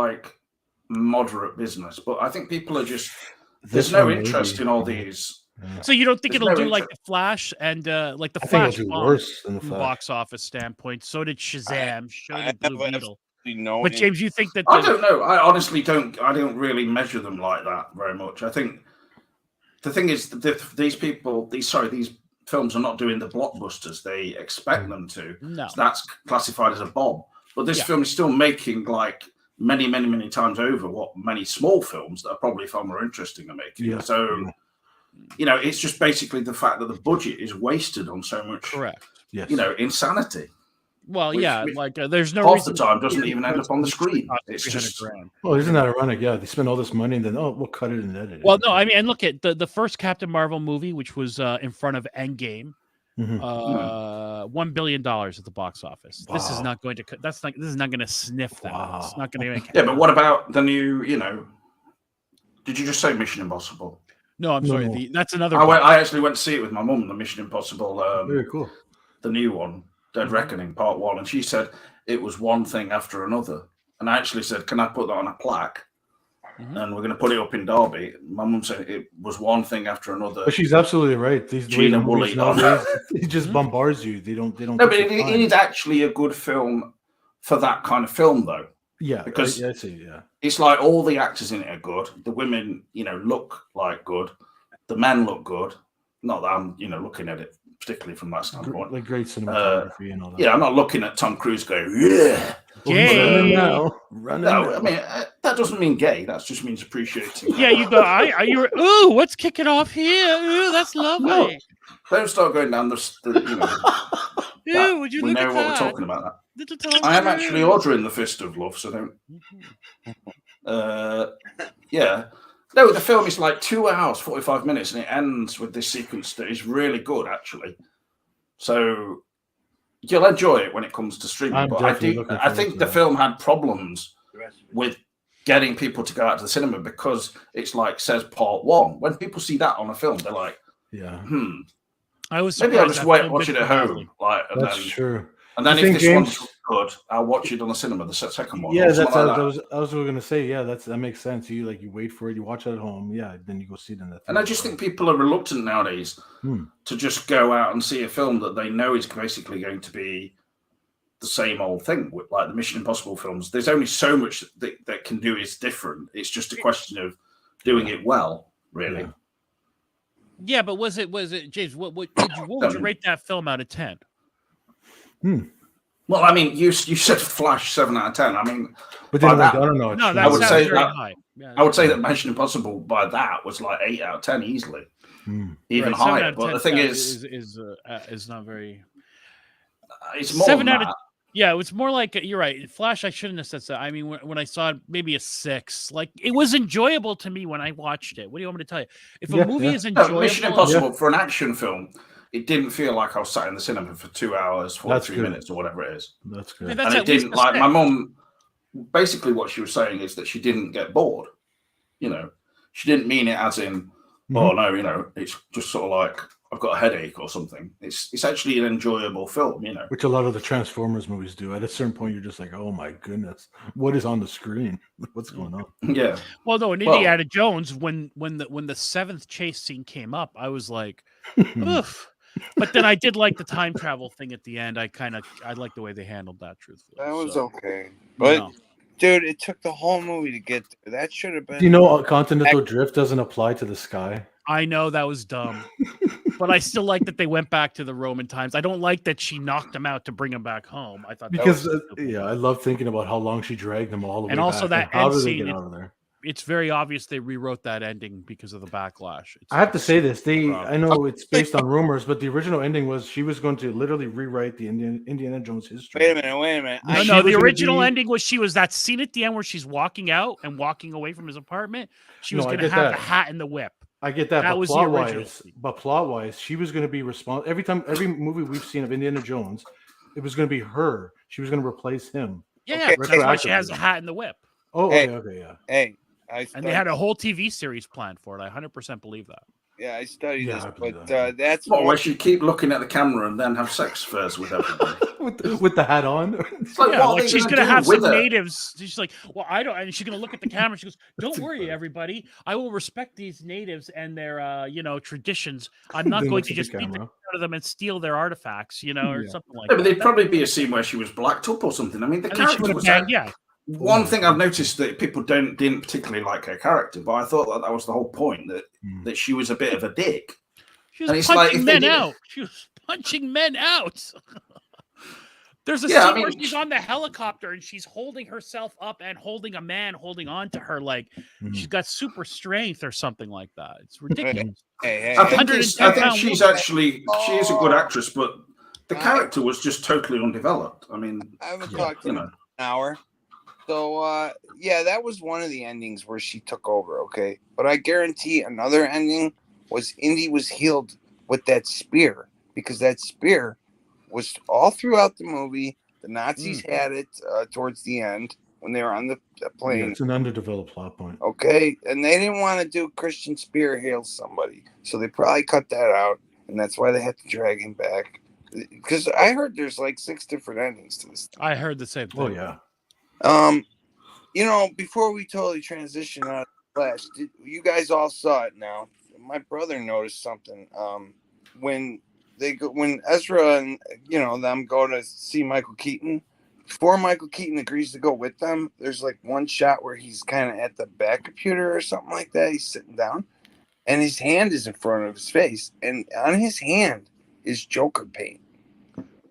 moderate business, but I think people are just there's no interest in all these. So you don't think it'll do like the Flash and like the Flash worse than the from box office standpoint? So did Shazam. So did Blue Beetle. No, but James, you think that I don't know. I honestly don't. I don't really measure them like that very much. I think the thing is these films are not doing the blockbusters they expect them to. No, so that's classified as a bomb. But this film is still making many, many, many times over what many small films that are probably far more interesting are making. Yeah. So, it's just basically the fact that the budget is wasted on so much, correct? Yes. Insanity. Well, there's no half reason the time doesn't even end up on the screen. It's just well, isn't that ironic? Yeah, they spend all this money and then we'll cut it and edit it. Well, no, I mean, and look at the first Captain Marvel movie, which was in front of Endgame. $1 billion at the box office. Wow. This is not going to. This is not going to sniff that. Wow. It's not going to make. Yeah, but what about the new? Did you just say Mission Impossible? No, I'm sorry. No. That's another. I actually went to see it with my mum, the Mission Impossible, Very cool. the new one, Dead Reckoning Part 1, and she said it was one thing after another. And I actually said, can I put that on a plaque? And we're going to put it up in Derby. My mum said it was one thing after another. But she's absolutely right. These Gina Woolley nowadays, it just bombards you. They don't. No, but it is actually a good film for that kind of film, though. Yeah, because I see. Yeah, it's like all the actors in it are good. The women, look like good. The men look good. Not that I'm, looking at it particularly from that standpoint. Like great cinematography and all that. Yeah, I'm not looking at Tom Cruise going, yeah. Gay. Running No, now. I mean that doesn't mean gay. That just means appreciating. Yeah, you go. You're. Ooh, what's kicking off here? Ooh, that's lovely. No, don't start going down the Ooh, would you we look know at what that? we're talking about. That. Little Tom I am Cruise. actually ordering the Fist of Love, so don't. Yeah. No, the film is like 2 hours, 45 minutes, and it ends with this sequence that is really good, actually. So you'll enjoy it when it comes to streaming. But I think the film had problems with getting people to go out to the cinema because it's like says part 1. When people see that on a film, they're like, I was maybe I'll just watch it at home. That's true. And then if this one's good, I'll watch it on the cinema, the second one. Yeah, that's I was going to say. Yeah, that makes sense. You wait for it, you watch it at home. Yeah, then you go see it in the theater. And I just think people are reluctant nowadays to just go out and see a film that they know is basically going to be the same old thing. Like the Mission Impossible films, there's only so much that can do is different. It's just a question of doing it well, really. Yeah, but was it James? What would you rate that film out of 10? Well, I mean, you said Flash 7 out of 10. I mean, but then I don't know. No, that sounds very high. Yeah, I would say that Mission Impossible by that was like 8 out of 10 easily, even higher. But the thing is not very. It's more 7 than out of. that. Yeah, it's more like you're right. Flash, I shouldn't have said that. I mean, when I saw it, maybe a 6. Like it was enjoyable to me when I watched it. What do you want me to tell you? If a movie is enjoyable, Mission Impossible for an action film. It didn't feel like I was sat in the cinema for 2 hours, 43 minutes, or whatever it is. That's good. And it didn't like my mum. Basically, what she was saying is that she didn't get bored. She didn't mean it as in, oh no, it's just sort of like I've got a headache or something. It's actually an enjoyable film, Which a lot of the Transformers movies do. At a certain point, you're just like, oh my goodness, what is on the screen? What's going on? Yeah. Well, no, in Indiana Jones, when the 7th chase scene came up, I was like, oof. But then I did like the time travel thing at the end. I like the way they handled that. Truthfully, that was okay. But dude, it took the whole movie to get there. That should have been. Do you know continental drift doesn't apply to the sky? I know that was dumb, but I still like that they went back to the Roman times. I don't like that she knocked him out to bring him back home. I thought because I love thinking about how long she dragged them all the way. And also back. that How end did they scene. get out of there? It's very obvious they rewrote that ending because of the backlash. I have to say this. I know it's based on rumors, but the original ending was she was going to literally rewrite the Indiana Jones history. Wait a minute. No, the original ending was she was that scene at the end where she's walking out and walking away from his apartment. She was going to have the hat and the whip. I get that, That but was plot-wise, she was going to be responsible. Every movie we've seen of Indiana Jones, it was going to be her. She was going to replace him. Yeah, that's why she has the hat and the whip. Oh, okay, yeah. Hey. And they had a whole TV series planned for it. I 100% believe that. Yeah, I studied this, but that's where she keep looking at the camera and then have sex first with everybody with the hat on. It's like, she's gonna have some natives. She's like, well, I don't, and she's gonna look at the camera. She goes, "Don't worry, everybody. I will respect these natives and their, traditions. I'm not going to just beat the out of them and steal their artifacts, or something like that." But there'd probably be a scene where she was blacked up or something. I mean, the character was one thing I've noticed that people didn't particularly like her character, but I thought that was the whole point, that she was a bit of a dick. She was punching men out. She was punching men out. There's a scene where she's on the helicopter and she's holding herself up and holding a man holding on to her like she's got super strength or something like that. It's ridiculous. I think she is a good actress, but the character was just totally undeveloped. I mean, I haven't talked in an hour. So, that was one of the endings where she took over, okay? But I guarantee another ending was Indy was healed with that spear, because that spear was all throughout the movie. The Nazis had it towards the end, when they were on the plane. Yeah, it's an underdeveloped plot point. Okay, and they didn't want to do Christian Spear hails somebody, so they probably cut that out, and that's why they had to drag him back. Because I heard there's like 6 different endings to this thing. I heard the same thing. Oh yeah. You know, before we totally transition out of Flash, you guys all saw it now. My brother noticed something. When Ezra and them go to see Michael Keaton, before Michael Keaton agrees to go with them, there's like one shot where he's kind of at the back computer or something like that. He's sitting down, and his hand is in front of his face, and on his hand is Joker paint.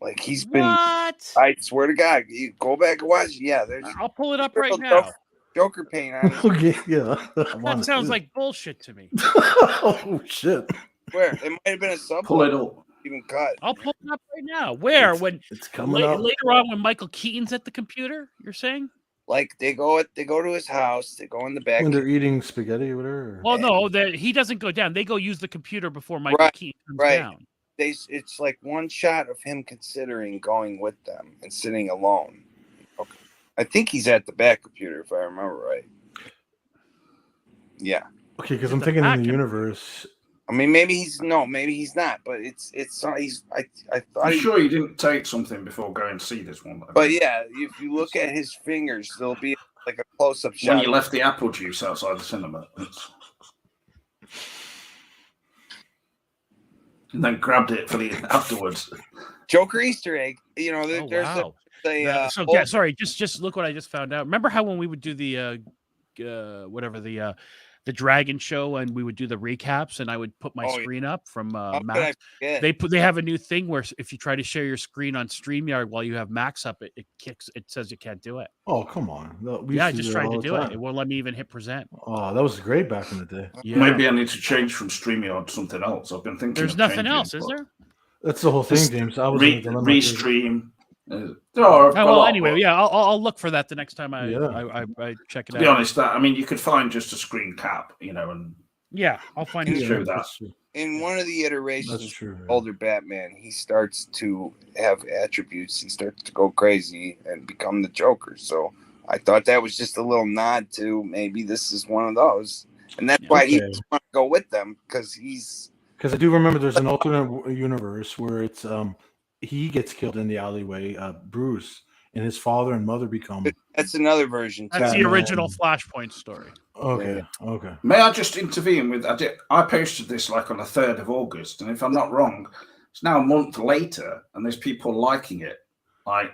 Like he's been. What? I swear to God, you go back and watch. Yeah, there's. I'll pull it up right now. Joker paint on. Okay, yeah. That sounds like bullshit to me. Oh shit! Where it might have been a sub. Pull it up. Even cut. I'll pull it up right now. Where It's coming up later on when Michael Keaton's at the computer? You're saying? Like they go to his house. They go in the back when they're eating spaghetti or whatever. Well, no, he doesn't go down. They go use the computer before Michael Keaton comes down. It's like one shot of him considering going with them and sitting alone. Okay. I think he's at the back computer if I remember right. Yeah. Okay, because I'm thinking in the universe. I mean, maybe he's not, but it's I thought. I'm sure you didn't take something before going to see this one. But yeah, if you look at his fingers, there'll be like a close-up shot. When you left the apple juice outside the cinema. And then grabbed it for the afterwards. Joker Easter egg. You know, there's sorry, just look what I just found out. Remember how when we would do the the Dragon show and we would do the recaps and I would put my screen up from Max. They have a new thing where if you try to share your screen on StreamYard while you have Max up, it says you can't do it. Oh, come on. I just tried to do it. It won't let me even hit present. Oh, that was great back in the day. Yeah. Maybe I need to change from StreamYard to something else. I've been thinking there's nothing else, is there? That's the whole thing, James. I was restream. Anyway, yeah, I'll look for that the next time I check it out. To be honest, you could find just a screen cap, and I'll find it. Show that. In one of the iterations, older Batman, he starts to have attributes. He starts to go crazy and become the Joker. So I thought that was just a little nod to maybe this is one of those, and that's why he doesn't want to go with them because I do remember there's an alternate universe where it's he gets killed in the alleyway, Bruce, and his father and mother become. That's another version. That's the original Flashpoint story. Okay. May I just intervene with? I posted this like on the 3rd of August, and if I'm not wrong, it's now a month later, and there's people liking it. Like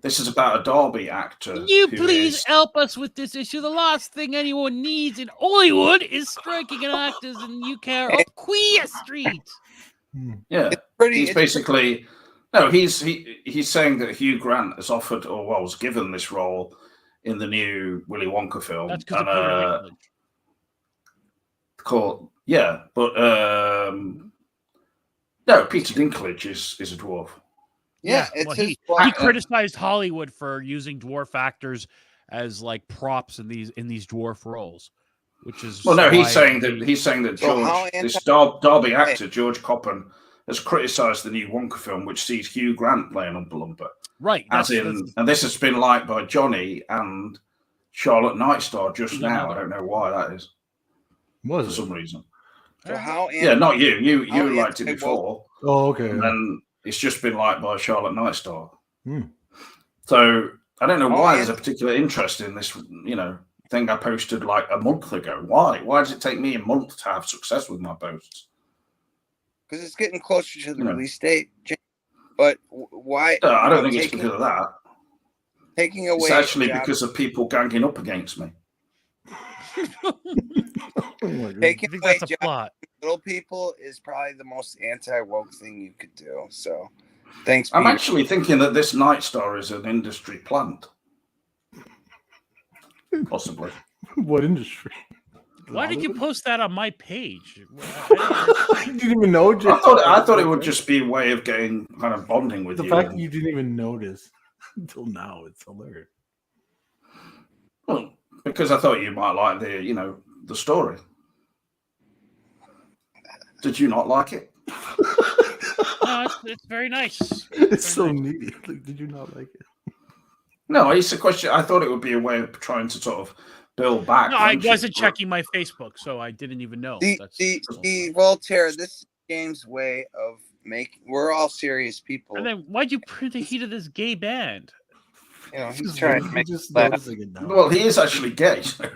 this is about a Derby actor. Can you please help us with this issue? The last thing anyone needs in Hollywood is striking actors in UK or Queer Street. Yeah, he's basically. No, he's saying that Hugh Grant has offered or was given this role in the new Willy Wonka film. That's because of Peter Dinklage is a dwarf. Yeah, he criticized Hollywood for using dwarf actors as like props in these dwarf roles, which is he's saying that George, this Derby actor George Coppen, has criticised the new Wonka film, which sees Hugh Grant playing Oompa Loompa. Right. And this has been liked by Johnny and Charlotte Nightstar just now. I don't know why that is. For some reason. So not you. You liked it before. Oh, okay. And then it's just been liked by Charlotte Nightstar. So I don't know why there's a particular interest in this, thing I posted like a month ago. Why? Why does it take me a month to have success with my posts? Because it's getting closer to the release date. But why? I don't think it's because of that. Taking away. It's actually because of people ganging up against me. Taking away jobs from little people is probably the most anti-woke thing you could do. So, thanks. I'm actually thinking that this Nightstar is an industry plant. Possibly. What industry? Why did you post that on my page? You didn't even know. I thought it would just be a way of getting kind of bonding with you. The fact that you didn't even notice until now, it's hilarious. Well, because I thought you might like the story. Did you not like it? No, it's very nice. It's so neat. Did you not like it? No, it's a question. I thought it would be a way of trying to sort of build back. No, I friendship, wasn't but- checking my Facebook, so I didn't even know. The Voltaire, this is James' way of making. We're all serious people. And then why'd you print the heat of this gay band? You know, he's trying to make just laugh. noticing it now. Well, he is actually gay. So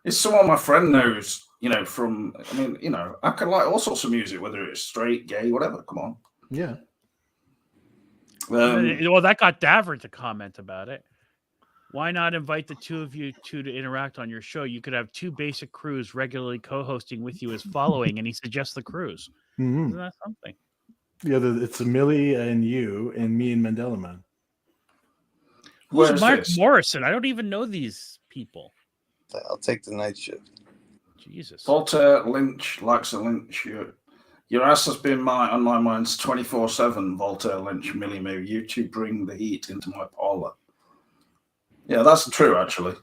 it's someone my friend knows, you know, from, I mean, you know, I can like all sorts of music, whether it's straight, gay, whatever. Come on. Yeah. Well, that got Davern to comment about it. Why not invite the two of you two to interact on your show? You could have two basic crews regularly co-hosting with you as following, and he suggests the crews. Mhm. Isn't that something? Yeah, it's Millie and you and me and Mandela Man. Who's Where's Mark this? Morrison? I don't even know these people. I'll take the night shift. Jesus. Voltaire Lynch likes a Lynch. Your ass has been on my mind 24/7. Voltaire Lynch, Millie Moo. You two bring the heat into my parlor. Yeah, that's true, actually.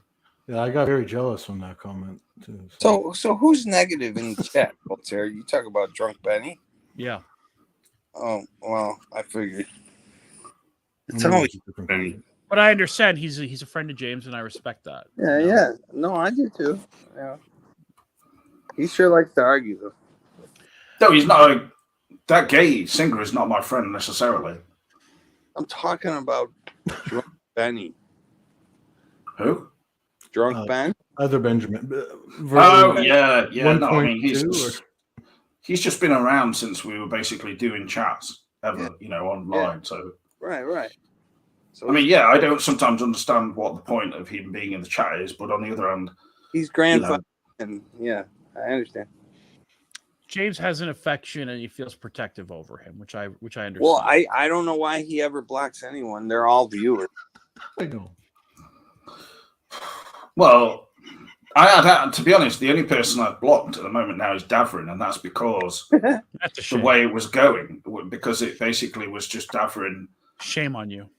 Yeah, I got very jealous from that comment too. So who's negative in the chat, Voltaire? You talk about drunk Benny. Yeah. Oh well, I figured. It's I'm always different Benny. But I understand he's a friend of James, and I respect that. Yeah, you know? yeah. No, I do too. Yeah. He sure likes to argue though. No, he's not. That gay singer is not my friend necessarily. I'm talking about drunk Benny. Who? Drunk Ben? Other Benjamin. Oh, yeah. No, I mean, 1.2 he's just been around since we were basically doing chats ever, Yeah. you know, online. Yeah. So, Right. So I mean, yeah, I don't sometimes understand what the point of him being in the chat is, but on the other hand, he's grandfather, and yeah, I understand. James has an affection, and he feels protective over him, which I understand. Well, I don't know why he ever blocks anyone. They're all viewers. I know. well, I had, to be honest, the only person I've blocked at the moment now is Davrin, and that's because That's a the shame. way it was going, because it basically was just Davrin. Shame on you.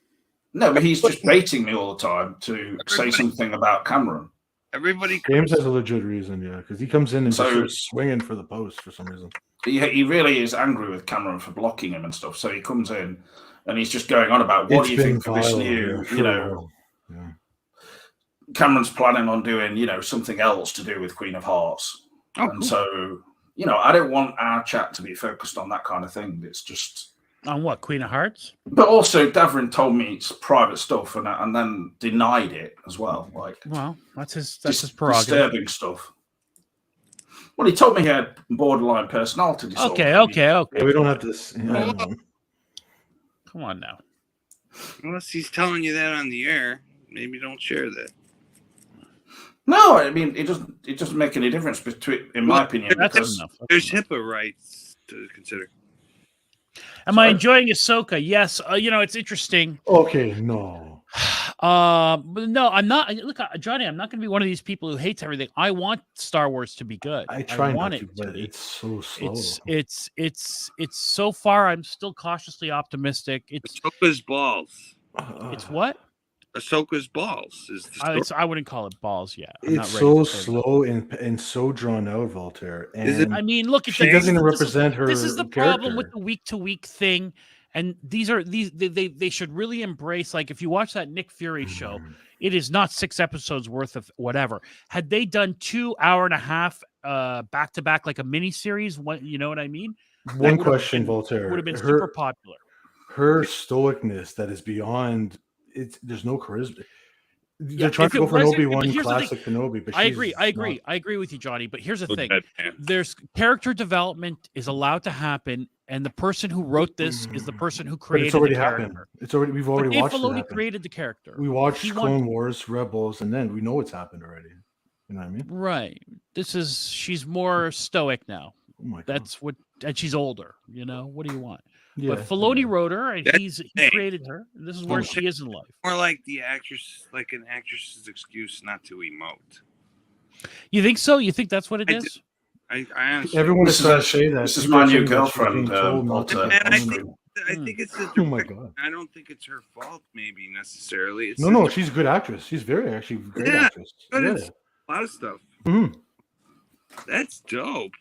No, but he's just baiting me all the time to say something about Cameron. Everybody, James has a legit reason, yeah, because he comes in and So- just starts swinging for the post for some reason. He really is angry with Cameron for blocking him and stuff. So he comes in and he's just going on about what It's do you been think for this viral, new, yeah, for you a know, while. Yeah. Cameron's planning on doing, you know, something else to do with Queen of Hearts. Oh, And so, you know, I don't want our chat to be focused on that kind of thing. It's just, On what? Queen of Hearts? but also Davrin told me it's private stuff and then denied it as well. Like, Well, that's his prerogative. disturbing stuff. Well, he told me he had borderline personality disorder. Okay. Yeah, we don't have this. Yeah, Come on now. unless he's telling you that on the air, maybe don't share that. No, I mean it doesn't make any difference between, in my opinion, That's because enough. There's HIPAA rights to consider. Am I enjoying Ahsoka? Yes. You know, it's interesting. Okay, no. But no, I'm not. Look, Johnny, I'm not going to be one of these people who hates everything. I want Star Wars to be good. I try want not to, it but be. it's so slow. It's so far. I'm still cautiously optimistic. Ahsoka's balls. It's what? Ahsoka's balls is the story. I wouldn't call it balls yet. I'm not It's ready so to say that. slow and so drawn out, Voltaire. Is it- And I mean, look at she that. doesn't This is- represent her. This is the problem with character. the week to week thing. And they should really embrace, like, if you watch that Nick Fury show, it is not 6 episodes worth of whatever. Had they done 2 hour-and-a-half back to back, like a mini series, you know what I mean? One question, Voltaire. Would have been super popular. Her stoicness that is beyond. There's no charisma. Yeah, They're trying if to it go for wasn't- Obi but Wan here's the thing. classic Kenobi, but I she's agree. not- I agree with you, Johnny. But here's the thing: Deadpan. there's character development is allowed to happen, and the person who wrote this is the person who But created it's already the happened. character. We've But already Dave watched it Filoni happen. created the character. We watched He Clone Wars, Rebels, and then we know it's happened already. You know what I mean? Right. She's more stoic now. Oh my God. That's what, and she's older. You know, what do you want? Yeah, But Filoni wrote her, and That's he hey. created her. This is where Okay. she is in life. More like the actress, like an actress's excuse not to emote. You think so? You think that's what it I is? I honestly, Everyone is This is trying a- to say that. this is People my are new saying that she's girlfriend, being told not to- Walter. And I Hmm. think it's the Oh my director. God. I don't think it's her fault, maybe necessarily. It's No, the- she's a good actress. She's actually great Yeah, actress. but Yeah. it's a lot of stuff. Mhm. That's dope.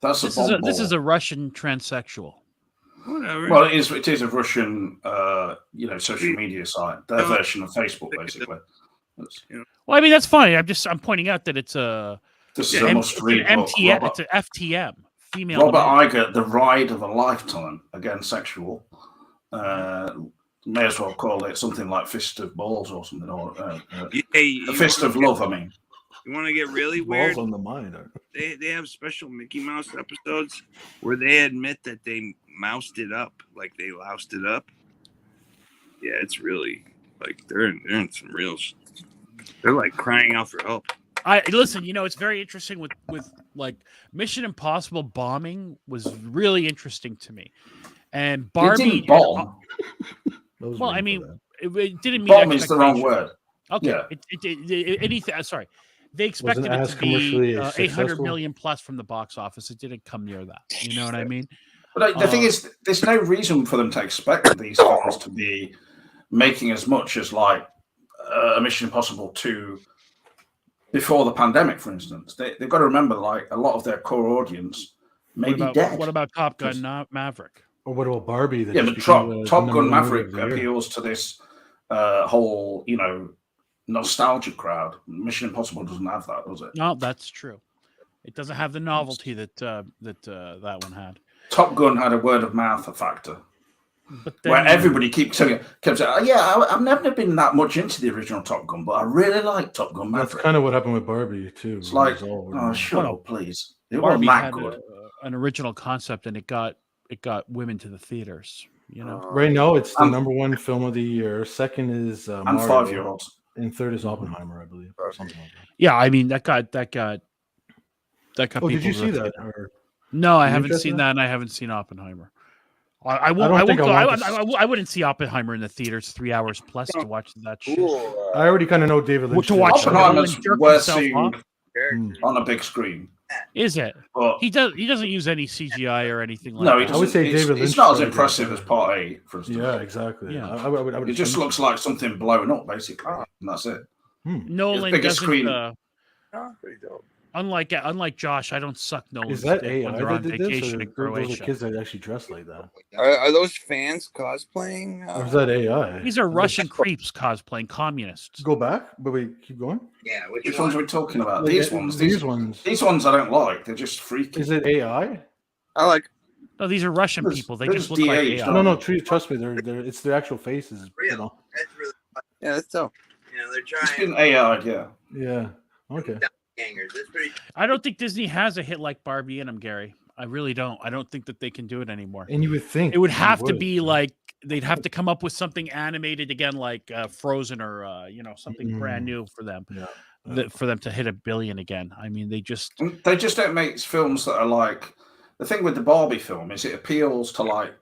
That's This a is bomb this is ball. a Russian transsexual. Whatever. Well, it is a Russian, social media site. Their version of Facebook, basically. Well, I mean that's fine. I'm pointing out that it's a This is a must-read book. It's an FTM. Female. Robert Iger, The Ride of a Lifetime. Again, sexual. May as well call it something like Fist of Balls or something, or the Fist of Love. I mean, you want to get really weird? Balls on the mind. They have special Mickey Mouse episodes where they admit that they moused it up, like they loused it up. Yeah, it's really like they're in some real. They're like crying out for help. Listen. It's very interesting with like Mission Impossible bombing was really interesting to me, and Barbie. It didn't bomb. Well, I mean, it didn't mean bomb is the wrong word. Okay. Yeah. Anything. Sorry. They expected it to be 800 million plus from the box office. It didn't come near that. You know what I mean? But the thing is, there's no reason for them to expect these films to be making as much as like Mission Impossible 2 before the pandemic, for instance. They've got to remember, like, a lot of their core audience may be dead. What about Top Gun Maverick? Or what about Barbie? But Top Gun Maverick appeals to this whole, nostalgia crowd. Mission Impossible doesn't have that, does it? No, that's true. It doesn't have the novelty that that one had. Top Gun had a word of mouth factor, where everybody kept saying, I've never been that much into the original Top Gun, but I really like Top Gun Maverick. That's kind of what happened with Barbie too. It's like, please. It Barbie wasn't that had good. An original concept, and it got women to the theaters. Right now it's the number one film of the year. Second is and Mario, 5-year-olds. and third is Oppenheimer, I believe, or something like that. Yeah, I mean that got people. Did you see that? Or... No, I haven't seen that, and I haven't seen Oppenheimer. I wouldn't see Oppenheimer in the theaters 3 hours plus to watch that shit. I already kind of know David Lynch. To watch Oppenheimer's worth seeing on a big screen. Is it? But he doesn't use any CGI or anything like that. No, I would say David Lynch. It's not as impressive as Part A, for instance. Yeah, exactly. Yeah. I would it just looks like something blown up, basically, and that's it. Nolan doesn't. Screen. Pretty dope. Unlike Josh, I don't suck Nolan's Is that dick when they're on vacation in Croatia. Those are kids that actually dress like that. Are those fans cosplaying? Or is that AI? These are Russian creeps cosplaying communists. Go back, but wait, keep going. Yeah, which ones are we talking about? Like, These ones. These ones. These ones I don't like. They're just freaky. Is it AI? I like. No, these are Russian people. They just look like AI. No. Trust me. They're it's their actual faces. Real. That's really fun. Yeah, that's dope. They're trying. It's been AI, yeah. Yeah. Okay. That's pretty. I don't think Disney has a hit like Barbie in them, Gary. I really don't. I don't think that they can do it anymore. And you would think it would have to be like they'd have to come up with something animated again, like Frozen or something brand new for them. Yeah. For them to hit $1 billion again. I mean, they just don't make films that are like the thing with the Barbie film is it appeals to like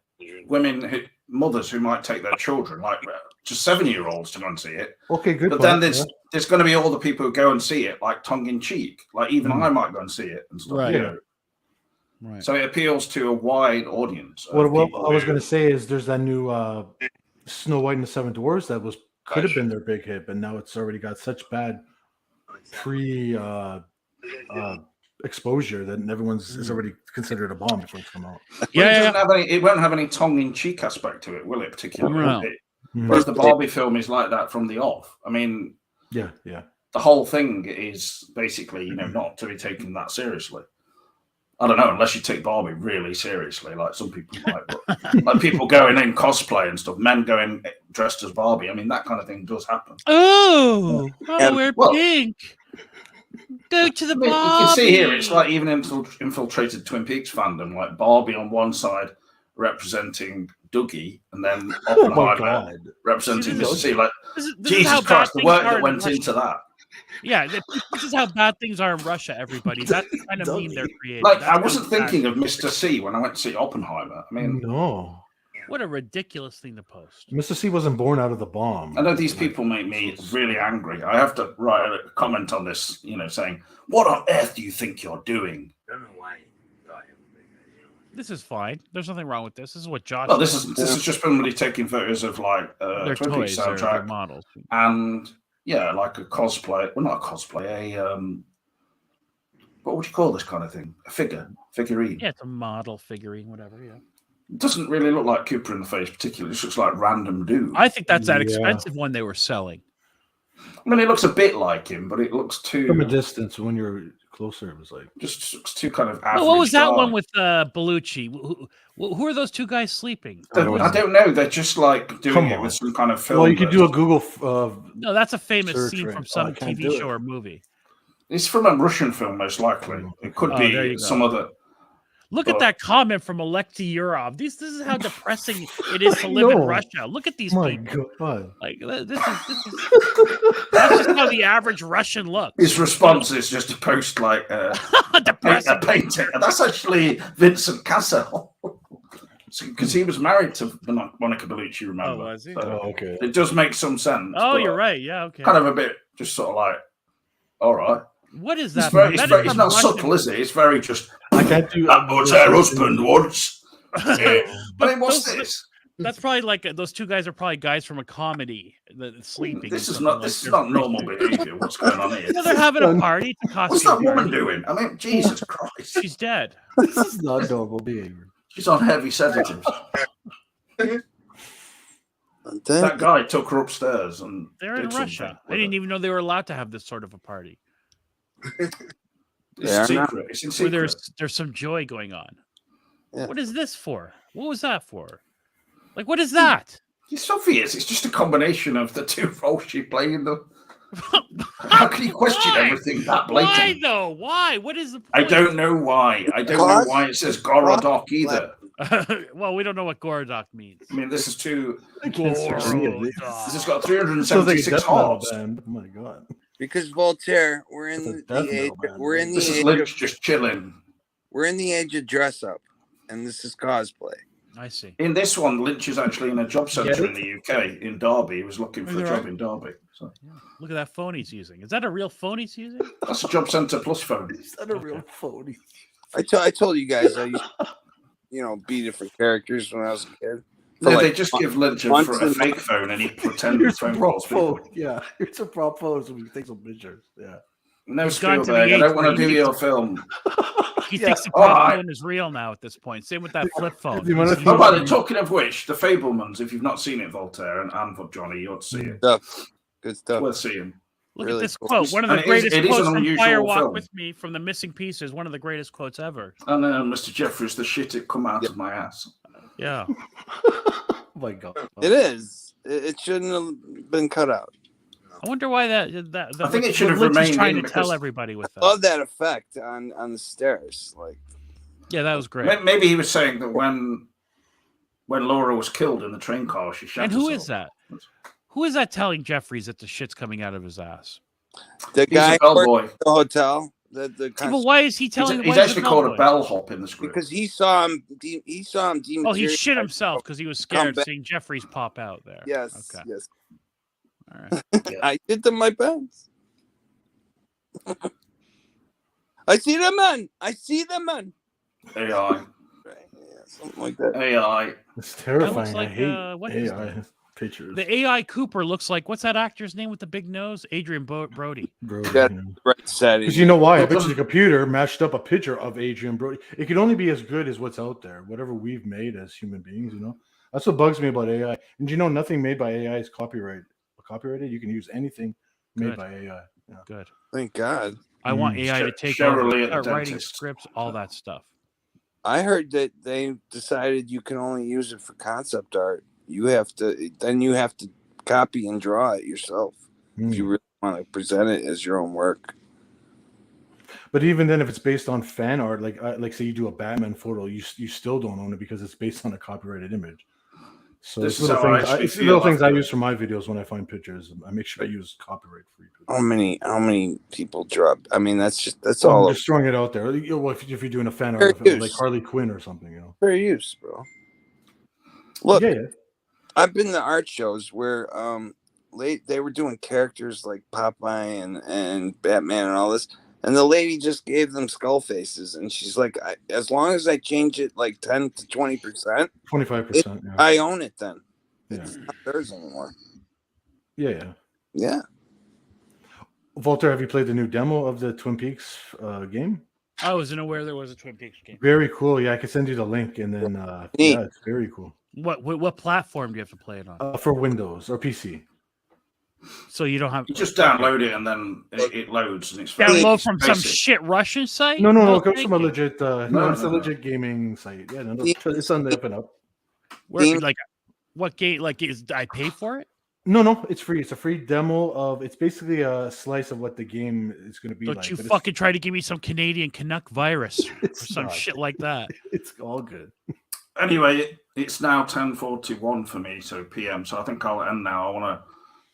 mothers who might take their children, like just 7-year-olds to go and see it. Okay, good. But then there's going to be all the people who go and see it, like tongue in cheek. Like even I might go and see it and stuff. Right. Right. So it appeals to a wide audience. What I was going to say is there's that new Snow White and the Seven Dwarfs that could have been their big hit, but now it's already got such bad exposure that everyone's is already considered a bomb before it's come out. It won't have any tongue-in-cheek aspect to it, will it? Particularly, no. Whereas the Barbie film is like that from the off. I mean, yeah. The whole thing is basically, not to be taken that seriously. I don't know, unless you take Barbie really seriously, like some people might. But like people going in cosplay and stuff, men going dressed as Barbie. I mean, that kind of thing does happen. Oh, we're pink. Go to the Barbie. You can see here, it's like even infiltrated Twin Peaks fandom, like Barbie on one side representing Dougie, and then Oppenheimer representing Mr. C. Like, Jesus Christ, the work that went into that. Yeah, this is how bad things are in Russia, everybody. That's the kind of meme they're creating. Like, I wasn't thinking of Mr. C when I went to see Oppenheimer. I mean, no. What a ridiculous thing to post. Mr. C wasn't born out of the bomb. I know these people make me really angry. I have to write a comment on this, saying, what on earth do you think you're doing? I don't know why. This is fine. There's nothing wrong with this. This is what Josh. Well, this is just somebody taking photos of like their Twin Peaks toys, soundtrack their models, and like a cosplay. Well, not a cosplay. What would you call this kind of thing? A figurine. Yeah, it's a model figurine, whatever. Yeah. It doesn't really look like Cooper in the face, particularly. It just looks like random dude. I think that's that expensive one they were selling. I mean, it looks a bit like him, but it looks too from a distance. When you're closer, it was like just looks too kind of average. What was that guy. one with Bellucci? Who are those two guys sleeping? I don't know. They're just like doing it with some kind of film. Well, you could do a Google. No, that's a famous scene right? from some TV show or movie. It's from a Russian film, most likely. It could be some other. Look at that comment from Alexei Yurov. This is how depressing it is to live in Russia. Look at these people. God. Like this is that's just how the average Russian looks. His response is just to post like a painting. That's actually Vincent Cassel. Because he was married to Monica Bellucci, remember? Oh, was he? So okay. It does make some sense. Oh, you're right. Yeah, okay. Kind of a bit, just sort of like, all right. What is that? It's not subtle, is it? It's very just. I can't do that was her husband once. But I mean, what's this? That's probably like those two guys are probably guys from a comedy that's sleeping. This is not normal behavior. What's going on here? They're having a party. What's that woman doing? I mean, Jesus Christ. She's dead. This is not normal behavior. She's on heavy sedatives. That guy took her upstairs and they're in Russia. I didn't even know they were allowed to have this sort of a party. It's secret. It's in secret. Where there's some joy going on. Yeah. What is this for? What was that for? Like, what is that? It's obvious. It's just a combination of the two roles she played in the. How can you question everything that blatant? Why though? Why? What is the point? I don't know why. I don't know why it says Gorodok either. Well, we don't know what Gorodok means. I mean, this is too. Gorodok. This has got 376 hearts. Oh my god! Because Voltaire, we're in the age. We're in the this age. Is Lynch just chilling. We're in the age of dress up, and this is cosplay. I see. In this one, Lynch is actually in a job centre in the UK, in Derby. He was looking for a job in Derby. So. Yeah. Look at that phone he's using. Is that a real phone he's using? That's a job centre plus phone. Is that a real phone? I told you guys I used to, be different characters when I was a kid. No, they just give Lynch a fake phone and he pretends phone calls people. Yeah, it's a prop phone, so we take some pictures. Yeah. No, Spielberg, I don't want to do your film. He thinks the prop phone is real now at this point. Same with that flip phone. How about it? Talking of which, The Fabelmans, if you've not seen it, Voltaire, and Johnny, you ought to see it. Good stuff. Worth seeing. Look at this quote. One of the greatest quotes from Firewalk with Me from the Missing Pieces. One of the greatest quotes ever. And Mr. Jeffries, the shit it come out of my ass. Yeah. Oh my god. It is. It shouldn't have been cut out. I wonder why that I think it should have remained trying in to tell everybody with that. I love that effect on the stairs. Like, yeah, that was great. Maybe he was saying that when Laura was killed in the train car, she shot herself. And who is that? Who is that telling Jeffries that the shit's coming out of his ass? The guy who worked at the hotel. But why is he telling? He's actually called a bellhop in the script because he saw him. Oh, he shit himself because he was scared seeing Jeffries pop out there. Yes. Okay. Yes. All right. I did them my best. I see the man. I see the man. AI. Something like that. AI. It's terrifying. Like, I hate what AI pictures. The AI Cooper looks like, what's that actor's name with the big nose? Adrian Brody. That's right setting. Because you know why? I bet you the computer matched up a picture of Adrian Brody. It can only be as good as what's out there, whatever we've made as human beings. That's what bugs me about AI. And nothing made by AI is copyrighted. You can use anything made by AI. Yeah. Good. Thank God. I want AI to take over, start writing scripts, all that stuff. I heard that they decided you can only use it for concept art. You have to copy and draw it yourself if you really want to present it as your own work. But even then, if it's based on fan art, like say you do a Batman photo, you still don't own it because it's based on a copyrighted image. So it's little things I use for my videos when I find pictures. I make sure I use copyright-free. How many people draw? I mean, that's all. all. I'm just throwing it out there. If you're doing a fan art of like Harley Quinn or something, Fair use, bro. Look, I've been to art shows where they were doing characters like Popeye and Batman and all this. And the lady just gave them skull faces, and she's like, "As long as I change it like 10 to 20%, 25%, I own it. Then yeah. It's not theirs anymore." Yeah. Voltaire, have you played the new demo of the Twin Peaks game? I wasn't aware there was a Twin Peaks game. Very cool. Yeah, I can send you the link, and then yeah, it's very cool. What platform do you have to play it on? For Windows or PC. So you don't have. You just download it and then it loads and it's download from some shit Russian site. No, it comes from a legit. It's a legit gaming site. Yeah, no, it's on the up and up. Where, like, what game? Like, I pay for it? No, it's free. It's a free demo of. It's basically a slice of what the game is going to be. Don't you fucking try to give me some Canadian Canuck virus or some shit like that? It's all good. Anyway, it's now 10:41 for me, so PM. So I think I'll end now. I want to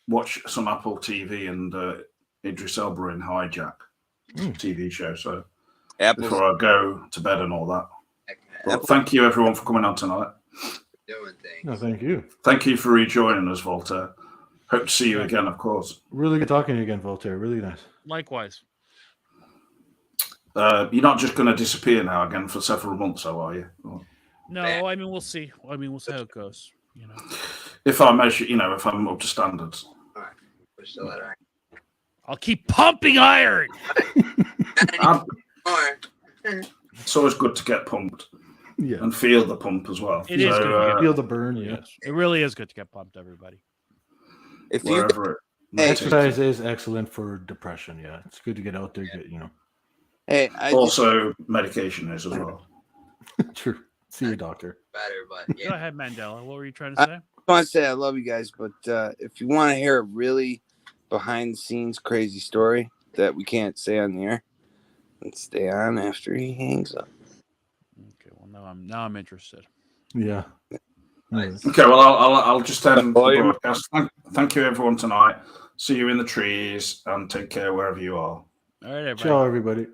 watch some Apple TV and Idris Elba in Hijack TV show. So before I go to bed and all that. But thank you everyone for coming on tonight. Doing things. No, thank you. Thank you for rejoining us, Voltaire. Hope to see you again, of course. Really good talking to you again, Voltaire. Really nice. Likewise. You're not just going to disappear now again for several months, though, are you? Or... No, I mean we'll see. I mean we'll see how it goes. You know, if I measure, if I'm up to standards. All right, push the letter. I'll keep pumping iron. It's always good to get pumped. Yeah, and feel the pump as well. It is good to feel the burn. Yes, it really is good to get pumped, everybody. If you exercise is excellent for depression. Yeah, it's good to get out there. Hey, also medication is as well. True. See your doctor. Better, but Go ahead, Mandela. What were you trying to say? I want to say I love you guys, but if you want to hear a really behind-the-scenes crazy story that we can't say on the air, then stay on after he hangs up. Okay, well now I'm interested. Yeah. Nice. Okay, well I'll just end the broadcast. Thank you everyone tonight. See you in the trees and take care wherever you are. All right, everybody. Ciao, everybody.